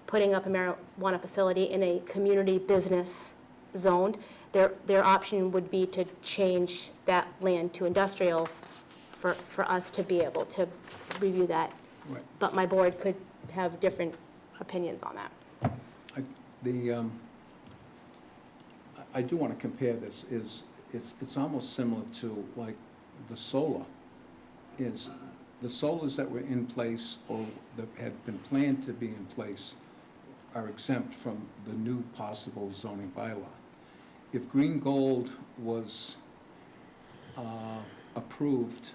putting up a marijuana facility in a community business zoned, their option would be to change that land to industrial for us to be able to review that. Right. But my board could have different opinions on that. I do want to compare this, it's almost similar to like the solar. The solars that were in place or that had been planned to be in place are exempt from the new possible zoning bylaw. If Green Gold was approved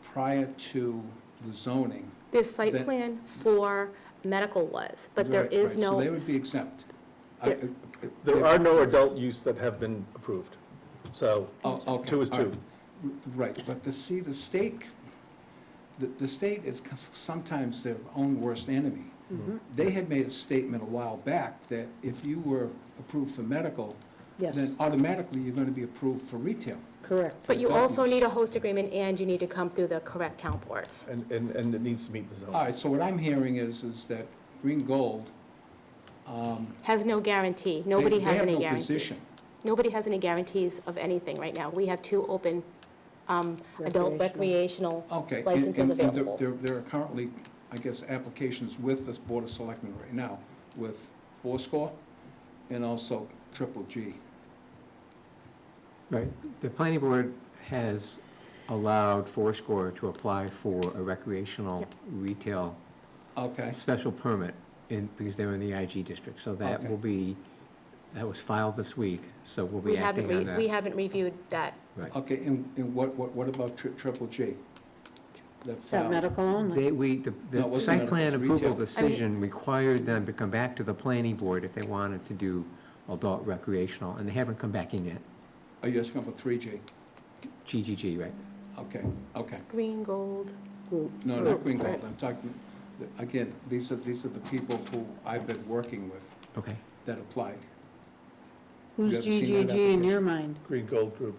prior to the zoning. This site That- plan for medical was, but there Right, is right, no. So they would be exempt. There are no adult use that have been approved. So Oh, okay, 2 is all 2. right. Right, but the state, the state is sometimes their own worst enemy. They had made a statement a while back that if you were approved for medical, Yes, then automatically you're gonna be approved for retail. correct. But you adult also use. need a host agreement and you need to come through the correct town boards. And it needs to meet the zone. All right, so what I'm hearing is that Green Gold, Has no guarantee. Nobody they has have any no guarantees. position. Nobody has any guarantees of anything right now. We have 2 open adult recreational Okay. licenses and available. there are currently, I guess, applications with this Board of Selectmen right now, with Fourscore and also Triple G. Right. The planning board has allowed Fourscore to apply for a recreational retail Okay, special permit because they're in the IG district. So that Okay. will be, that was filed this week, so we'll We be haven't, acting on that. we haven't reviewed that. Right. okay, and what about Triple G? That Is that filed? medical only? No, it The wasn't site medical, plan it's approval retail. decision required them to come back to the planning board if they wanted to do adult recreational, and they haven't come back in yet. Oh, you're asking about 3G? GGG, right? Okay, okay. Green, gold. No, not Group, Green Gold, right. I'm talking, again, these are the people who I've been working with Okay. that applied. Who's You haven't seen that GGG in your application? mind? Green Gold Group.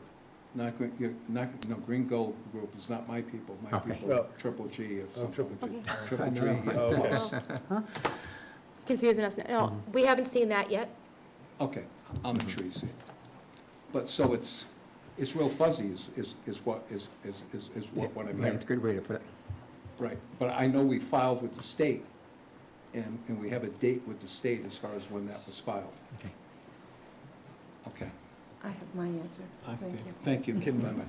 Not Green, no, Green Gold Group is not my people. My Okay. people, Oh. Triple G or Oh, something. Triple G. Triple G Oh, okay. plus. Confusing us now. No, we haven't seen that yet. Okay, I'll make sure you see it. But, so it's real fuzzy is what I'm Right, hearing. it's a good way to put it. Right, but I know we filed with the state, and we have a date with the state as far as when that was filed. Okay. Okay. I have my answer. Thank you. Thank you, Can- Linda.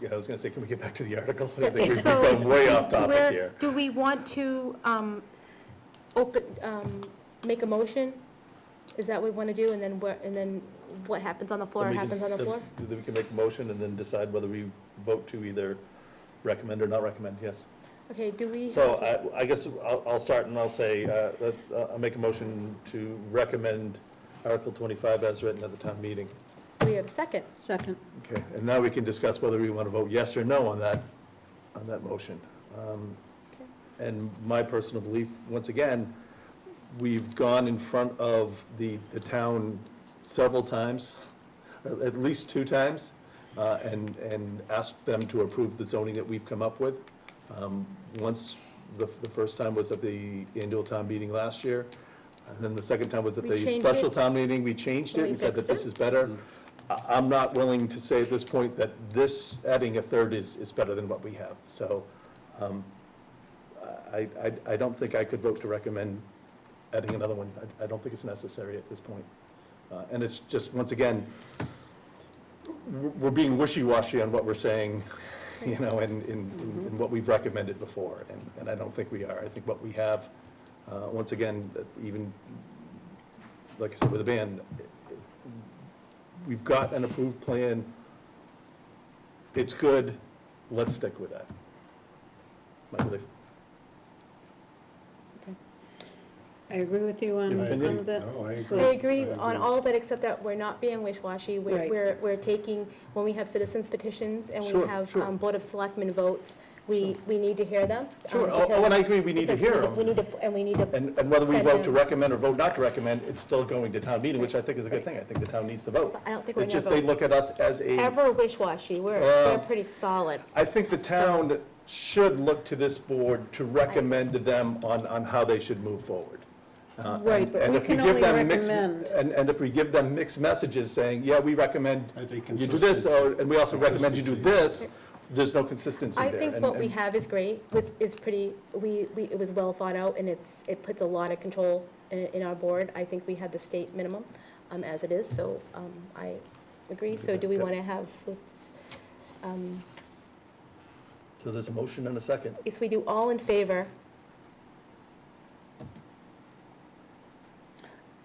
Yeah, I was gonna say, can we get back to the article? I think we've So, gone way off topic where- here. Do we want to make a motion? Is that what we want to do? And then what happens on the floor Then we happens on can- the floor? Then we can make a motion and then decide whether we vote to either recommend or not recommend, yes. Okay, do we? So I guess I'll start and I'll say, I'll make a motion to recommend Article 25 as written at the town meeting. Do we have a second? Second. Okay, and now we can discuss whether we want to vote yes or no on that motion. And my personal belief, once again, we've gone in front of the town several times, at least 2 times, and asked them to approve the zoning that we've come up with. Once, the first time was at the annual town meeting last year, and then the second time was at We the changed special it? town meeting, we changed it And we and said that fixed this it? is better. I'm not willing to say at this point that this, adding a third is better than what we have, so I don't think I could vote to recommend adding another one. I don't think it's necessary at this point. And it's just, once again, we're being wishy-washy on what we're saying, you know, in what we've recommended before, and I don't think we are. I think what we have, once again, even, like I said, with the van, we've got an approved plan. It's good, let's stick with that. My belief. I agree with you on Opinion? some of that. No, I I agree. agree on all of it, except that we're not being wish-washy. Right. We're taking, when we have citizens petitions and we Sure, have sure. Board of Selectmen votes, we need to hear them. Sure, oh, and I agree, we need to because hear We them. need to, and we need to, And whether we Send vote to them. recommend or vote not to recommend, it's still going to town meeting, which I think is a good thing. I think the town needs to vote. I don't think we're It's gonna just they vote look at us as a, ever wish-washy. We're pretty solid. I think the town should look to this board to recommend to them on how they should move forward. Right, but And we if can give only them mixed- recommend. And if we give them mixed messages saying, yeah, we recommend I think you do this, and we also recommend you do Consistency. this, there's no consistency I there. think And- what we and- have is great, is pretty, it was well thought out, and it puts a lot of control in our board. I think we have the state minimum, as it is, so, I agree. So do we want to have, So there's a motion and a second. if we do all in favor,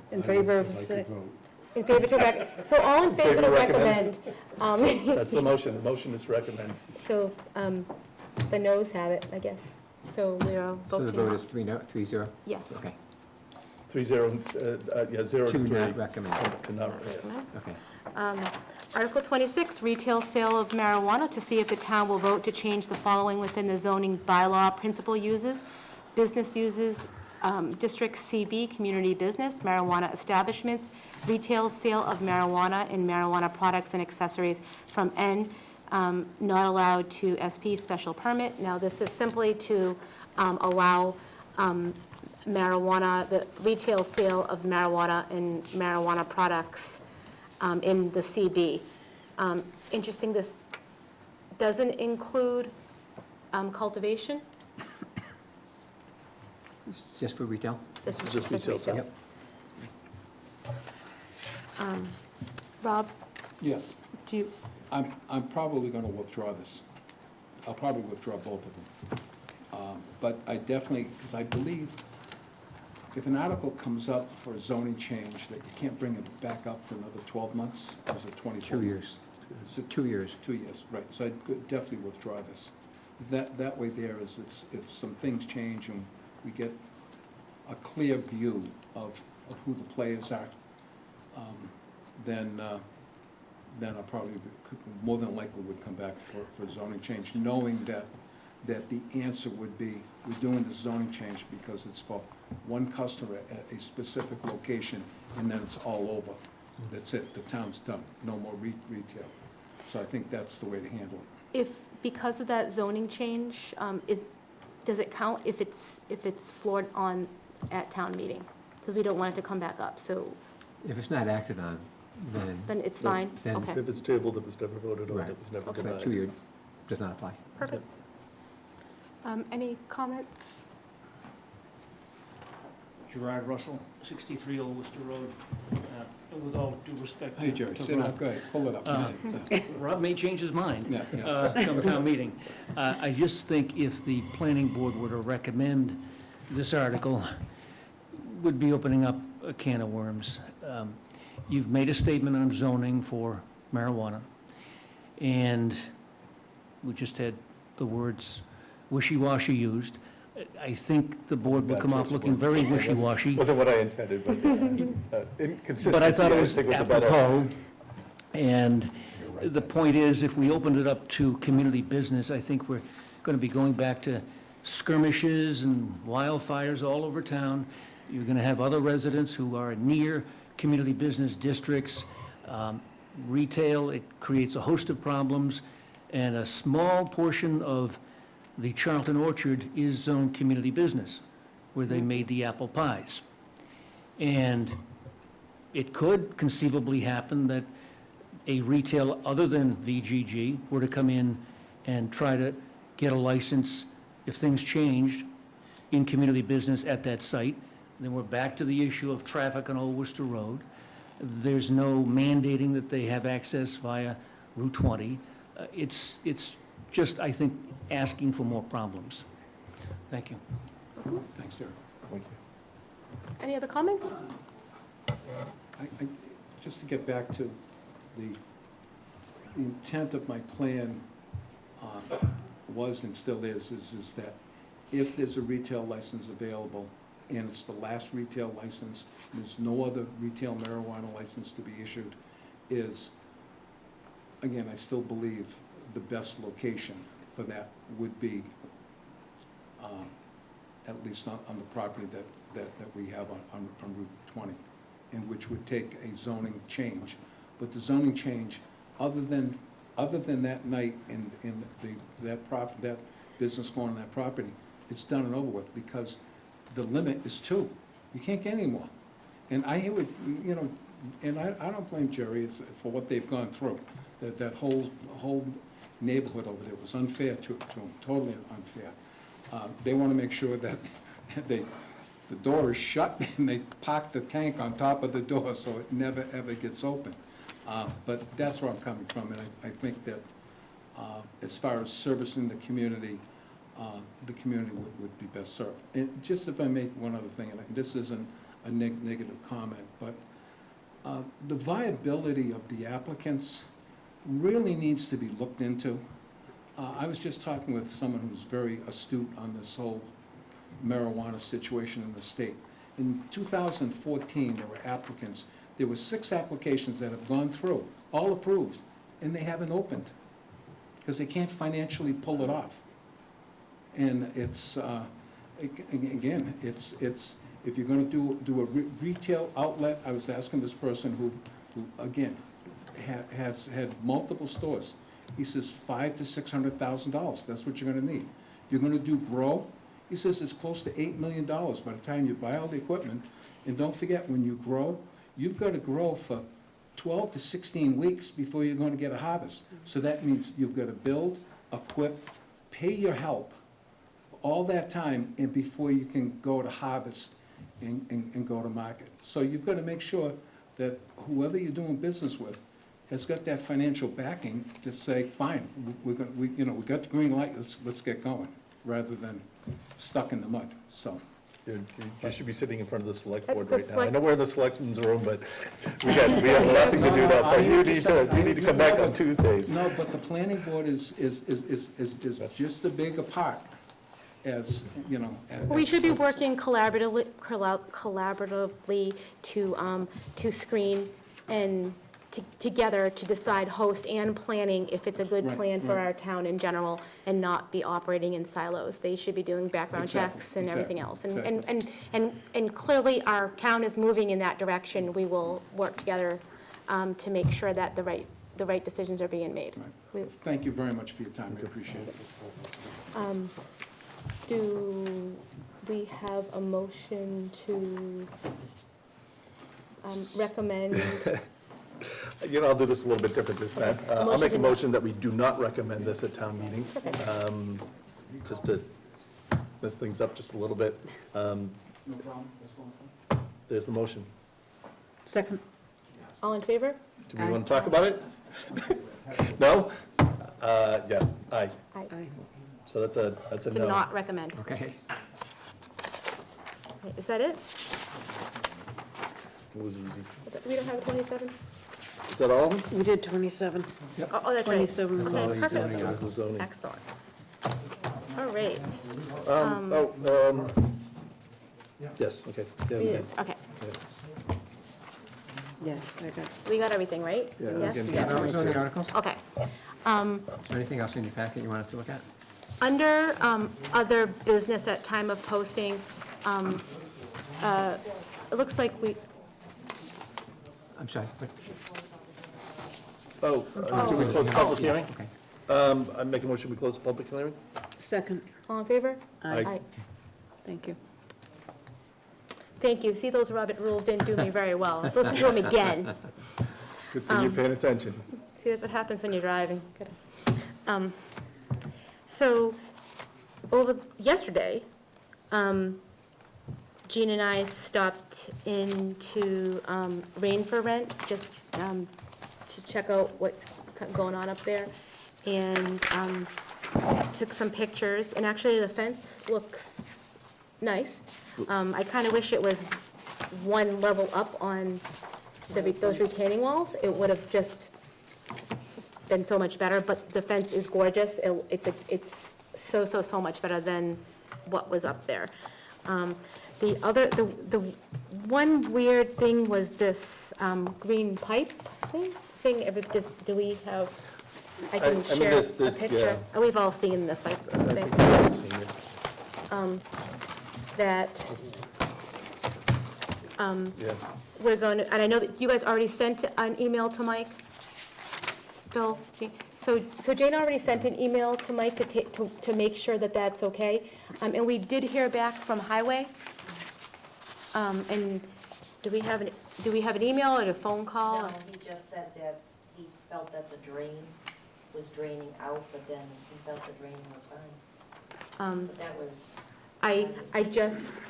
In favor of, I'd like say- to vote. in favor to so all in favor to recommend. That's the motion. The motion is to recommend. So, the noes have it, I guess. So we are So the voting. vote is 3-0? Yes. Okay. 3-0, 0 to To 3. not recommend. To not, yes. Okay. Article 26, retail sale of marijuana, to see if the town will vote to change the following within the zoning bylaw: principal uses, business uses, District CB, community business, marijuana establishments, retail sale of marijuana and marijuana products and accessories from N, not allowed, to SP, special permit. Now, this is simply to allow marijuana, the retail sale of marijuana and marijuana products in the CB. Interesting, this doesn't include cultivation. It's just for retail? This is Just retail sale. Yep. Rob, Yes, do you, I'm probably gonna withdraw this. I'll probably withdraw both of them. But I definitely, because I believe if an article comes up for a zoning change, that you can't bring it back up for another 12 months, or is it 24 2 months? years. Is it 2 years. 2 years, right, so I'd definitely withdraw this. That way there is, if some things change and we get a clear view of who the players are, then I probably more than likely would come back for zoning change, knowing that the answer would be, we're doing the zoning change because it's for one customer at a specific location, and then it's all over. That's it, the town's done, no more retail. So I think that's the way to handle it. if, because of that zoning change, does it count if it's floored on at town meeting? Because we don't want it to come back up, so If it's not acted on, then it's fine? Then- Okay, If it's tabled, it was never voted on, right, it was never Okay. that denied. 2 years does not apply. perfect. Any comments? Gerard Russell, 63 Old Worcester Road. And with all due respect Hey, to Jerry, to sit Rob, up, go ahead, pull it up. Rob may change his mind Yeah. come town meeting. I just think if the planning board were to recommend this article, would be opening up a can of worms. You've made a statement on zoning for marijuana, and we just had the words wishy-washy used. I think the board would come off looking very wishy-washy. Wasn't what I intended, but inconsistency, But I thought it was think was a better. apropos, and the point is, if we opened it up to community business, I think we're going to be going back to skirmishes and wildfires all over town. You're going to have other residents who are near community business districts. Retail, it creates a host of problems, and a small portion of the Charlton Orchard is zoned community business, where they made the apple pies. And it could conceivably happen that a retailer other than VGG were to come in and try to get a license if things changed in community business at that site. Then we're back to the issue of traffic on Old Worcester Road. There's no mandating that they have access via Route 20. It's just, I think, asking for more problems. Thank you. Thanks, Jerry. Thank you. Any other comments? Just to get back to the intent of my plan was and still is that if there's a retail license available and it's the last retail license, there's no other retail marijuana license to be issued, is, again, I still believe the best location for that would be at least on the property that we have on Route 20, and which would take a zoning change. But the zoning change, other than that night in that business going on that property, it's done and over with, because the limit is 2. You can't get any more. And I would, and I don't blame Jerry for what they've gone through. That whole neighborhood over there was unfair to them, totally unfair. They want to make sure that the door is shut and they park the tank on top of the door so it never, ever gets open. But that's where I'm coming from, and I think that as far as servicing the community would be best served. And just if I make one other thing, and this isn't a negative comment, but the viability of the applicants really needs to be looked into. I was just talking with someone who's very astute on this whole marijuana situation in the state. In 2014, there were 6 applications that have gone through all approved, and they haven't opened, because they can't financially pull it off. And it's, again, it's, if you're gonna do a retail outlet, I was asking this person who again, has had multiple stores. He says $500,000 to $600,000, that's what you're gonna need. If you're gonna do grow, he says it's close to $8 million by the time you buy all the equipment. And don't forget, when you grow, you've gotta grow for 12 to 16 weeks before you're gonna get a harvest. So that means you've gotta build, equip, pay your help, all that time, and before you can go to harvest and go to market. So you've gotta make sure that whoever you're doing business with has got that financial backing to say, fine, we got the green light, let's get going, rather than stuck in the mud, so. You should be sitting in front of the select That's board the right now. I select- know we're in the selectmen's room, but we have nothing to do now, so you need to come back on Tuesdays. No, but the planning board is just a bigger part as, you know. We should be as- working collaboratively to screen and together to decide host and planning if it's a good Right, plan for right. our town in general and not be operating in silos. They should be doing background Exactly, checks and everything exactly, else. And clearly, our town is moving in that direction. We will work together to make sure that the right decisions are being made. Right. Thank you very much for your time, I appreciate it. Do we have a motion to recommend? You know, I'll do this a little bit different this time. I'll make a to- motion that we do not recommend this at town meeting, Okay. just to mess things up just a little bit. No problem, that's one. There's the motion. Second. All in favor? Do we want to talk about it? No? Yeah, aye. Aye. So that's a To no. not recommend. Okay. Okay, is that it? It was easy. We don't have a 27? Is that all? We did 27. Oh, that's right. 27. That's all Okay, he's perfect. zoning, it was the zoning. Excellent. All right. Yes, okay. Yeah, we did. Okay, Yeah, I got we got everything, right? Yeah, Yes? again, Yes. That was on the articles? Okay. Is there anything else in your packet you wanted to look at? Under other business at time of posting, it looks like we, I'm sorry. what- Should we close the public hearing? Okay. I make a motion, we close the public hearing? second. all in favor? Aye. Thank you. Thank you. See, those Robert rules didn't do me very well. Let's do them again. Good thing you're paying attention. See, that's what happens when you're driving. Good. So, yesterday, Jean and I stopped into Rain for Rent, just to check out what's going on up there, and took some pictures, and actually the fence looks nice. I kind of wish it was one level up on those retaining walls. It would have just been so much better, but the fence is gorgeous. It's so much better than what was up there. The one weird thing was this green pipe thing. Do we have, I I can mean, share there's- a there's- picture. yeah. We've all seen this, I I think. think I've seen it. That Yeah. we're going to, and I know that you guys already sent an email to Mike, Bill, Jean. So Jane already sent an email to Mike to make sure that that's okay. And we did hear back from Highway. And do we have an email or a phone call? No, he just said that he felt that the drain was draining out, but then he felt the drain was fine. But that was. I just,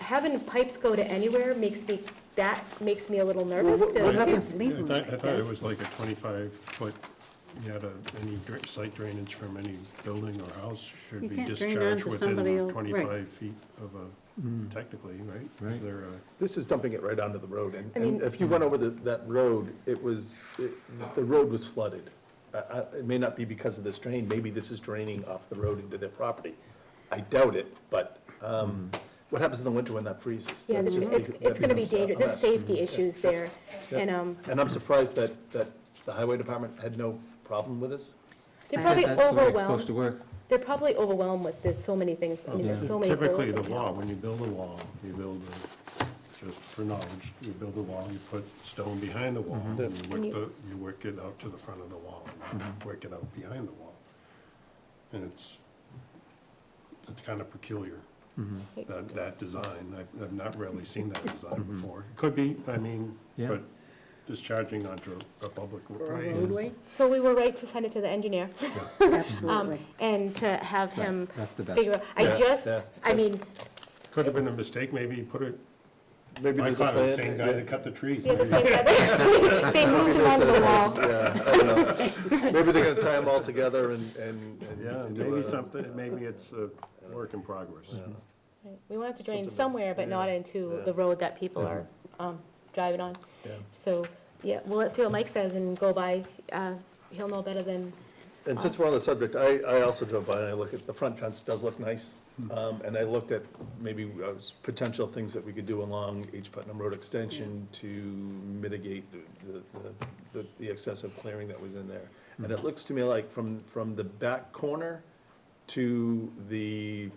having pipes go to anywhere makes me a little nervous. What Does- happened to I Leland? thought it was like a 25-foot, you had any site drainage from any building or house should You be can't drain discharged onto somebody within else, right. 25 feet of a, technically, right? Is there a? This is dumping it right onto the road, and I mean- if you went over that road, the road was flooded. It may not be because of this drain, maybe this is draining off the road into their property. I doubt it, but what happens in the winter when that freezes? Yeah, That's just it's that gonna be becomes a dangerous, there's mess. safety issues there, Yeah. and, I'm surprised that the highway department had no problem with this. they're I said probably that's the way it's supposed to overwhelmed, work. they're probably overwhelmed with, there's so many things, I mean, there's so many rules. Typically, in the town. wall, when you build a wall, you build just for knowledge, you build a wall, you put stone behind the wall, and you work it out to the front of the wall, and you work it out behind the wall. And it's kind of peculiar, that design. I've not really seen that design before. Could be, I mean, Yeah. but discharging onto a public Or a way is. roadway? So we were right to send it to the engineer, Absolutely. and to have him That's the best. figure, Yeah. I mean, Could have been a mistake, maybe put it, Maybe I there's a thought it was the plan. same guy that cut the trees. yeah, the same guy, they moved him onto the wall. Yeah, I don't know. Maybe they're gonna tie them all together and Yeah, and do maybe a- something, maybe it's a work in progress. Right. We want it to drain Something- somewhere, but not into yeah. the road that people Yeah. are driving on. Yeah. So, yeah, well, let's see what Mike says and go by, he'll know better than, And since we're on the subject, I also drove by and I look at, the front fence does look nice. And I looked at maybe potential things that we could do along H. Putnam Road Extension to mitigate the excessive clearing that was in there. And it looks to me like from the back corner to the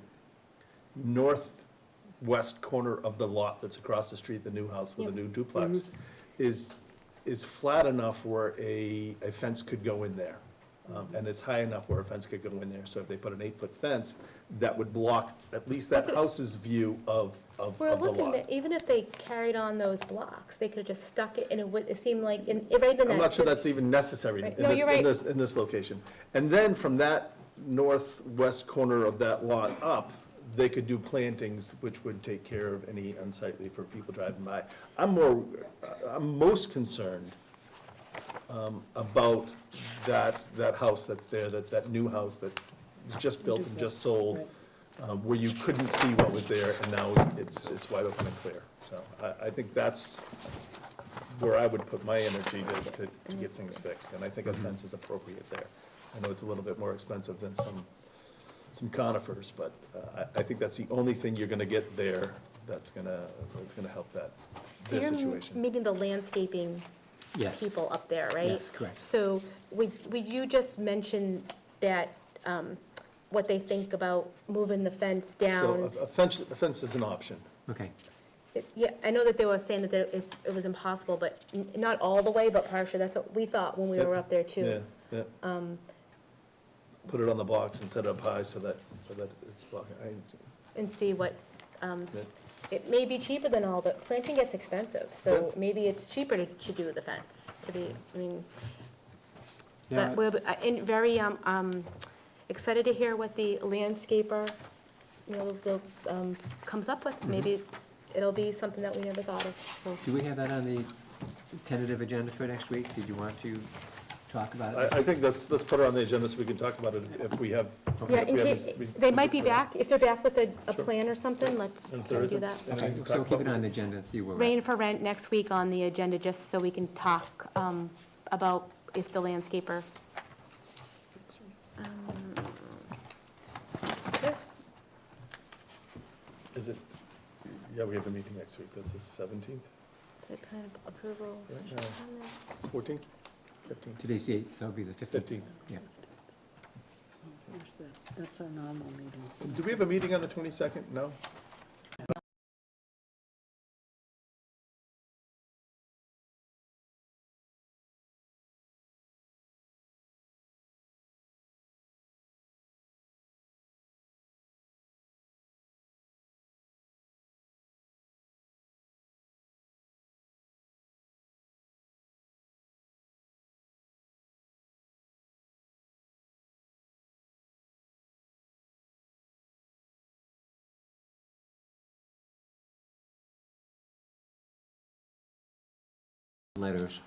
northwest corner of the lot that's across the street, the new house with the new duplex, is flat enough where a fence could go in there. And it's high enough where a fence could go in there, so if they put an 8-foot fence, that would block at least that house's view of the we're looking lot. at, even if they carried on those blocks, they could have just stuck it and it seemed like, right in that. I'm not sure that's even necessary Right. in No, this, you're in right. this, in this location. And then from that northwest corner of that lot up, they could do plantings which would take care of any unsightly for people driving by. I'm most concerned about that house that's there, that new house that was just built and just sold, where you couldn't see what was there, and now it's wide open and clear. So I think that's where I would put my energy to get things fixed, and I think a fence is appropriate there. I know it's a little bit more expensive than some conifers, but I think that's the only thing you're gonna get there that's gonna help their So you're situation. meeting the landscaping Yes. people up there, right? Yes, correct. So would you just mention that, what they think about moving the fence So down? a fence is an option. Okay. Yeah, I know that they were saying that it was impossible, but not all the way, but partially, that's what we thought when we were Yep. up there too. Yeah. Put it on the box and set it up high so that it's blocking. And see what, Yeah. it may be cheaper than all, but planting gets expensive, so Yeah. maybe it's cheaper to do the fence, I mean, Yeah, but we're, and very, excited to hear what the landscaper, comes up with. Maybe it'll be something that we never thought of, so. do we have that on the tentative agenda for next week? Did you want to talk about it? I think let's put it on the agenda so we can talk about it if we have. Yeah, if in we have case, a- we- they might be back, if they're back with a Sure. plan or something, let's And if there do isn't, that. then we Okay, can so talk keep it about on the agenda and see where we're Rain at. for rent next week on the agenda, just so we can talk about if the landscaper. This, Is it, yeah, we have a meeting next week, that's the 17th, the kind of approval. Right, 14th, 15th, Today's the 8th, that'll be the 15th. 15th. Yeah. That's our normal meeting. Do we have a meeting on the 22nd? No? Letters.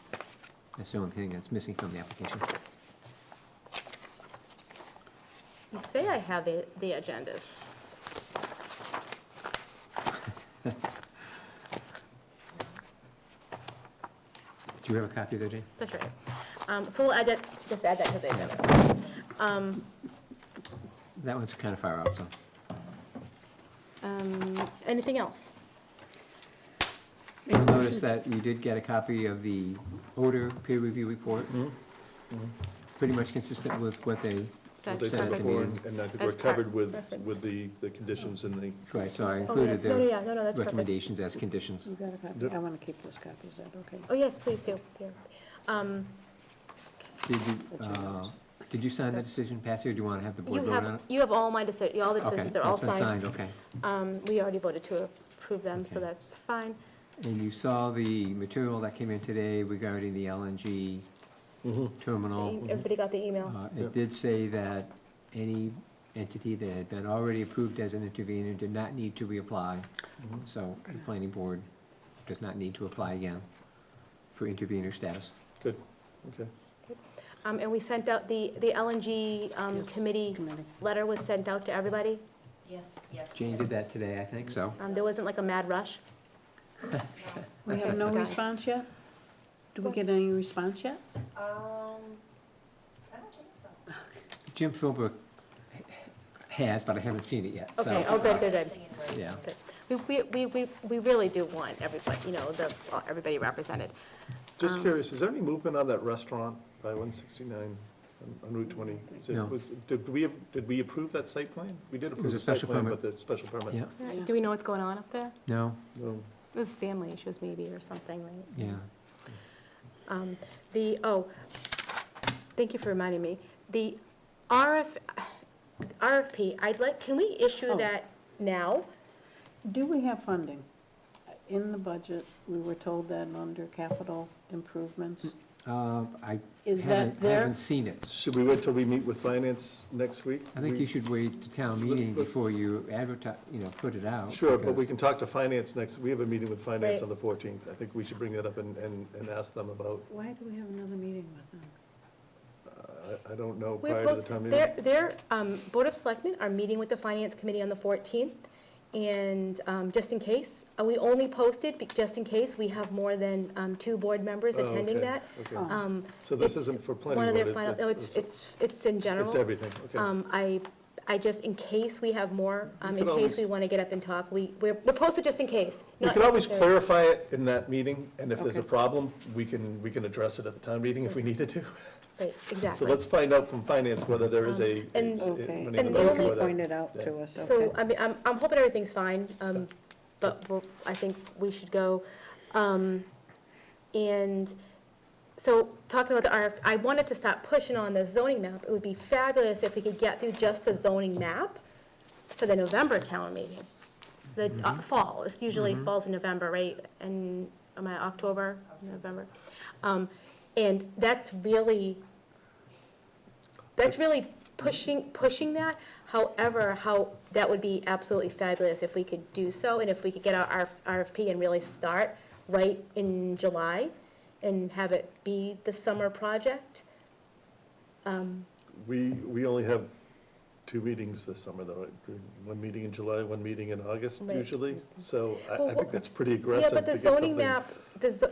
That's the only thing that's missing from the application. You say I have the agendas. Do you have a copy of that, Jane? That's right. So we'll add that, just add that to the agenda. That one's kind of far out, so. Anything else? You'll notice that you did get a copy of the odor peer review report, pretty much consistent with what they What they said said at the before, meeting. and I think As we're covered part reference. with the conditions in the, Right, so I Oh, yeah. included No, their yeah, no, that's perfect. recommendations as conditions. You got a copy? Yep. I want to keep this copy, is that okay? Oh, yes, please do. Here. Did you sign the decision, Patsy, or do you want to have the board You vote on have, it? you have all my all the Okay, decisions are all that's been signed. okay. We already voted to approve them, so Okay. that's fine. And you saw the material that came in today regarding the LNG terminal. Everybody got the email? It did say that any entity that had been already approved as an intervener did not need to reapply. So the planning board does not need to apply again for intervener status. good, okay. And we sent out the LNG Yes, committee committee. letter was sent out to everybody. Yes, yes. Jane did that today, I think, so. There wasn't like a mad rush. We have no Okay. response yet? Do we get any response yet? I don't think so. Jim Philbrook has, but I haven't seen it yet, so. Okay, oh, good, good, good. Yeah. We really do want everybody, everybody represented. Just curious, is there any movement on that restaurant by 169 on Route 20? No. Did we approve that site plan? We did approve was a the site special plan, permit. but the special permit? Yeah, Yeah. Do we know what's going on up there? no, No. It was family issues maybe or something, right? yeah. Thank you for reminding me. The RFP, can we issue Oh. that now? Do we have funding? In the budget, we were told that under capital improvements. I Is that haven't there? seen it. Should we wait till we meet with finance next week? I think you should wait to town meeting Let's- before you advertise, put it out. Sure, but we because- can talk to finance next, we have a meeting with finance Right. on the 14th. I think we should bring that up and ask them about, Why do we have another meeting with them? I don't know, We're prior to the post- town meeting. Their Board of Selectmen are meeting with the Finance Committee on the 14th, and just in case, we only posted, just in case, we have more than 2 board members Oh, attending okay, that. okay. Um, So this it's isn't for One planning of their board, final, no, it's in general. it's everything, okay. I just, in case we have more, We in could case always- we want to get up and talk, we're posted just in case. We not can always necessarily- clarify it in that meeting, and if there's a Okay. problem, we can address it at the town meeting if we needed to. Right, So exactly. let's find out from finance whether there is and- Okay, money and in the the they only- for can that. point it out Yeah. to us, So, okay? I mean, I'm hoping everything's fine, but I think we should go. And so, talking about the I wanted to start pushing on the zoning map. It would be fabulous if we could get through just the zoning map for the November town meeting. The fall, it usually falls in November, right? And, October, November? And that's really pushing that. However, that would be absolutely fabulous if we could do so, and if we could get our RFP and really start right in July and have it be the summer project. We only have 2 meetings this summer, though, right? One meeting in July, one meeting in August Right. usually, so Well, I think that's pretty Yeah, aggressive but to the get zoning something. map,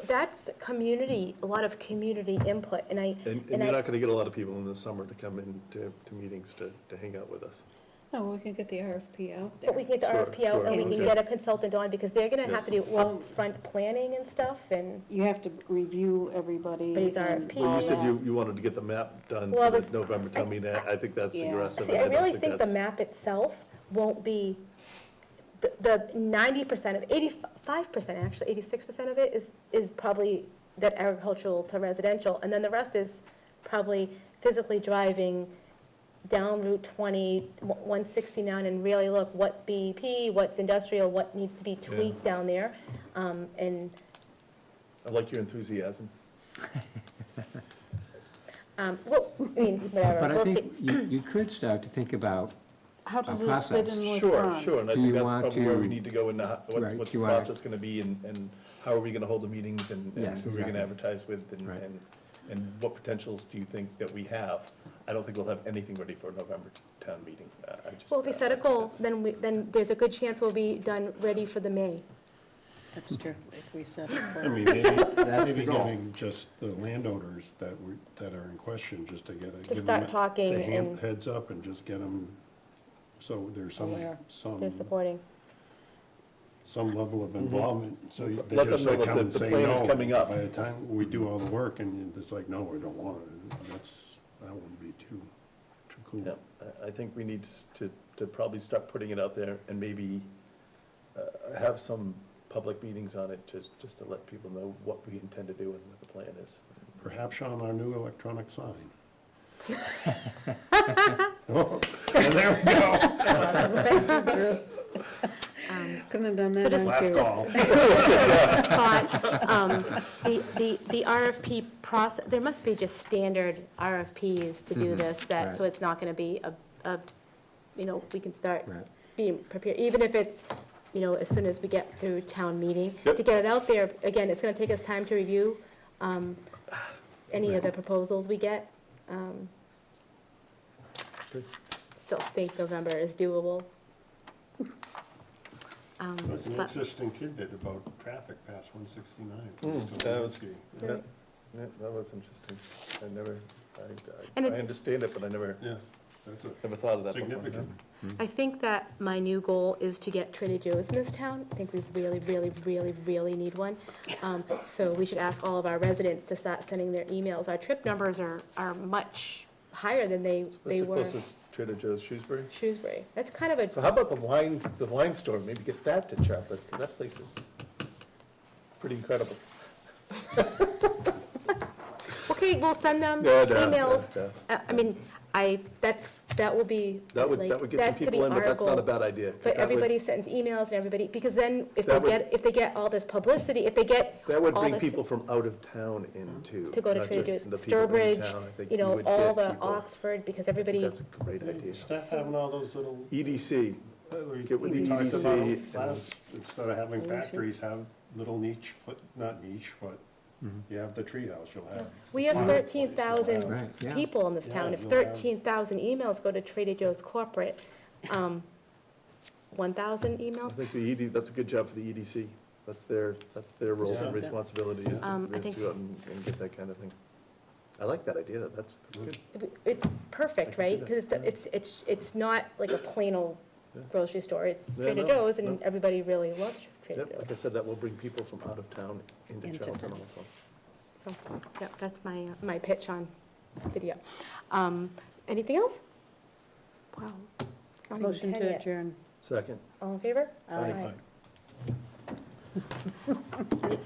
that's community, a lot of community input, and And and you're I, not gonna get a lot of people in the summer to come in to meetings to hang out with us. No, we can get the RFP out there. but we can get the Sure, RFP out, and we sure, can okay. get a consultant on, because they're gonna have to do Yes. upfront planning and stuff, and You have to review everybody. Everybody's and RFP. Well, all you said that. you wanted to get the map done Well, for this- the November town meeting. I think that's Yeah. aggressive. see, I don't really think the that's- map itself won't be, the 90% of, 85% actually, 86% of it is probably that agricultural to residential, and then the rest is probably physically driving down Route 20, 169, and really look what's BEP, what's industrial, what needs to be tweaked down there, and, I like your enthusiasm. well, I mean, whatever, But I we'll see. think you could start to think about, How does a this fit process. in with Sure, Ron? sure, and I Do think you that's want probably where we to- need to go into Right, what's do the you wanna- process gonna be, and how are we gonna hold the meetings, and Yes, who are we gonna exactly. advertise with, Right. and what potentials do you think that we have? I don't think we'll have anything ready for a November town meeting. I just- Well, if we set a goal, that's- then there's a good chance we'll be done, ready for the May. That's true, if we set it I for, mean, maybe, That's maybe the goal. getting just the landowners that are in question, just to get a. To give start them talking the and- heads up and just get them, so there's some, Aware. some They're supporting. some level of involvement, so they Let them just know like that come and the say plan is no. coming up. By the time we do all the work, and it's like, no, I don't want it, that wouldn't be too cool. Yeah, I think we need to probably start putting it out there and maybe have some public meetings on it, just to let people know what we intend to do and what the plan is. Perhaps on our new electronic sign. Oh, and there we go. Couldn't have done So that just- on Last Tuesday. call. The RFP process, there must be just standard RFPs to do this, that, so Right. it's not gonna be we can start Right. being prepared, even if it's, as soon as we get through town meeting. Yep. To get it out there, again, it's gonna take us time to review, any of the proposals we get. Good. Still think November is doable. That's an But- interesting tidbit about traffic past 169. That was, yeah, that was interesting. I never, And I it's- understand it, but I never Yeah, that's never thought of that before. significant. I think that my new goal is to get Trader Joe's in this town. I think we really, really, really, really need one. So we should ask all of our residents to start sending their emails. Our trip numbers are much higher than they What's the were. closest Trader Joe's, Shrewsbury? Shrewsbury. That's kind of So a, how about the wine store, maybe get that to Charlotte, 'cause that place is pretty incredible. okay, we'll send them Yeah, yeah, emails. yeah, I mean, that will be. That would like, get some could be people in, but our that's not a goal. bad idea. 'cause But that would- everybody sends emails and everybody, because then if That would- if they get all this publicity, if they get That would all bring this- people from out of town into. to go to not Trader just Joe's, the people in Sturbridge, town. I think you know, would all get the people. Oxford, because everybody, That's a great idea. Start having all those little, EDC, get with the we talked EDC. about and- last, instead of having factories, have little niche, not niche, but you have the treehouse, you'll have. we have marketplace, 13,000 you'll have- Right, yeah. people in this town. Yeah, If you'll have- 13,000 emails go to Trader Joe's corporate, 1,000 I emails? think that's a good job for the EDC. That's their roles and Yeah. responsibility is I to think- go out and get that kind of thing. I like that idea, that's good. It's I perfect, can see right? that, Because it's not like a plain old Yeah. grocery store. It's Yeah, Trader no, Joe's, and no. everybody really loves Trader Yep, like I Joe's. said, that will bring people from out of town into Into Charlton town. also. So, yeah, that's my pitch on video. Anything else? Wow. It's not even Motion 10 to yet. adjourn. Second. All in favor? Aye. Aye.